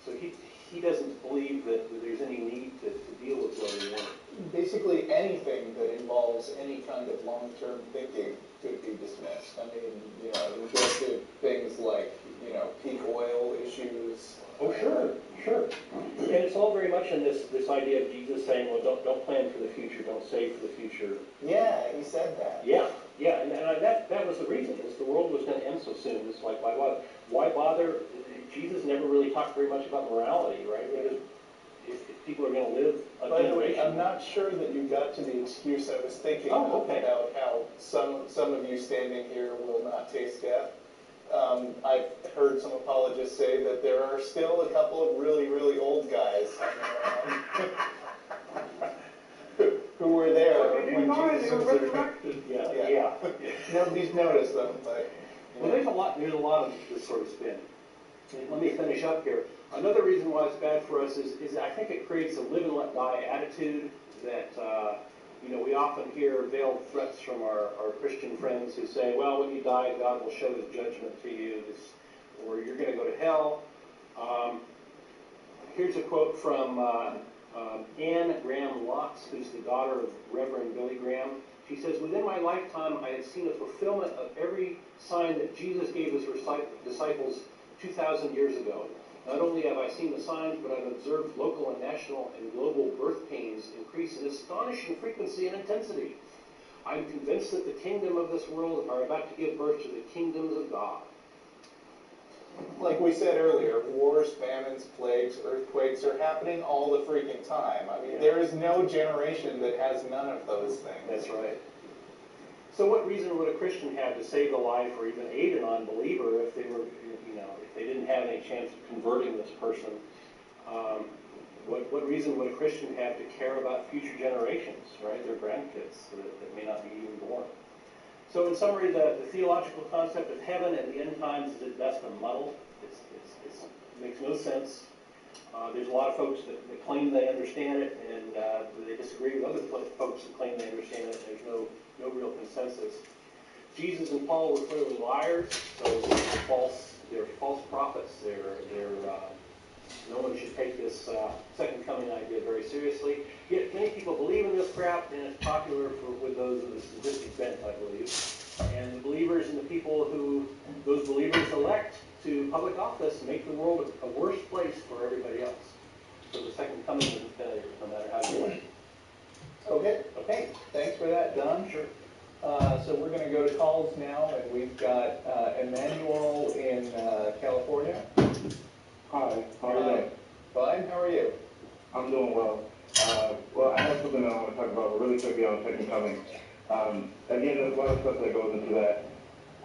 So he doesn't believe that there's any need to deal with global warming. Basically anything that involves any kind of long-term thinking could be dismissed. I mean, you go to things like, peak oil issues. Oh, sure. And it's all very much in this idea of Jesus saying, well, don't plan for the future, don't save for the future. Yeah, he said that. Yeah, and that was the reason, is the world was going to end so soon. It's like, why bother? Jesus never really talked very much about morality, right? Because if people are going to live a By the way, generation. I'm not sure that you got to the excuse I was thinking about how some of you standing here will not taste death. I've heard some apologists say that there are still a couple of really, really old guys who were there when Jesus was resurrected. Yeah. Nobody's noticed them, but well, there's a lot of this sort of spin. Let me finish up here. Another reason why it's bad for us is I think it creates a live and let die attitude that we often hear veiled threats from our Christian friends who say, well, when you die, God will show his judgment to you, or you're going to go to hell. Here's a quote from Anne Graham Lotz, who's the daughter of Reverend Billy Graham. She says, within my lifetime, I have seen a fulfillment of every sign that Jesus gave his disciples 2,000 years ago. Not only have I seen the signs, but I've observed local and national and global birth pains increase in astonishing frequency and intensity. I'm convinced that the kingdom of this world are about to give birth to the kingdoms of God. like we said earlier, wars, famines, plagues, earthquakes are happening all the freaking time. I mean, there is no generation that has none of those things. That's right. So what reason would a Christian have to save a life or even aid an unbeliever if they were, if they didn't have any chance of converting this person? What reason would a Christian have to care about future generations, right? Their grandkids that may not be even born. So in summary, the theological concept of heaven and the end times is at best a muddle. It makes no sense. There's a lot of folks that claim they understand it, and they disagree with other folks that claim they understand it. There's no real consensus. Jesus and Paul were clearly liars, so they're false prophets. No one should take this second coming idea very seriously. Yet many people believe in this crap, and it's popular with those of the sadistic bent, I believe. And the believers and the people who those believers elect to public office make the world a worse place for everybody else. So the second coming is a failure, no matter how you like it. Okay. Thanks for that, Don. Sure. So we're going to go to calls now, and we've got Emmanuel in California. Hi, how are you doing? Fine, how are you? I'm doing well. Well, I have something that I want to talk about really quickly on second coming. Again, there's a lot of stuff that goes into that.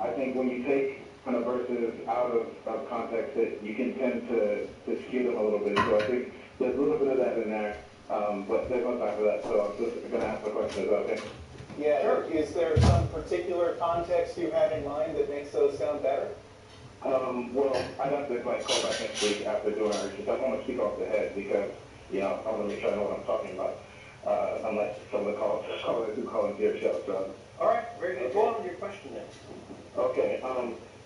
I think when you take kind of verses out of context, you can tend to skew them a little bit. So I think there's a little bit of that in there, but there's no time for that. So I'm just going to ask the question. Is that okay? Yeah, sure. Is there some particular context you have in mind that makes those sound better? Well, I'd have to call back next week after doing our research. I don't want to speak off the head because, I want to make sure I know what I'm talking about. Unless some of the callers who call into your show. So. All right, very good. Go on with your question then. Okay.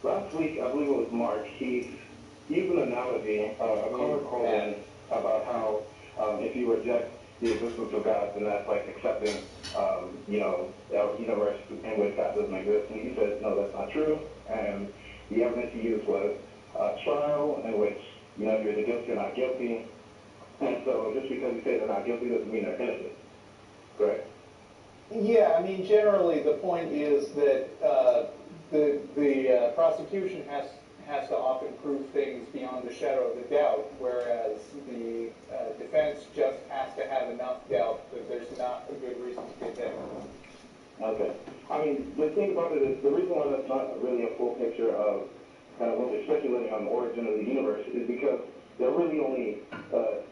Last week, I believe it was Mark, he used an analogy, a caller called in about how if you reject the existence of God, then that's like accepting, a universe in which God doesn't exist. And he said, no, that's not true. And the evidence he used was a trial in which, you're either guilty or not guilty. And so just because you say they're not guilty doesn't mean they're innocent. Correct? Yeah, I mean, generally the point is that the prosecution has to often prove things beyond the shadow of a doubt, whereas the defense just has to have enough doubt that there's not a good reason to convict. Okay. I mean, the thing about it is the reason why that's not really a full picture of kind of what we're speculating on the origin of the universe is because there are really only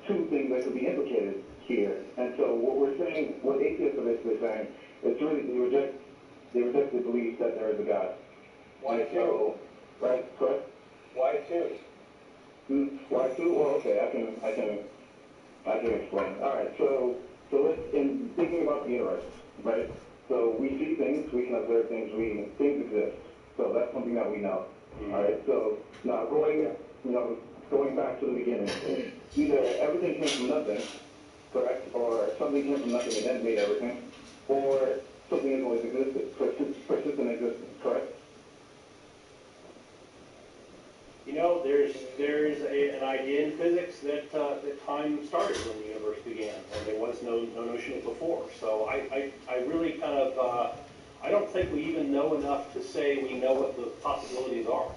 two things that could be implicated here. And so what we're saying, what atheists are basically saying, is really they reject the belief that there is a God. Why two? So, right? Correct? Why two? Why two? Well, okay, I can explain. All right. So let's, in thinking about the universe, right? So we see things, we can observe things, things exist. So that's something that we know. All right. So now going back to the beginning, either everything came from nothing, correct, or something came from nothing and then made everything, or something has always existed, persistent existence, correct? There's an idea in physics that time started when the universe began, and there was no notion of before. So I really kind of I don't think we even know enough to say we know what the possibilities are.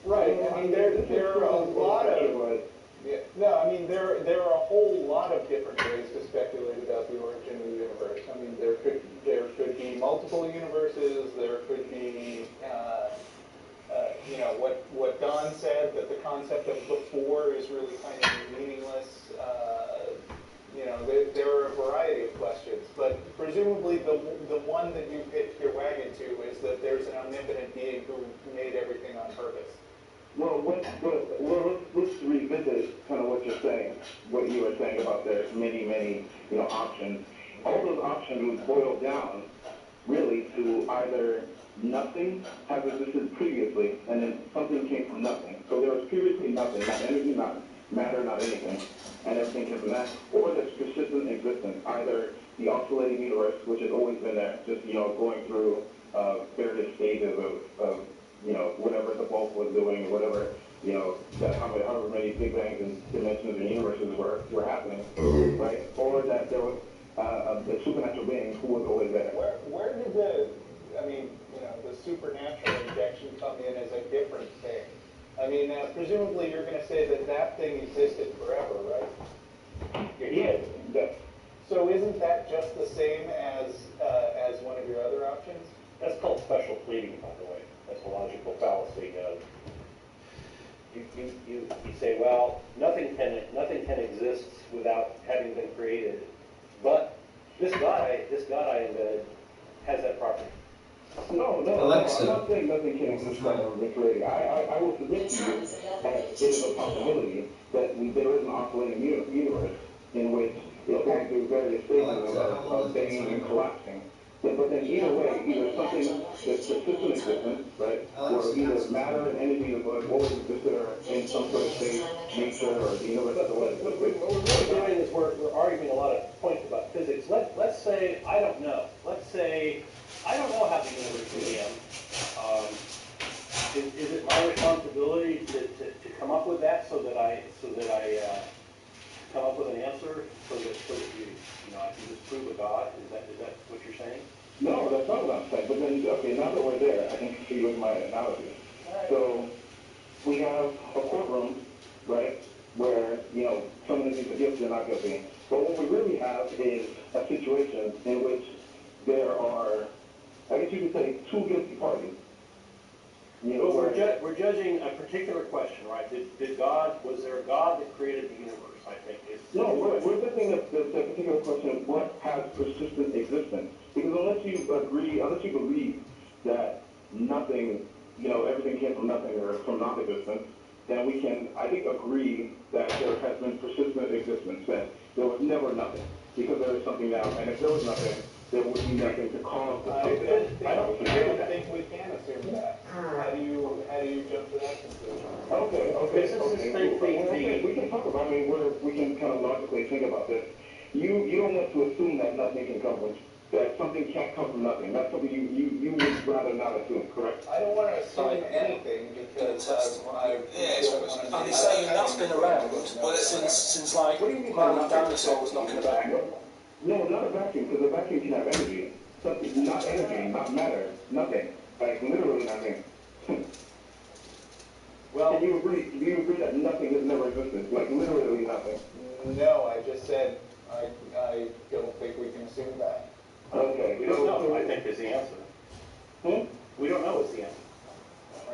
Right. I mean, there are a lot of there are a whole lot of different ways to speculate about the origin of the universe. I mean, there could be multiple universes. There could be what Don said, that the concept of before is really kind of meaningless. There are a variety of questions, but presumably the one that you pitched your wagon to is that there's an omnipotent being who made everything on purpose. Well, let's revisit kind of what you're saying, what you were saying about there's many, options. All those options would boil down really to either nothing has existed previously, and then something came from nothing. So there was previously nothing, not energy, not matter, not anything, and everything came from that, or there's persistent existence, either the oscillating universe, which has always been there, just, going through various stages of whatever the bulk was doing, whatever, however many big bangs and dimensions and universes were happening, right? Or that there was a supernatural being who was always there. Where did the supernatural injection come in as a different thing? I mean, presumably you're going to say that thing existed forever, right? Yeah. So isn't that just the same as one of your other options? That's called special pleading, by the way. That's a logical fallacy. you say, well, nothing can exist without having been created, but this God I invented has that property. No, Alexa. I'm not saying nothing can exist that never been created. I will submit to you that it is a possibility that there is an oscillating universe in which it's going through various stages of banging and collapsing. But then either way, either something that's persistent existence, right, or either matter and energy have always existed or in some sort of state, nature, or the universe. What we're really doing is we're arguing a lot of points about physics. Let's say I don't know. Let's say I don't know how the universe began. Is it my responsibility to come up with that so that I come up with an answer so that I can just prove a God? Is that what you're saying? No, that's not what I'm saying. But then, okay, now that we're there, I can see with my analogy. Right. So we have a courtroom, right, where, someone is either guilty or not guilty. But what we really have is a situation in which there are, I guess you could say, two guilty parties. Well, we're judging a particular question, right? Was there a God that created the universe? I think no, we're judging the particular question of what has persistent existence. Because unless you believe that nothing, everything came from nothing or from non-existence, then we can, I think, agree that there has been persistent existence, that there was never nothing, because there is something now, and if there was nothing, there would be nothing to cause the something. I don't think we can assume that. How do you jump to that conclusion? Okay. We can talk about it. We can kind of logically think about this. You don't want to assume that nothing can come from, that something can't come from nothing. That's something you would rather not assume, correct? I don't want to assume anything because and he's saying that's been around, well, since like dinosaurs knocking about. No, not a vacuum, because a vacuum can have energy. Something, not energy, not matter, nothing. Like literally nothing. Well, do you agree that nothing has never existed? Like literally nothing. No, I just said I don't think we can assume that. Okay. We don't know, I think, is the answer. We don't know is the answer.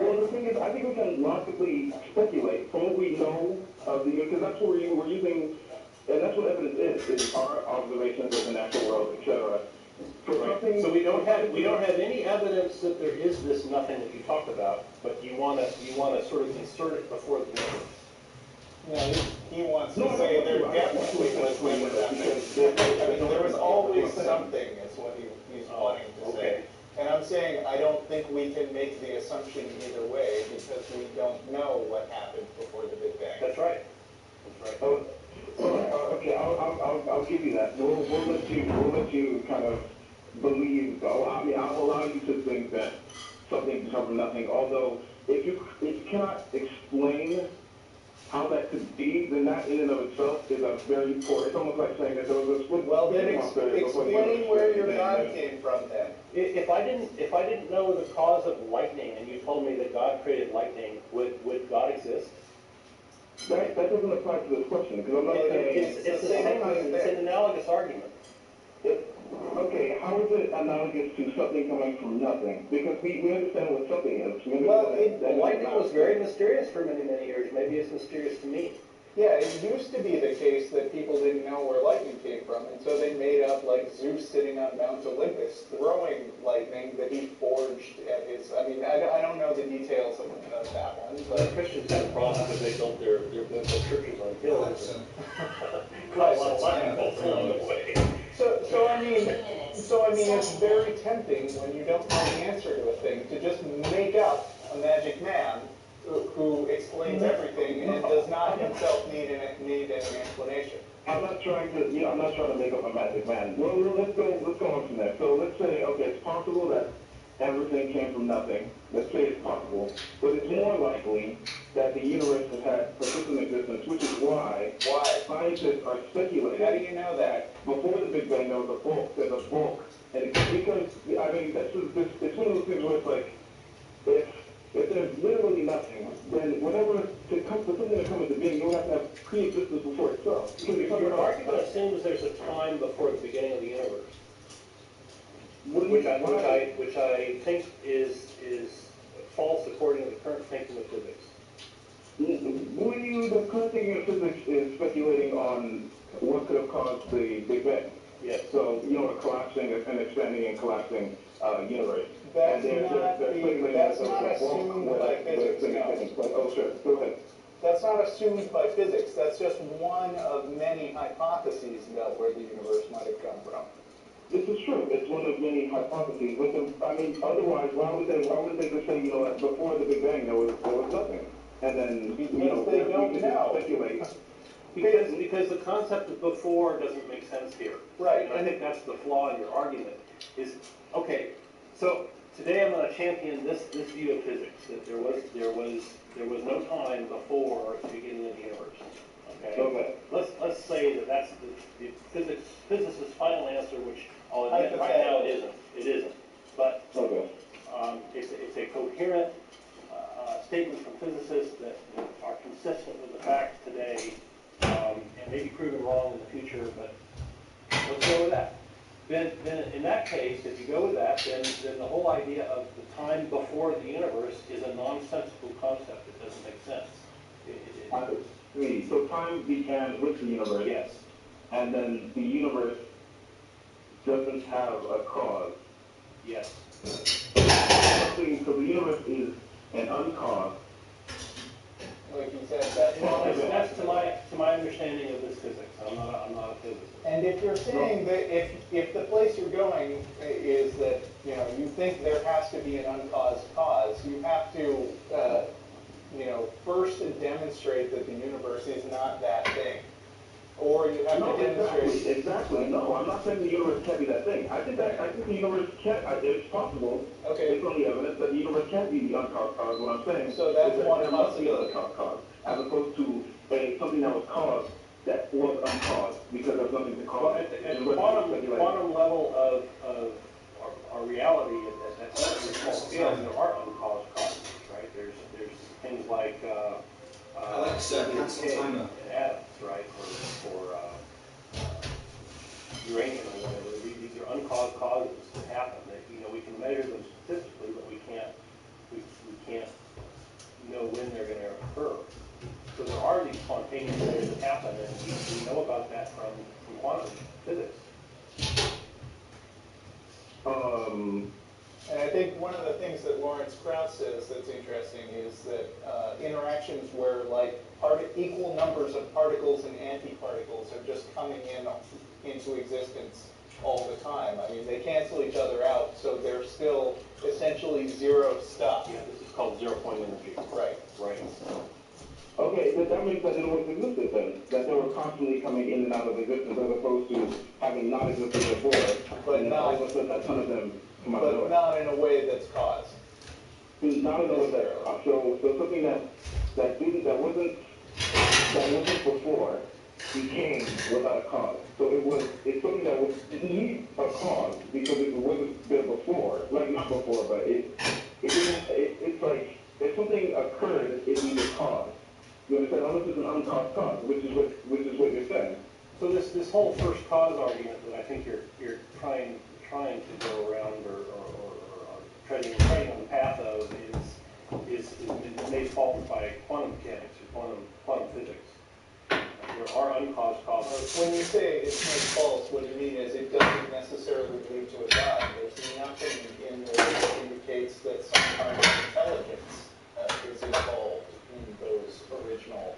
Well, the thing is, I think we can logically speculate from what we know of because that's what we're using, and that's what evidence is our observations of the natural world, etc. Right. So we don't have any evidence that there is this nothing that you talked about, but you want to sort of insert it before the universe. Yeah, he wants to say there definitely was never nothing. There was always something, is what he's wanting to say. And I'm saying I don't think we can make the assumption either way because we don't know what happened before the Big Bang. That's right. Okay, I'll give you that. We'll let you kind of believe. I'll allow you to think that something comes from nothing. Although if you cannot explain how that could be, then that in and of itself is a very poor. It's almost like saying that there was a split. Well, then explain where your God came from then. If I didn't know the cause of lightning, and you told me that God created lightning, would God exist? That doesn't apply to this question because I'm not saying it's an analogous argument. Okay, how is it analogous to something coming from nothing? Because we understand what something is. Lightning was very mysterious for many, many years. Maybe it's mysterious to me. Yeah, it used to be the case that people didn't know where lightning came from, and so they made up like Zeus sitting on Mount Olympus throwing lightning that he forged at his. I mean, I don't know the details of that one, but Christians had a problem because they built their churches on hills and caught a lot of lightning bolts along the way. So I mean, it's very tempting when you don't know the answer to a thing to just make up a magic man who explains everything and does not himself need an explanation. I'm not trying to make up a magic man. Well, let's go on from there. So let's say, okay, it's possible that everything came from nothing. Let's say it's possible, but it's more likely that the universe has had persistent existence, which is why scientists are speculating. How do you know that? Before the Big Bang, there was a bulk. There's a bulk, and it's because it's one of those things where it's like if there's literally nothing, then whatever for something to come into being, you have to have pre-existence before itself. Your argument assumes there's a time before the beginning of the universe, which I think is false according to the current thinking of physics. Were you, the current thinking of physics is speculating on what could have caused the Big Bang? Yes. So, you know, the collapsing and expanding and collapsing universe. That's And not assumed by physics, no. Oh, sure, go ahead. That's not assumed by physics. That's just one of many hypotheses about where the universe might have come from. This is true. It's one of many hypotheses. But I mean, otherwise, why would they just say, you know, that before the Big Bang there was nothing, and then Because you know, they we don't can know. speculate. Because the concept of before doesn't make sense here. Right. And I think that's the flaw in your argument. Is okay. So today I'm going to champion this view of physics, that there was no time before the beginning of the universe. Okay. Okay. Let's say that that's the physicist's final answer, which I'll admit right now it isn't. It isn't. But Okay. It's a coherent statement from physicists that are consistent with the facts today, and may be proven wrong in the future, but let's go with that. Then in that case, if you go with that, then the whole idea of the time before the universe is a nonsensical concept. It doesn't make sense. I see. So time began with the universe. Yes. And then the universe doesn't have a cause. Yes. So the universe is an uncaused. Like you said, that's That's to my understanding of this physics. I'm not a physicist. And if you're saying that if the place you're going is that, you know, you think there has to be an uncaused cause, you have to, you know, first demonstrate that the universe is not that thing. Or you have to demonstrate... Exactly. No, I'm not saying the universe can't be that thing. I think the universe can, it's possible. Okay. Based on the evidence that the universe can't be the uncaused cause. What I'm saying so that's is that one there must be possibility. a cause, as opposed to something that was caused that was uncaused because there's nothing to cause. Well, at the quantum level of our reality, at such a small scale, there are uncaused causes, right? There's things like Alexa, cancel timer. and atoms, right? Or uranium or whatever. These are uncaused causes that happen. That, you know, we can measure them statistically, but we can't know when they're going to occur. So there are these spontaneous things that happen, and we know about that from quantum physics. And I think one of the things that Lawrence Krauss says that's interesting is that interactions where like equal numbers of particles and antiparticles are just coming into existence all the time. I mean, they cancel each other out, so they're still essentially zero stuff. Yeah, this is called zero-point energy. Right. Right. Okay, but that means that it always existed then, that they were constantly coming in and out of existence as opposed to having not existed before, but and not, all of a sudden a ton of them come out of but not in a way that's caused. Not in a way that's caused. So something that wasn't before became without a cause. So it's something that didn't need a cause because it wasn't there before, like not before, but it's like if something occurred, it needs a cause. You understand? Unless it's an uncaused cause, which is what you're saying. So this whole first cause argument that I think you're trying to go around or treading on the path of is made false by quantum mechanics or quantum physics. There are uncaused causes. When you say it's made false, what you mean is it doesn't necessarily lead to a God. There's nothing in there that indicates that some kind of intelligence is involved in those original.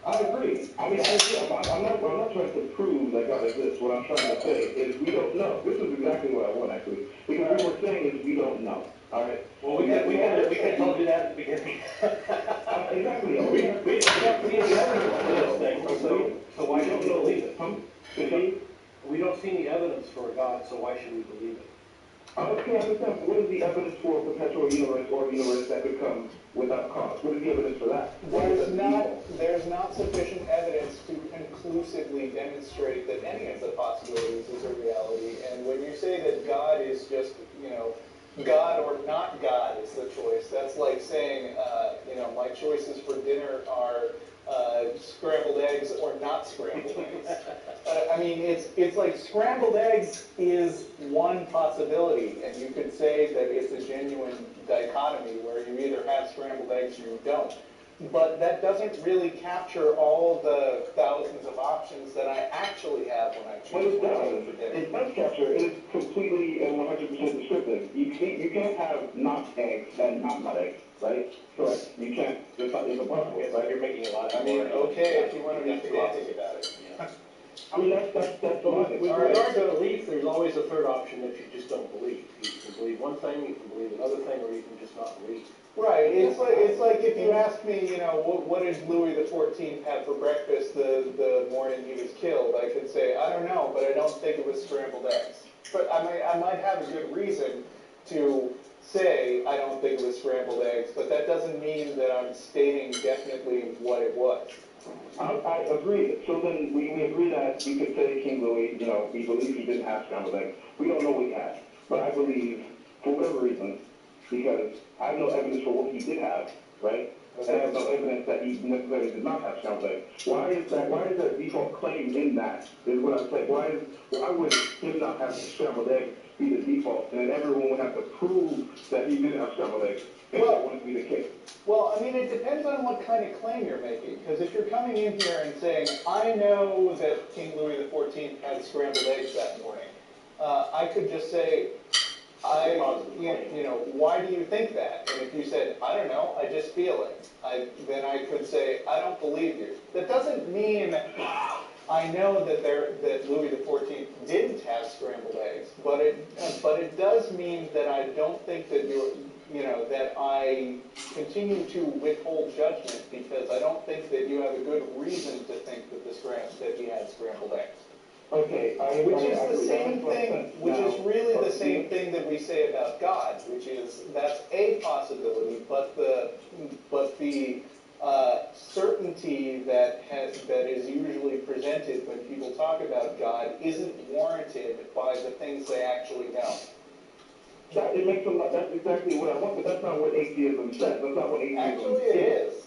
I agree. I mean, I'm not trying to prove that God exists. What I'm trying to say is we don't know. This is exactly what I want, actually. Because what we're saying is we don't know. All right? Well, we could told you that at the beginning. Exactly. We don't see any evidence for this thing, so why should we believe it? We don't see any evidence for a God, so why should we believe it? Okay, I understand. What is the evidence for a perpetual universe or a universe that could come without cause? What is the evidence for that? There's not sufficient evidence to conclusively demonstrate that any of the possibilities is a reality. And when you say that God is just, you know, God or not God is the choice, that's like saying, you know, my choices for dinner are scrambled eggs or not scrambled eggs. I mean, it's like scrambled eggs is one possibility, and you could say that it's a genuine dichotomy where you either have scrambled eggs or you don't. but that doesn't really capture all of the thousands of options that I actually have when I choose what to eat for dinner. It does capture. It is completely and 100% descriptive. You can't have not eggs and not eggs, right? Correct. You can't. It's impossible. Right? You're making a lot. I mean, okay, if you want to be pedantic about it. I mean, that's the logic. With All right. regard to belief, there's always a third option that you just don't believe. You can believe one thing, you can believe another thing, or you can just not believe. Right. It's like if you ask me, what did Louis XIV have for breakfast the morning he was killed? I could say, I don't know, but I don't think it was scrambled eggs. But I might have a good reason to say I don't think it was scrambled eggs, but that doesn't mean that I'm stating definitely what it was. I agree. So then we agree that we could say King Louis, we believe he didn't have scrambled eggs. We don't know what he had. But I believe, for whatever reason, because I have no evidence for what he did have, right? And I have no evidence that he necessarily did not have scrambled eggs. Why is there a default claim in that, is what I'm saying. Why would him not have scrambled eggs be the default? And then everyone would have to prove that he didn't have scrambled eggs if that wanted to be the case. Well, I mean, it depends on what kind of claim you're making. Because if you're coming in here and saying, I know that King Louis XIV had scrambled eggs that morning, I could just say, why do you think that? And if you said, I don't know, I just feel it, then I could say, I don't believe you. That doesn't mean I know that Louis XIV didn't have scrambled eggs, but it does mean that I don't think that that I continue to withhold judgment because I don't think that you have a good reason to think that he had scrambled eggs. Okay, Which is the same thing, which is really the same thing that we say about God, which is that's a possibility, but the certainty that is usually presented when people talk about God isn't warranted by the things they actually know. It makes a lot. That's exactly what I want, but that's not what atheism says. That's not what atheism Actually, it is.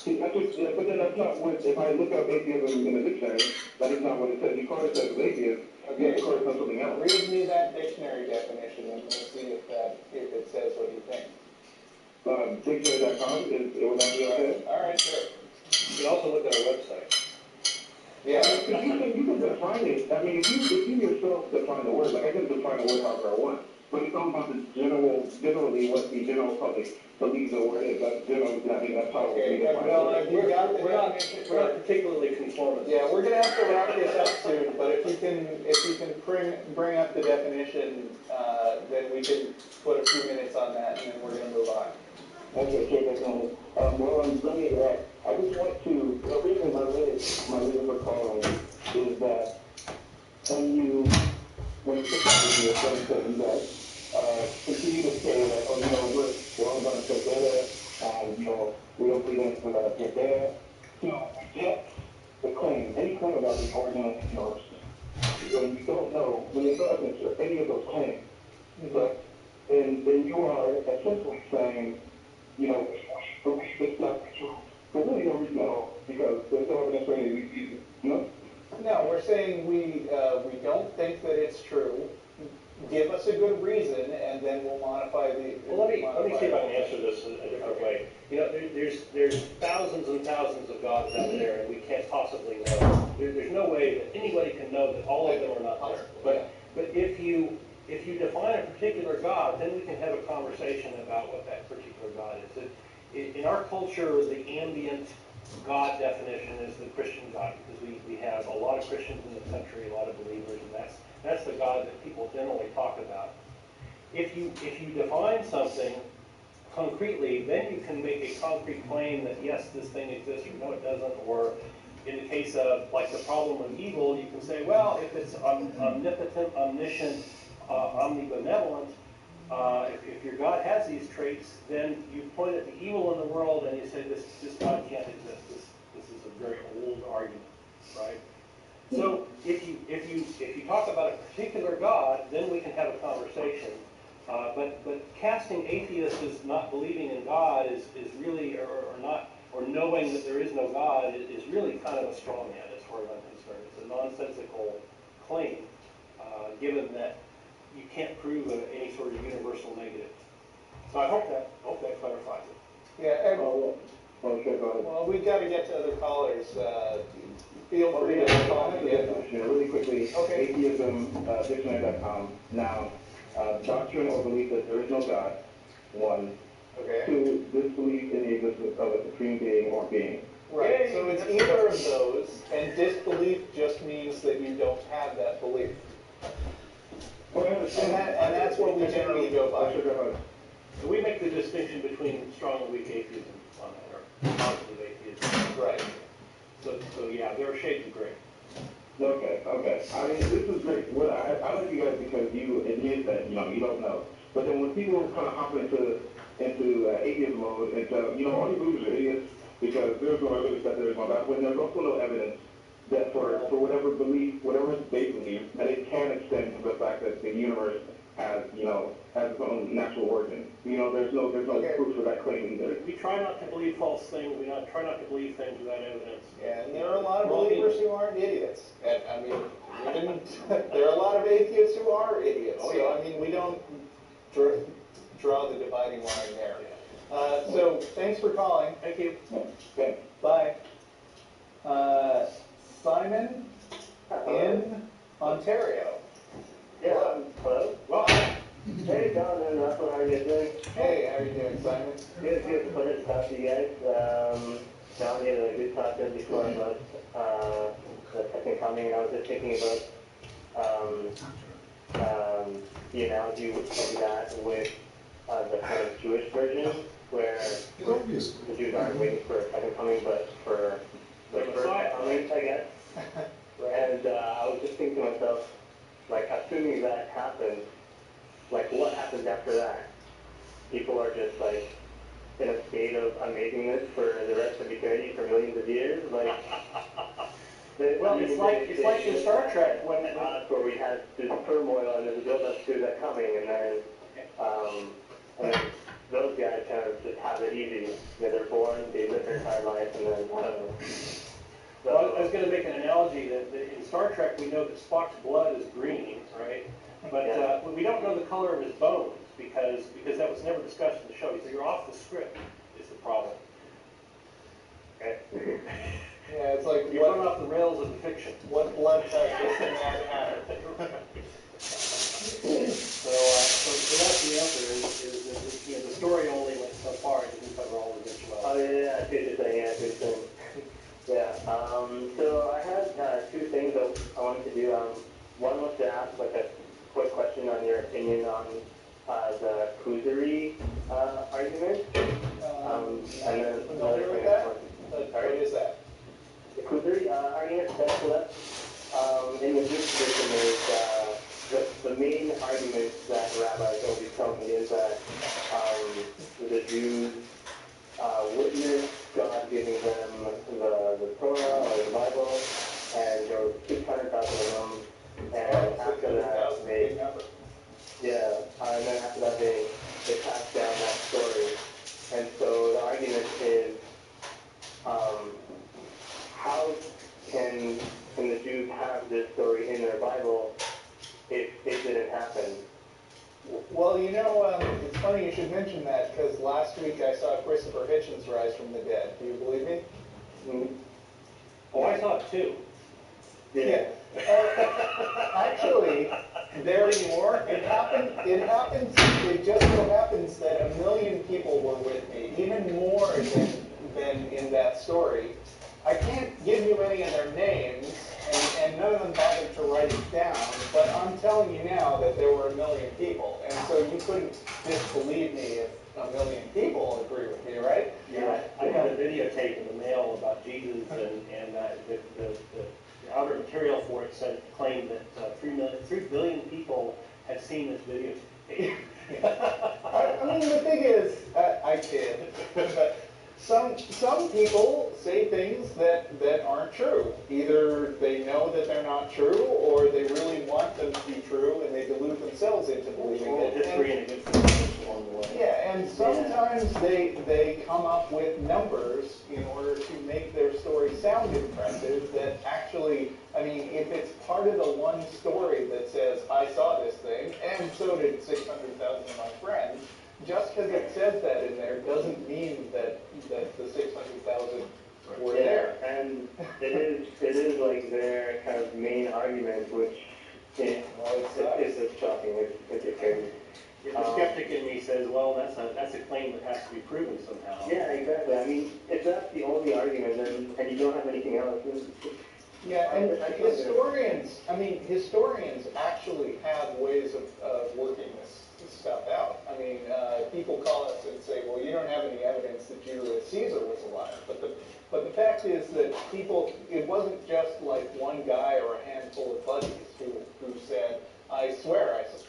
But then that's not what, if I look up atheism in the dictionary, that is not what it says. You call it says atheist, you call it something else. Read me that dictionary definition and we'll see if it says what you think. Dictionary.com, would that be okay? All right, sure. You can also look at our website. Yeah. You can define it. I mean, if you yourself define the word, like I can define the word however I want, but it's all about the generally what the general public believes the word is. That's generally, I think that's how we define it. We're not particularly conformist. Yeah, we're gonna have to wrap this up soon, but if you can bring up the definition, then we can put a few minutes on that, and then we're gonna move on. Okay, sure, definitely. Well, let me I just want to, the reason my reason for calling is that when you think about your friends you guys continue to say that, we're all going to stay there, and, we don't believe anything about get there. So, reject the claim, any claim about the origin of the universe. When you don't know, when there's no evidence for any of those claims, but then you are essentially saying, we believe it's not true. But really no reason at all, because there's no evidence for any of these either. No, we're saying we don't think that it's true. Give us a good reason, and then we'll modify the. Well, let me see if I can answer this a different way. There's thousands and thousands of gods out there, and we can't possibly know. There's no way that anybody can know that all of them are not there. But if you define a particular God, then we can have a conversation about what that particular God is. In our culture, the ambient God definition is the Christian God, because we have a lot of Christians in the country, a lot of believers, and that's the God that people generally talk about. If you define something concretely, then you can make a concrete claim that yes, this thing exists, or no, it doesn't, or in the case of like the problem of evil, you can say, well, if it's omnipotent, omniscient, omnibenevolent, if your God has these traits, then you point at the evil in the world and you say this God can't exist. This is a very old argument, right? So if you talk about a particular God, then we can have a conversation. But casting atheists as not believing in God is really or knowing that there is no God is really kind of a straw man as far as I'm concerned. It's a nonsensical claim, given that you can't prove any sort of universal negative. So I hope that clarifies it. Yeah, Oh, sure, go ahead. Well, we've got to get to other callers. Feel free to call in again. Really quickly, Okay. atheism, dictionary.com. Now, doctrine or belief that there is no God, one. Okay. Two, disbelief in the existence of a supreme being or being. Right, so it's either of those, and disbelief just means that you don't have that belief. And that's what we generally go by. So we make the distinction between strong and weak atheism on that, or positive atheism. Right. So yeah, there are shades of gray. Okay. I mean, this is great. What I like you guys because you admit that, you don't know. But then when people kind of hop into atheism mode, and all you believers are idiots because there's no evidence that there is no God, when there's also no evidence that for whatever belief, whatever they believe, that it can extend to the fact that the universe has its own natural origin. There's no proof for that claim either. We try not to believe false things. We try not to believe things without evidence. Yeah, and there are a lot of believers who aren't idiots. And I mean, there are a lot of atheists who are idiots. Oh, yeah. So I mean, we don't draw the dividing line there. So thanks for calling. Thank you. Okay. Bye. Simon in Ontario. Yeah, hello? Welcome. Hey, John and Russell, how are you doing? Hey, how are you doing, Simon? Good, it's a pleasure to talk to you guys. John, you had a good talk there before about the second coming, and I was just thinking about the analogy of that with the kind of Jewish version, where the Jews aren't waiting for a second coming, but for the first coming, I guess. And I was just thinking to myself, like, assuming that happens, like, what happens after that? People are just, like, in a state of amazingness for the rest of eternity, for millions of years? Like, well, it's like in Star Trek when where we had this turmoil and there's a build-up to that coming, and then those guys kind of just have it easy. They're born, they live their entire life, and then, I don't know. So, well, I was going to make an analogy that in Star Trek we know that Spock's blood is green, right? But we don't know the color of his bones because that was never discussed in the show. So you're off the script is the problem. Okay. Yeah, it's like you run off the rails of the fiction. What blood type does the man have? So that's the answer. Is the story only went so far; it didn't cover all the eventualities. Oh yeah, I see what you're saying. Yeah, I see what you're saying. Yeah. So I had two things that I wanted to do. One was to ask like a quick question on your opinion on the Kuzari argument. And then another thing. What is that? The Kuzari argument that in the Jewish tradition is the main argument that rabbis always tell me is that the Jews witnessed God giving them the Torah or the Bible, and there were 600,000 of them. And after that, and then after that, they passed down that story. And so the argument is, how can the Jews have this story in their Bible if it didn't happen? Well, it's funny you should mention that, because last week I saw Christopher Hitchens rise from the dead. Do you believe me? Mm-hmm. Oh, I saw it too. Yeah. Actually, it just so happens that 1 million people were with me, even more than in that story. I can't give you any of their names, and none of them bothered to write it down, but I'm telling you now that there were 1 million people, and so you couldn't disbelieve me if 1 million people agree with me, right? Yeah, I got a videotape in the mail about Jesus, and the outer material for it claimed that 3 billion people had seen this videotape. I mean, the thing is, I kid, but some people say things that aren't true. Either they know that they're not true, or they really want them to be true, and they delude themselves into believing it. Disagree and against along the way. Yeah, and sometimes they come up with numbers in order to make their story sound impressive that actually, I mean, if it's part of the one story that says, I saw this thing, and so did 600,000 of my friends, just because it says that in there doesn't mean that the 600,000 were Yeah, there. and it is like their kind of main argument, which it's shocking. It's crazy. The skeptic in me says, well, that's a claim that has to be proven somehow. Yeah, exactly. I mean, if that's the only argument, and you don't have anything else, Yeah, and historians actually have ways of working this stuff out. I mean, people call us and say, well, you don't have any evidence that Julius Caesar was a liar. But the fact is that it wasn't just like one guy or a handful of buddies who said, I swear I said.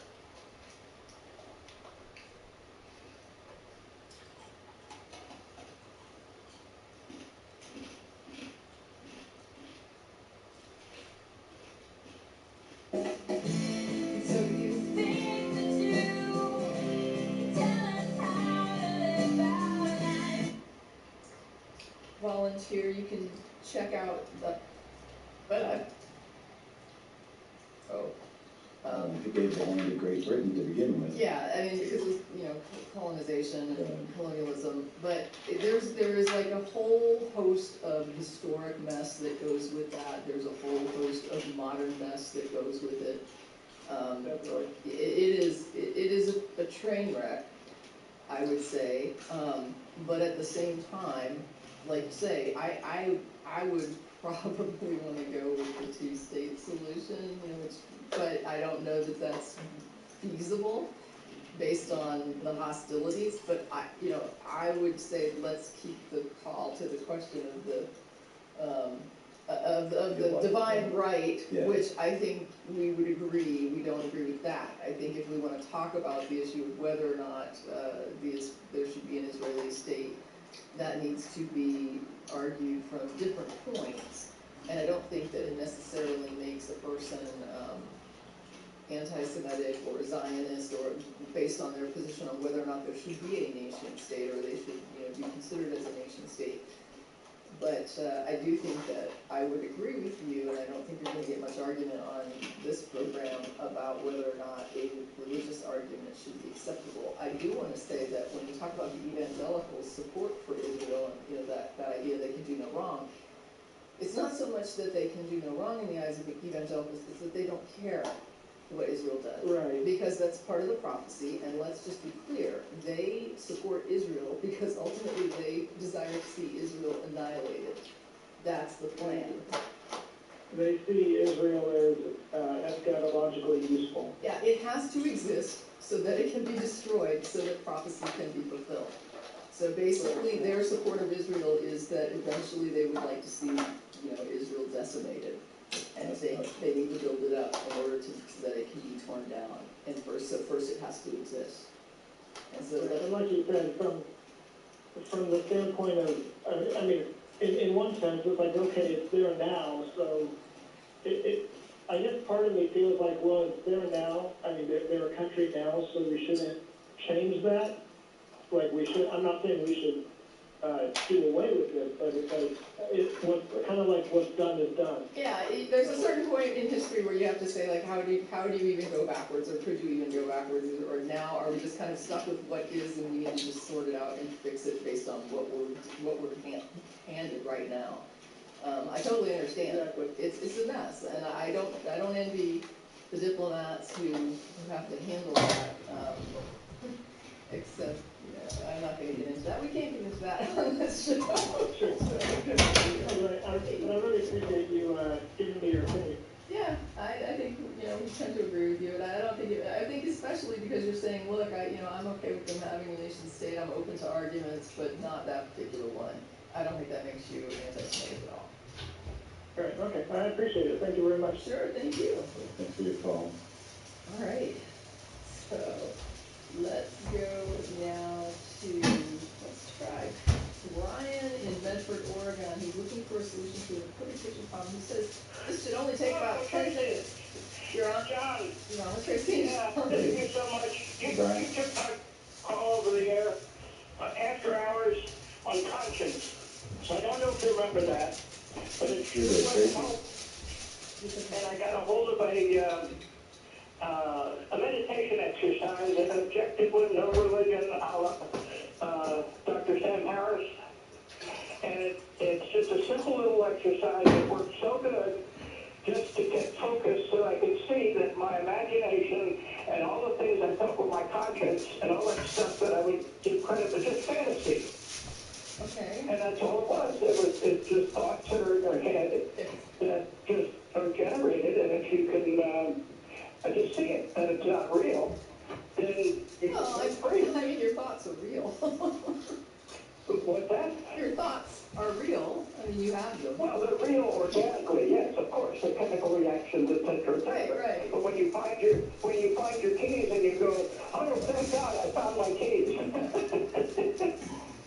Volunteer, you can check out the, It gave the only to Great Britain to begin with. yeah, I mean, because of, colonization and colonialism, but there is like a whole host of historic mess that goes with that. There's a whole host of modern mess that goes with it. It is a train wreck, I would say, but at the same time, like you say, I would probably want to go with the two-state solution, but I don't know that that's feasible based on the hostilities. But I would say let's keep the call to the question of the divine right, Yeah. which I think we would agree. We don't agree with that. I think if we want to talk about the issue of whether or not there should be an Israeli state, that needs to be argued from different points. And I don't think that it necessarily makes a person anti-Semitic or Zionist, or based on their position on whether or not there should be a nation state, or they should be considered as a nation state. But I do think that I would agree with you, and I don't think you're going to get much argument on this program about whether or not a religious argument should be acceptable. I do want to say that when you talk about the evangelical support for Israel, and that idea they can do no wrong, it's not so much that they can do no wrong in the eyes of the evangelicals, it's that they don't care what Israel does. Right. Because that's part of the prophecy, and let's just be clear, they support Israel because ultimately they desire to see Israel annihilated. That's the plan. They see Israel as eschatologically useful. Yeah, it has to exist so that it can be destroyed, so that prophecy can be fulfilled. So basically, their support of Israel is that eventually they would like to see, Israel decimated. And they need to build it up in order so that it can be torn down. And first it has to exist. And so, and like you said, from the standpoint of, I mean, in one sense, it's like, okay, it's there now, so I guess part of me feels like, well, it's there now. I mean, they're a country now, so we shouldn't change that. Like I'm not saying we should do away with it, but it's kind of like what's done is done. yeah, there's a certain point in history where you have to say, like, how do you even go backwards, or could you even go backwards, or now are we just kind of stuck with what is, and we need to just sort it out and fix it based on what we're handed right now. I totally understand. Exactly. It's a mess, and I don't envy the diplomats who have to handle that. Except, I'm not going to get into that. We can't get into that on this show. Sure. I really appreciate you giving me your opinion. Yeah, I think we tend to agree with you, and I think especially because you're saying, look, I'm okay with them having a nation state. I'm open to arguments, but not that particular one. I don't think that makes you anti-Semitic at all. All right. Okay. I appreciate it. Thank you very much. Sure. Thank you. Thanks for your call. All right. So let's go now to, let's try Brian in Medford, Oregon. He's looking for a solution to a cooking problem. He says this should only take about 10 minutes. You're on? John. You're on with Christine? Yeah, thank you so much. You took my call over the air after hours on conscience. So I don't know if you remember that, but it's true. And I got a hold of a meditation exercise, an objective one, no religion, Dr. Sam Harris, and it's just a simple little exercise that works so good just to get focused so I can see that my imagination and all the things I thought were my conscience and all that stuff that I would give credit to just fantasy. Okay. And that's all it was. It's just thoughts that are in your head that just are generated, and if you can just see it and it's not real, then it's free. I mean, your thoughts are real. What's that? Your thoughts are real. I mean, you have them. Well, they're real organically, yes, of course, the chemical reactions, et cetera, et cetera. Right. But when you find your keys and you go, oh, thank God, I found my keys.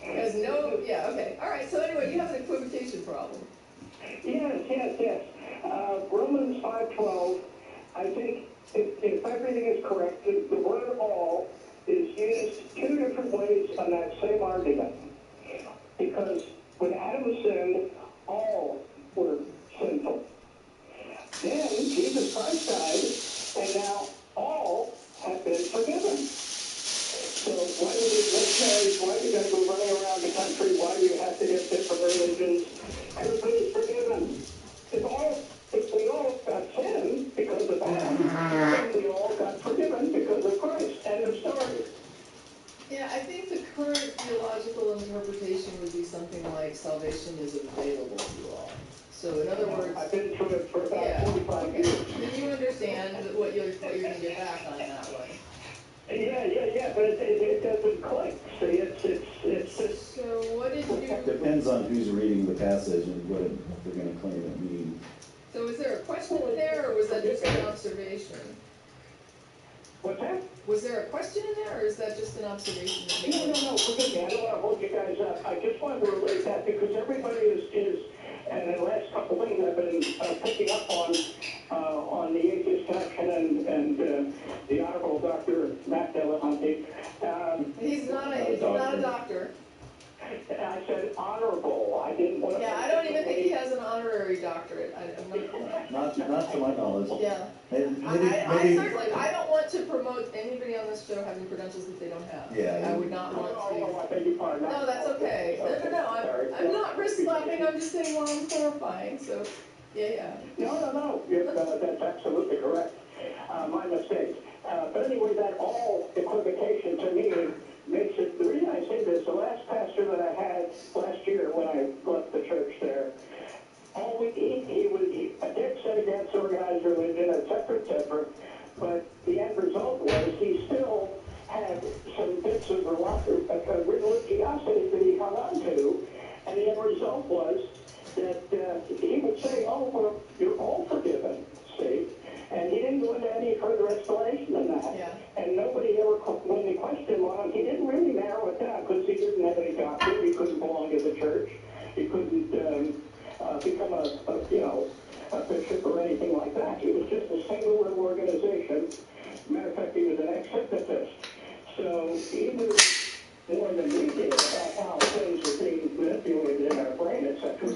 There's no, yeah, okay. All right, so anyway, you have an equivocation problem. Yes. Romans 5:12, I think if everything is correct, the word all is used two different ways on that same argument. Because when Adam sinned, all were sinful. Then Jesus Christ died, and now all have been forgiven. So why do these missionaries, why do you got to go running around the country? Why do you have to get different religions? Everybody's forgiven. If we all got sin because of Adam, then we all got forgiven because of Christ. End of story. Yeah, I think the current theological interpretation would be something like salvation is available to all. So in other words, I've been through it for about 45 years. Then you understand what you're going to get back on that one. Yeah, but it doesn't click. See, it's just... So what did you... Depends on who's reading the passage and what they're going to claim it means. So was there a question in there, or was that just an observation? What's that? Was there a question in there, or is that just an observation? No, forgive me. I don't want to hold you guys up. I just wanted to relate that because everybody is and the last couple things I've been picking up on the Atheist Connection and the Honorable Dr. Matt Delahanty. He's not a doctor. I said honorable. I didn't want to... Yeah, I don't even think he has an honorary doctorate. Not to my knowledge. Yeah. Maybe, I don't want to promote anybody on this show having credentials that they don't have. Yeah. I would not want to. Oh, I beg your pardon. No, that's okay. No. I'm not wrist slapping. I'm just saying while I'm clarifying. So, yeah. No. That's absolutely correct. My mistake. But anyway, that all equivocation to me makes it, the reason I say this, the last pastor that I had last year when I left the church there, he was a dead set against organized religion, et cetera, but the end result was he still had some bits of religiosity that he hung on to, and the end result was that he would say, oh, well, you're all forgiven, see? And he didn't go into any further explanation than that. Yeah. And nobody ever, when they questioned him on it, he didn't really narrow it down because he didn't have any doctrine. He couldn't belong to the church. He couldn't become a bishop or anything like that. He was just a single little organization. Matter of fact, he was an ex-hypnotist. So he knew more than we did about how things were being manipulated in our brain, et cetera.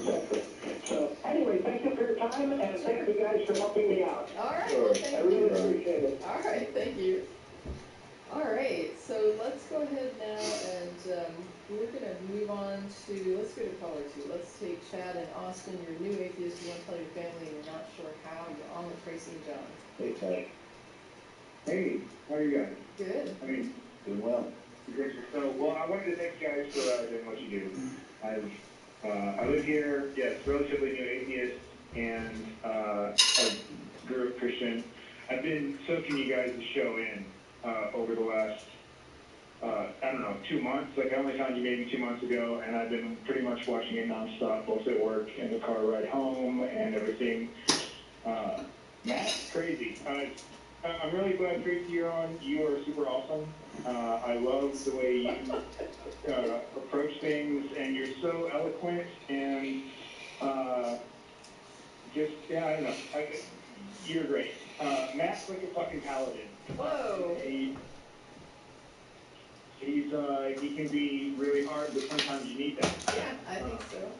So anyway, thank you for your time, and thank you guys for helping me out. All right, well, thank you. I really appreciate it. All right, thank you. All right, so let's go ahead now and we're going to move on to, let's go to caller 2. Let's take Chad and Austin. You're a new atheist, you want to tell your family and you're not sure how. You're on with Tracy and John. Hey, Chad. Hey, how are you guys? Good. Doing well. So, well, I wanted to thank you guys for doing what you do. I live here, yes, relatively new atheist, and I grew up Christian. I've been soaking you guys' show in over the last, 2 months. Like, I only found you maybe 2 months ago, and I've been pretty much watching it nonstop, both at work and the car ride home and everything. Matt, crazy. I'm really glad, Tracy, you're on. You are super awesome. I love the way you approach things, and you're so eloquent and I don't know. You're great. Matt's like a fucking paladin. Whoa. He can be really hard, but sometimes you need that. Yeah, I think so.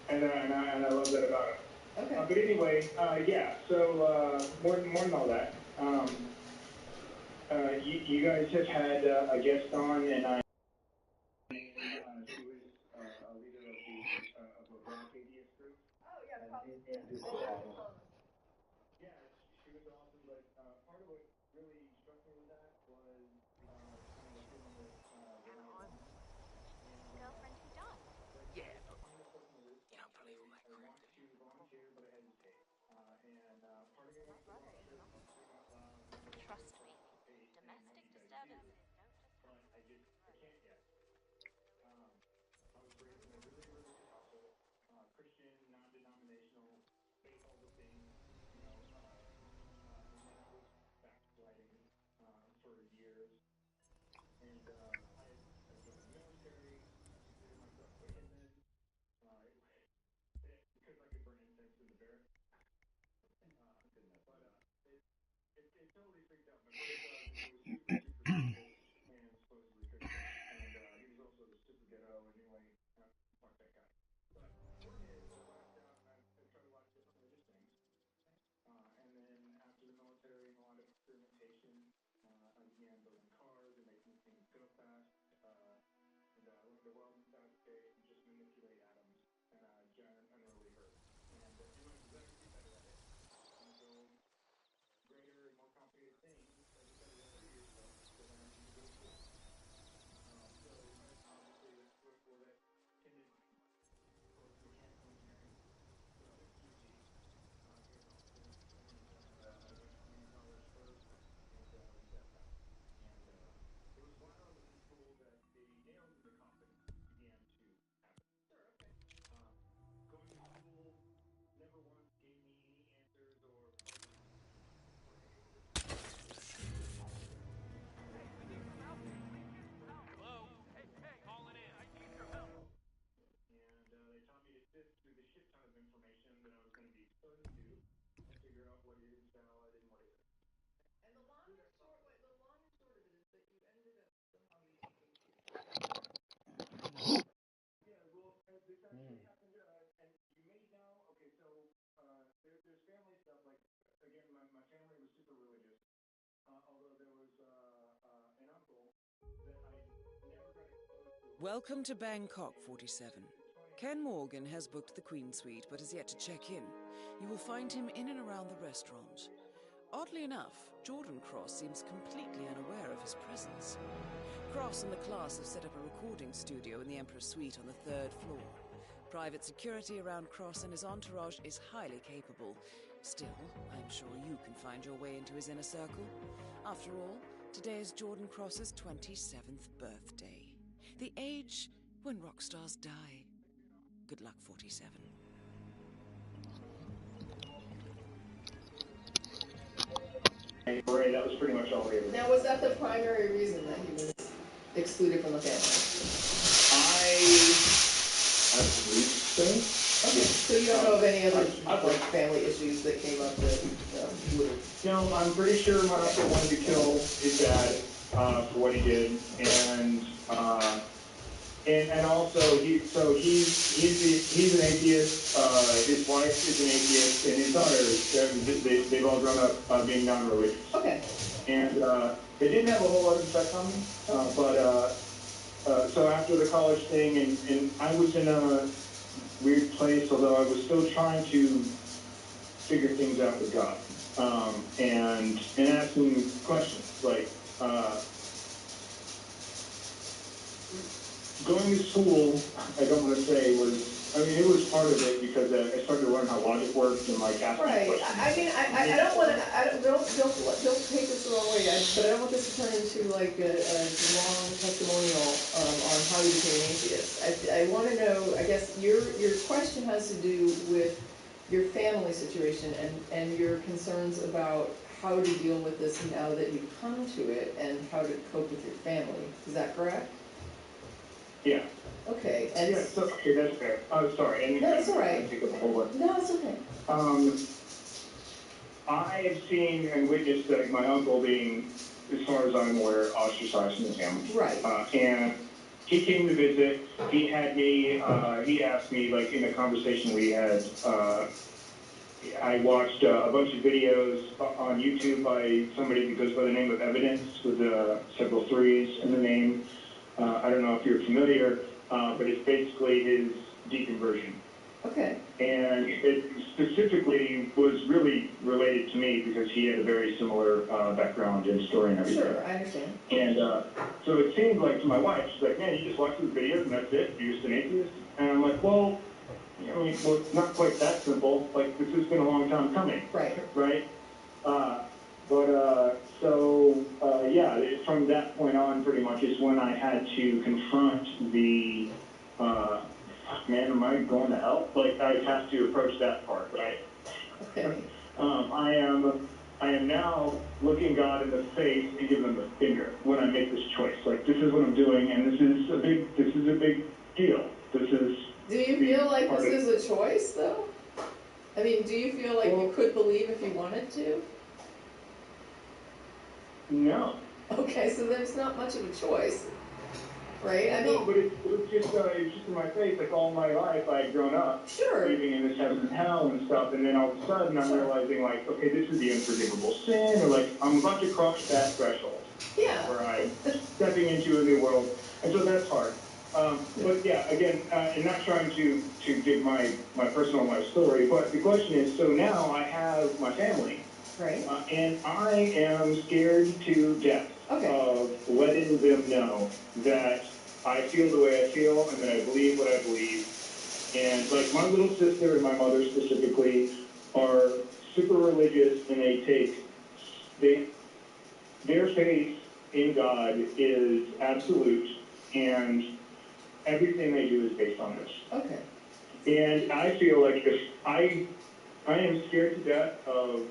And I love that about him. Okay. But anyway, so more than all that, you guys have had a guest on, and she was a leader of a black atheist group. Oh, yeah, probably. Yeah, she was awesome, but part of what really struck me with that was kind of a feeling that I lost. Girlfriend who died. Yeah, but kind of person that I want to volunteer, but I hesitate. And part of me wants to volunteer, scream out loud, Trust me, participate in what domestic you guys do, disturbances don't just but I can't yet. I was raised in a really religious household, Christian, non-denominational, faith all the things, you know, and then I was backsliding for years, and I joined the military. I consider myself a hitman because I could burn incense in the barracks. But it totally freaked out. My brother was super, super religious and supposedly Christian, and he was also super ghetto anyway. Fuck that guy. But point is, I lashed out and I tried a lot of different religious things. And then after the military and a lot of experimentation, I began building cars and making things go fast. And I learned to weld and fabricate and just manipulate atoms in a giant unruly herd. And do my desire to be better at it. And build greater and more complicated things as a better way to free yourself that I need to go to school. So obviously that's where that tended towards mechanical engineering. So I went to UT here in Austin, and I went to community college first, and dropped out. And it was while I was in school that the nails in the coffin began to happen. Sure, okay. Going to school never once gave me any answers or programs for any of the Hello? Hey, calling in. I need your help. And they taught me to sift through the shit ton of information that I was going to be exposed to and figure out what is valid and what isn't. And the long and short of it is that you ended up somehow meeting Yeah, well, this actually happened, and you may know, okay, so there's family stuff, like, again, my family was super religious, although there was an uncle that I never got exposed to. Welcome to Bangkok 47. Ken Morgan has booked the Queen Suite but has yet to check in. You will find him in and around the restaurant. Oddly enough, Jordan Cross seems completely unaware of his presence. Cross and the class have set up a recording studio in the Emperor's Suite on the 3rd floor. Private security around Cross and his entourage is highly capable. Still, I'm sure you can find your way into his inner circle. After all, today is Jordan Cross's 27th birthday. The age when rock stars die. Good luck, 47. Right, that was pretty much all we ever. Now, was that the primary reason that he was excluded from the family? I believe so. Okay, so you don't know of any other like family issues that came up that would have... No, I'm pretty sure my uncle wanted to kill his dad for what he did, and also he's an atheist. His wife is an atheist, and his daughter, they've all grown up being non-religious. Okay. And they didn't have a whole lot of effect on me, but so after the college thing, and I was in a weird place, although I was still trying to figure things out with God, and asking questions like. Going to school, I don't want to say it was part of it because I started to learn how logic works and like asking questions. I don't want to, don't take this the wrong way, but I don't want this to turn into like a long testimonial on how you became an atheist. I want to know, I guess your question has to do with your family situation and your concerns about how to deal with this now that you've come to it and how to cope with your family. Is that correct? Yeah. Okay. And yeah, okay, that's fair. Oh, sorry. No, it's all right. Take up a whole bunch. No, it's okay. I have seen and witnessed that my uncle being, as far as I'm aware, ostracized from the family. Right. And he came to visit. He had me. He asked me, like in a conversation we had, I watched a bunch of videos on YouTube by somebody that goes by the name of Evidence with several threes in the name. I don't know if you're familiar, but it's basically his deconversion. Okay. And it specifically was really related to me because he had a very similar background and story and everything. Sure, I understand. And so it seemed like to my wife, she's like, man, you just watch those videos and that's it? You're just an atheist? And I'm like, well, I mean, well, it's not quite that simple. Like, this has been a long time coming. Right. Right? Yeah, from that point on, pretty much, is when I had to confront the, man, am I going to hell? Like, I have to approach that part, right? Okay. I am now looking God in the face and giving him the finger when I make this choice. Like, this is what I'm doing, and this is a big deal. This is. Do you feel like this is a choice, though? I mean, do you feel like you could believe if you wanted to? No. Okay, so there's not much of a choice, right? I mean, No, but it was just in my face. Like, all my life, I had grown up believing in this heaven and hell and stuff, and then all of a sudden, I'm realizing, like, okay, this is the unforgivable sin, or like, I'm about to cross that threshold. Yeah. Where I'm stepping into a new world, and so that's hard. But yeah, again, and not trying to give my personal life story, but the question is, so now I have my family. Right. And I am scared to death of letting them know that I feel the way I feel and that I believe what I believe. And like my little sister and my mother specifically are super religious, and their faith in God is absolute, and everything they do is based on this. Okay. And I feel like if I am scared to death of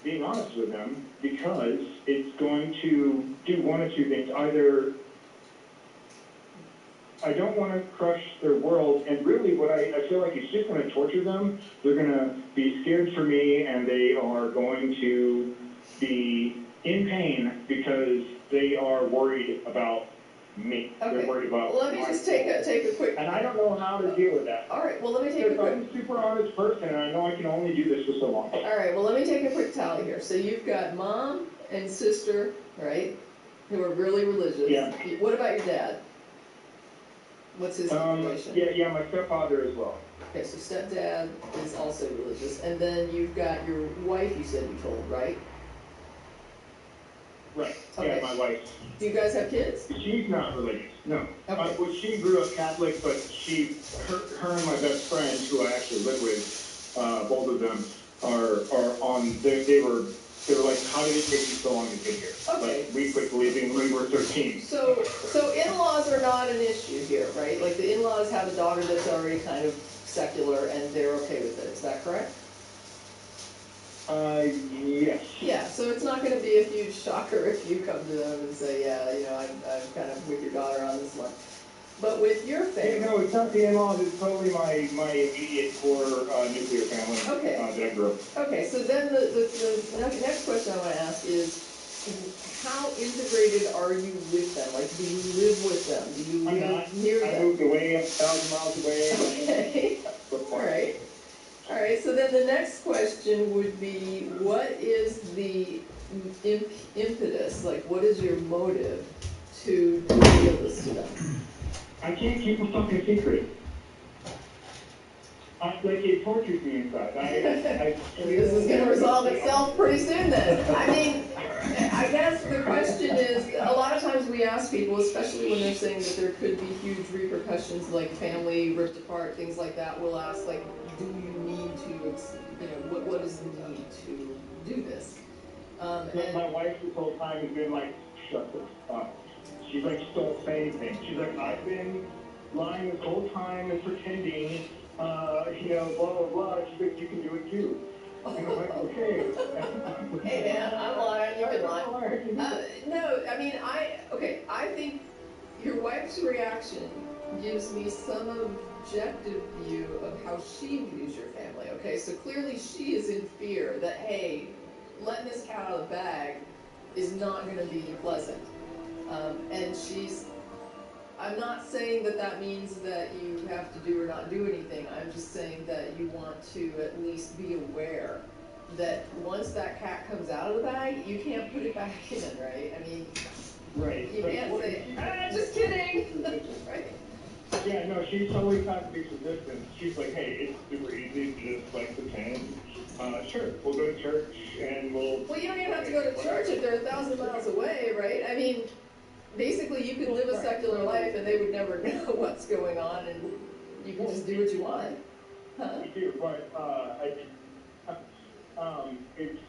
being honest with them, because it's going to do one of two things. Either I don't want to crush their world, and really what I feel like it's just going to torture them. They're going to be scared for me, and they are going to be in pain because they are worried about me. Okay. They're worried about Let me just take a quick. And I don't know how to deal with that. All right. Well, let me take a quick. I'm a super honest person, and I know I can only do this for so long. All right. Well, let me take a quick tally here. So you've got mom and sister, right, who are really religious. Yeah. What about your dad? What's his situation? Yeah, my stepfather as well. Okay, so stepdad is also religious, and then you've got your wife. You said you told, right? Right. Okay. Yeah, my wife. Do you guys have kids? She's not religious. No. Okay. Well, she grew up Catholic, but her and my best friend, who I actually live with, both of them are on. They were like, how did it take you so long to get here? Okay. Like, we quit believing when we were 13. So in-laws are not an issue here, right? Like the in-laws have a daughter that's already kind of secular, and they're okay with it. Is that correct? Yes. Yeah, so it's not going to be a huge shocker if you come to them and say, yeah, you know, I'm kind of with your daughter on this one. But with your family... No, it's not the in-laws, it's totally my immediate core nuclear family that I grew up. Okay, so then the next question I want to ask is, how integrated are you with them? Like, do you live with them? Do you live near them? I moved away 1,000 miles away. Okay, all right. All right, so then the next question would be, what is the impetus? Like, what is your motive to reveal this to them? I can't keep a fucking secret. Like, it tortures me inside. This is going to resolve itself pretty soon then. I mean, I guess the question is, a lot of times we ask people, especially when they're saying that there could be huge repercussions, like family ripped apart, things like that, we'll ask, like, do you need to, you know, what is the need to do this? And my wife this whole time has been like, shut the fuck up. She's like, just don't say anything. She's like, I've been lying this whole time and pretending, you know, blah, blah, blah. She's like, you can do it too. And I'm like, okay. Hey man, I'm lying, you can lie. No, I mean, I think your wife's reaction gives me some objective view of how she views your family, okay? So clearly she is in fear that, hey, letting this cat out of the bag is not going to be pleasant. And I'm not saying that that means that you have to do or not do anything. I'm just saying that you want to at least be aware that once that cat comes out of the bag, you can't put it back in, right? I mean, Right. you can't say, just kidding, right? Yeah, no, she's always not to be resistant. She's like, hey, it's super easy to just like pretend. Sure, we'll go to church and we'll... Well, you don't even have to go to church if they're 1,000 miles away, right? I mean, basically you could live a secular life and they would never know what's going on and you can just do what you want. Huh? We do, but it's...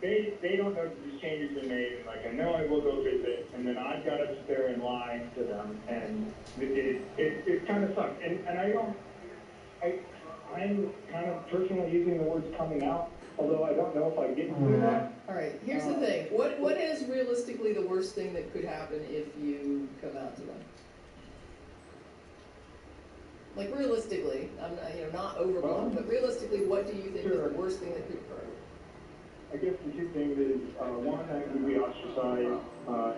They don't know that these changes have been made, and like, I know I will go visit, and then I've got to sit there and lie to them, and it kind of sucks. And I'm kind of personally using the words coming out, although I don't know if I get to that. All right, here's the thing. What is realistically the worst thing that could happen if you come out to them? Like realistically, I'm not, not overblown, but realistically, what do you think is the worst thing that could occur? I guess the two things is, one, that would be ostracized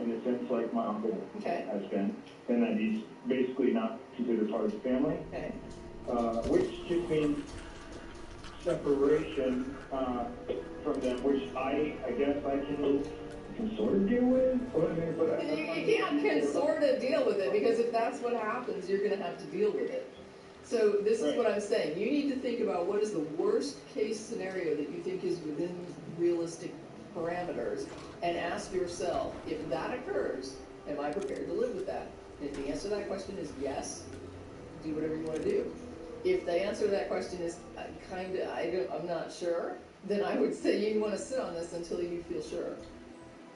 in a sense like my uncle has been, and that he's basically not considered part of the family, which just means separation from them, which I guess I can sort of deal with. You can't sort of deal with it, because if that's what happens, you're going to have to deal with it. So this is what I'm saying. You need to think about what is the worst case scenario that you think is within realistic parameters, and ask yourself, if that occurs, am I prepared to live with that? And if the answer to that question is yes, do whatever you want to do. If the answer to that question is I'm not sure, then I would say you want to sit on this until you feel sure.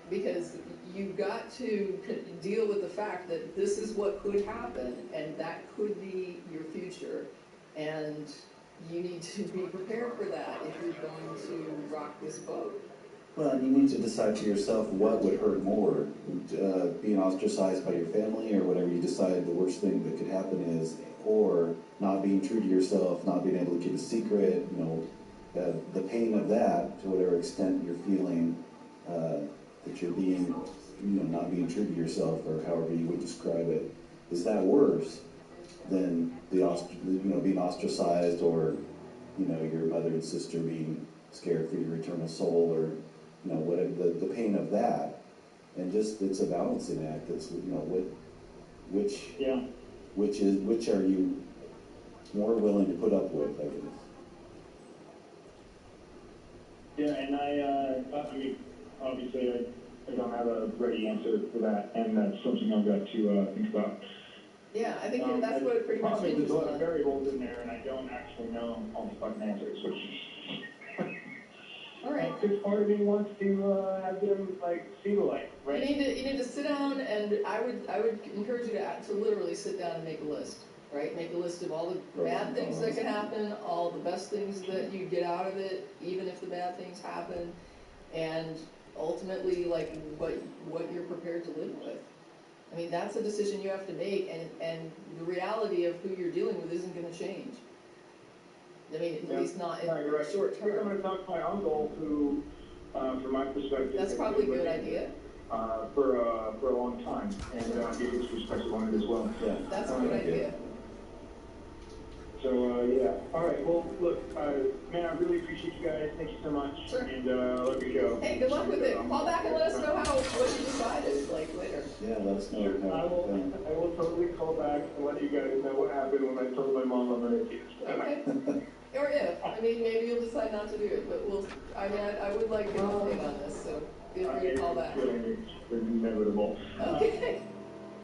Because you've got to deal with the fact that this is what could happen, and that could be your future, and you need to be prepared for that if you're going to rock this boat. Well, and you need to decide for yourself what would hurt more, being ostracized by your family, or whatever you decide the worst thing that could happen is, or not being true to yourself, not being able to keep a secret, the pain of that, to whatever extent you're feeling that you're being, not being true to yourself, or however you would describe it, is that worse than being ostracized, or your mother and sister being scared for your eternal soul, or whatever the pain of that, and just it's a balancing act. It's which are you more willing to put up with, I guess. Yeah, and I mean, obviously I don't have a ready answer for that, and that's something I've got to think about. Yeah, I think that's what it pretty much means. There's a lot of variables in there, and I don't actually know all the fucking answers, which all right. Because part of me wants to have them see the light, right? You need to sit down, and I would encourage you to literally sit down and make a list, right? Make a list of all the bad things that can happen, all the best things that you get out of it, even if the bad things happen, and ultimately what you're prepared to live with. I mean, that's a decision you have to make, and the reality of who you're dealing with isn't going to change. I mean, at least not in the short term. I'm going to talk to my uncle, who, from my perspective, that's probably a good idea. For a long time, and get his perspective on it as well. Yeah, that's a good idea. So yeah. All right. Well, look, man, I really appreciate you guys. Thank you so much. Sure. And love your show. Hey, good luck with it. Call back and let us know what you decided, later. Yeah, let us know. I will totally call back and let you guys know what happened when I told my mom I'm an atheist. Okay. Or if. I mean, maybe you'll decide not to do it, but I would like your opinion on this, so feel free to call back. It's inevitable. Okay.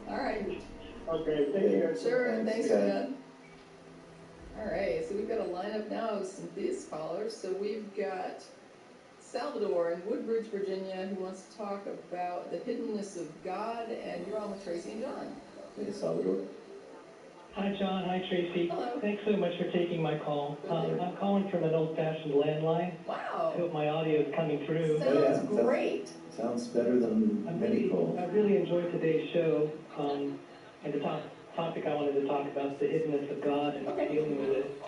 All right. Okay, thank you guys. Sure, thanks for that. All right, so we've got a lineup now of some Biz callers. So we've got Salvador in Woodbridge, Virginia, who wants to talk about the hiddenness of God, and you're on with Tracy and John. Hey, Salvador. Hi, John. Hi, Tracy. Hello. Thanks so much for taking my call. I'm calling from an old-fashioned landline. Wow. I hope my audio is coming through. Sounds great. Sounds better than many calls. I really enjoyed today's show, and the topic I wanted to talk about is the hiddenness of God and dealing with it.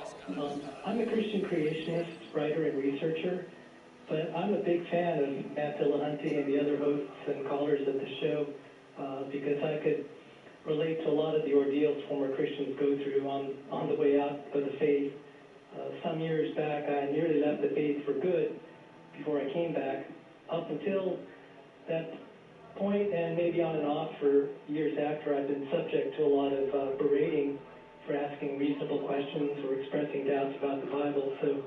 I'm a Christian creationist, writer, and researcher, but I'm a big fan of Matt Dillahunty and the other hosts and callers of the show because I could relate to a lot of the ordeals former Christians go through on the way out of the faith. Some years back, I nearly left the faith for good before I came back. Up until that point, and maybe on and off for years after, I've been subject to a lot of berating for asking reasonable questions or expressing doubts about the Bible. So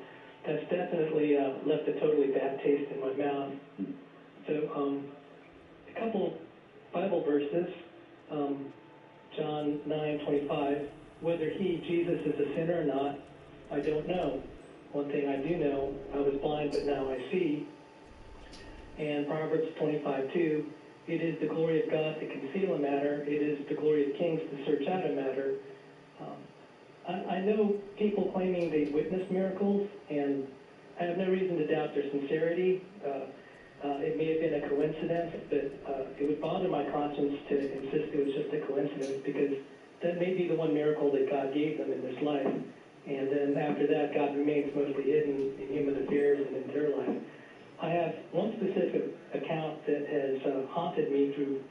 that's definitely left a totally bad taste in my mouth. So a couple Bible verses, John 9:25, whether he, Jesus, is a sinner or not, I don't know. One thing I do know, I was blind, but now I see. And Proverbs 25:2, it is the glory of God to conceal a matter. It is the glory of kings to search out a matter. I know people claiming they witnessed miracles, and I have no reason to doubt their sincerity. It may have been a coincidence, but it would bother my conscience to insist it was just a coincidence, because that may be the one miracle that God gave them in this life. And then after that, God remains mostly hidden in human affairs and in their life. I have one specific account that has haunted me through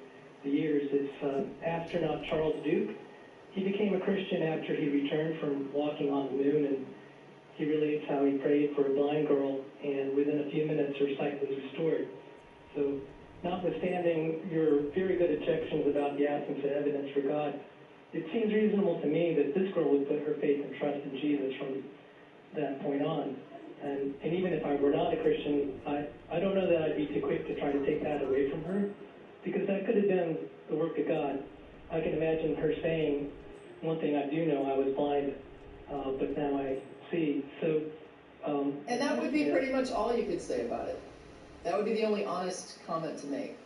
the years. It's astronaut Charles Duke. He became a Christian after he returned from walking on the moon, and he relates how he prayed for a blind girl, and within a few minutes her sight was restored. So, notwithstanding your very good objections about the absence of evidence for God, it seems reasonable to me that this girl would put her faith and trust in Jesus from that point on. And even if I were not a Christian, I don't know that I'd be too quick to try to take that away from her, because that could have been the work of God. I can imagine her saying, one thing I do know, I was blind, but now I see. So, and that would be pretty much all you could say about it. That would be the only honest comment to make.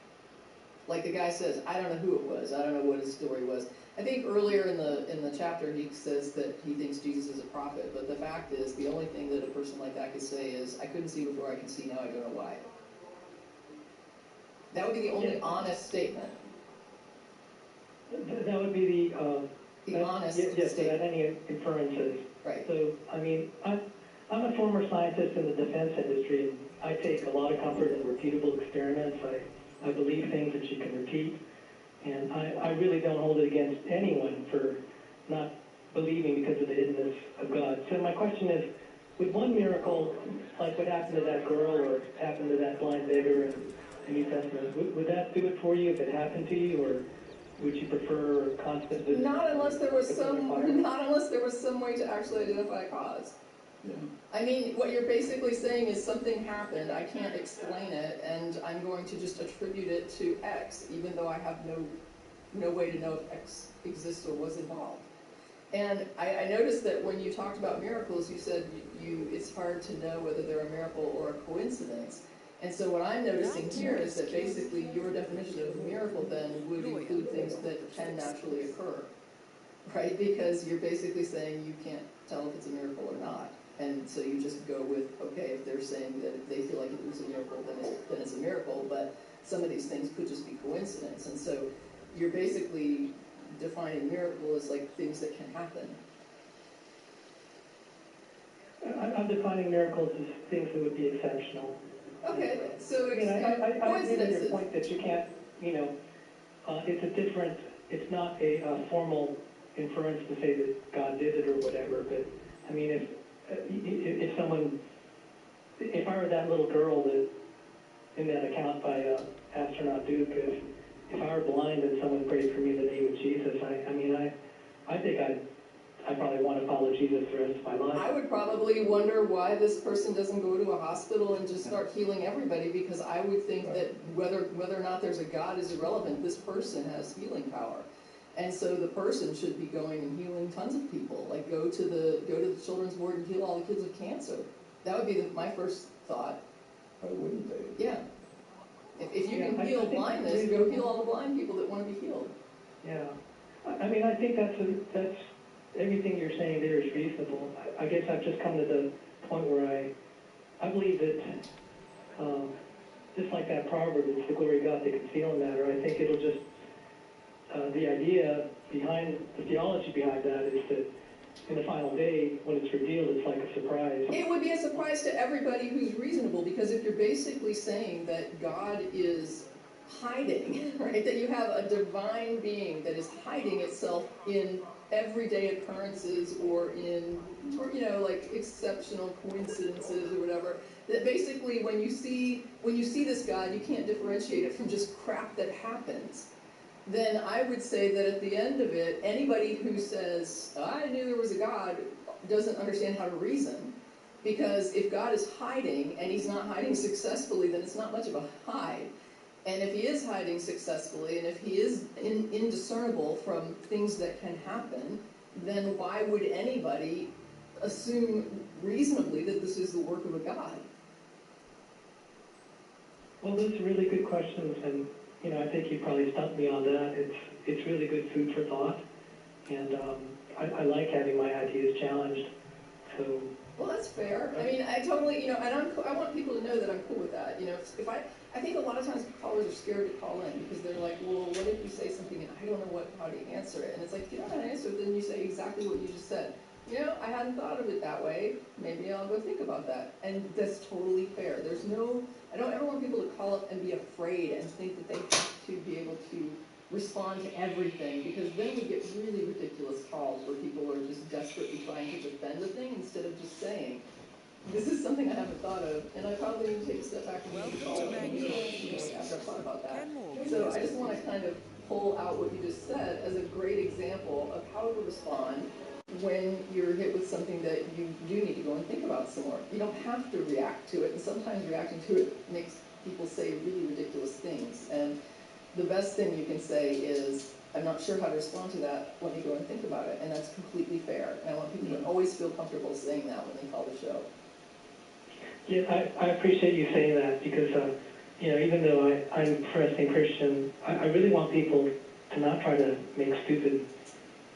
Like the guy says, I don't know who it was. I don't know what his story was. I think earlier in the chapter he says that he thinks Jesus is a prophet, but the fact is the only thing that a person like that could say is, I couldn't see before, I can see now, I don't know why. That would be the only honest statement. That would be the honest yes, statement. Without any inferences. Right. So, I mean, I'm a former scientist in the defense industry, and I take a lot of comfort in repeatable experiments. I believe things that you can repeat, and I really don't hold it against anyone for not believing because of the hiddenness of God. So my question is, would one miracle, like what happened to that girl or happened to that blind beggar in the New Testament, would that do it for you if it happened to you, or would you prefer constant visit? Not unless there was some way to actually identify a cause. Yeah. I mean, what you're basically saying is something happened, I can't explain it, and I'm going to just attribute it to X, even though I have no way to know if X exists or was involved. And I noticed that when you talked about miracles, you said it's hard to know whether they're a miracle or a coincidence. And so what I'm noticing here is that basically your definition of a miracle then would include things that can naturally occur, right? Because you're basically saying you can't tell if it's a miracle or not. And so you just go with, okay, if they're saying that if they feel like it was a miracle, then it's a miracle, but some of these things could just be coincidence. And so you're basically defining miracle as like things that can happen. I'm defining miracles as things that would be exceptional. Okay, so I agree with your point that you can't, it's not a formal inference to say that God did it or whatever, but I mean, if I were that little girl that, in that account by astronaut Duke, if I were blind and someone prayed for me in the name of Jesus, I think I probably want to follow Jesus the rest of my life. I would probably wonder why this person doesn't go to a hospital and just start healing everybody, because I would think that whether or not there's a God is irrelevant. This person has healing power. And so the person should be going and healing tons of people. Like go to the children's ward and heal all the kids with cancer. That would be my first thought. Why wouldn't they? Yeah. If you can heal blindness, go heal all the blind people that want to be healed. Yeah. I mean, I think that's everything you're saying there is reasonable. I guess I've just come to the point where I believe that just like that proverb, it's the glory of God that conceal a matter. I think it'll just the idea behind the theology behind that is that in the final day, when it's revealed, it's like a surprise. It would be a surprise to everybody who's reasonable, because if you're basically saying that God is hiding, right? That you have a divine being that is hiding itself in everyday occurrences or in, like exceptional coincidences or whatever. That basically when you see this God, you can't differentiate it from just crap that happens. Then I would say that at the end of it, anybody who says, I knew there was a God, doesn't understand how to reason. Because if God is hiding, and he's not hiding successfully, then it's not much of a hide. And if he is hiding successfully, and if he is indiscernible from things that can happen, then why would anybody assume reasonably that this is the work of a God? Well, those are really good questions, and I think you probably stumped me on that. It's really good food for thought, and I like having my ideas challenged. So. Well, that's fair. I mean, I totally, and I want people to know that I'm cool with that. If I think a lot of times callers are scared to call in because they're like, well, what if you say something and I don't know how to answer it? And it's like, if you don't know how to answer it, then you say exactly what you just said. I hadn't thought of it that way. Maybe I'll go think about that. And that's totally fair. I don't ever want people to call up and be afraid and think that they have to be able to respond to everything, because then we get really ridiculous calls where people are just desperately trying to defend a thing instead of just saying, this is something I haven't thought of, and I probably need to take a step back and maybe call it after I've thought about that. So I just want to kind of pull out what you just said as a great example of how to respond when you're hit with something that you do need to go and think about some more. You don't have to react to it, and sometimes reacting to it makes people say really ridiculous things. And the best thing you can say is, I'm not sure how to respond to that, let me go and think about it. And that's completely fair. And I want people to always feel comfortable saying that when they call the show. Yeah, I appreciate you saying that, because, even though I'm a professing Christian, I really want people to not try to make stupid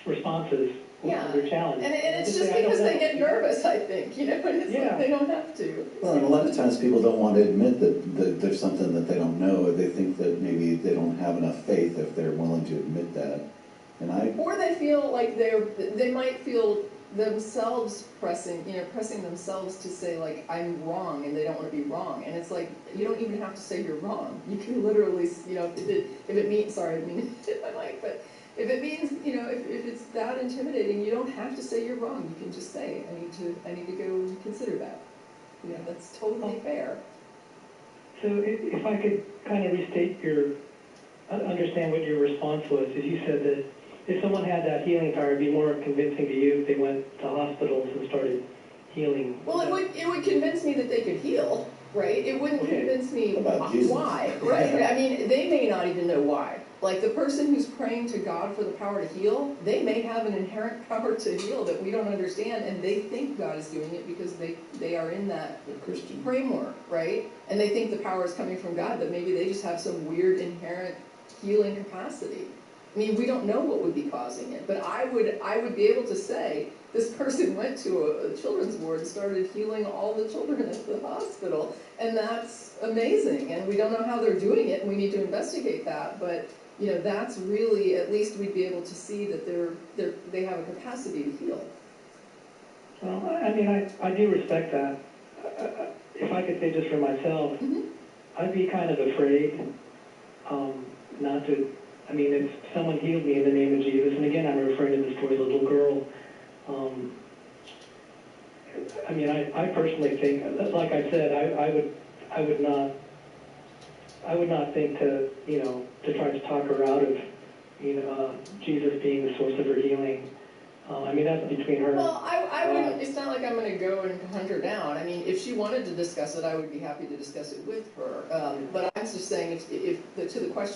responses when they're challenged. And it's just because they get nervous, I think, and it's like they don't have to. Well, and a lot of times people don't want to admit that there's something that they don't know, or they think that maybe they don't have enough faith if they're willing to admit that. Or they feel like they might feel themselves pressing themselves to say, like, I'm wrong, and they don't want to be wrong. And it's like, you don't even have to say you're wrong. You can literally, if it means, sorry, I didn't mean to hit my mic, but if it means, if it's that intimidating, you don't have to say you're wrong. You can just say, I need to go and consider that. That's totally fair. So if I could kind of restate understand what your response was, is you said that if someone had that healing power, it'd be more convincing to you if they went to hospitals and started healing. Well, it would convince me that they could heal, right? It wouldn't convince me why, right? I mean, they may not even know why. Like the person who's praying to God for the power to heal, they may have an inherent power to heal that we don't understand, and they think God is doing it because they are in that Christian framework, right? And they think the power is coming from God, but maybe they just have some weird inherent healing capacity. I mean, we don't know what would be causing it, but I would be able to say, this person went to a children's ward and started healing all the children at the hospital, and that's amazing, and we don't know how they're doing it, and we need to investigate that, but that's really, at least we'd be able to see that they have a capacity to heal. Well, I mean, I do respect that. If I could say just for myself, I'd be kind of afraid not to. I mean, if someone healed me in the name of Jesus, and again, I'm referring to the story of the little girl. I mean, I personally think, like I said, I would not think to try to talk her out of Jesus being the source of her healing. I mean, that's between her. Well, I wouldn't. It's not like I'm going to go and hunt her down. I mean, if she wanted to discuss it, I would be happy to discuss it with her. But I'm just saying, if to the question.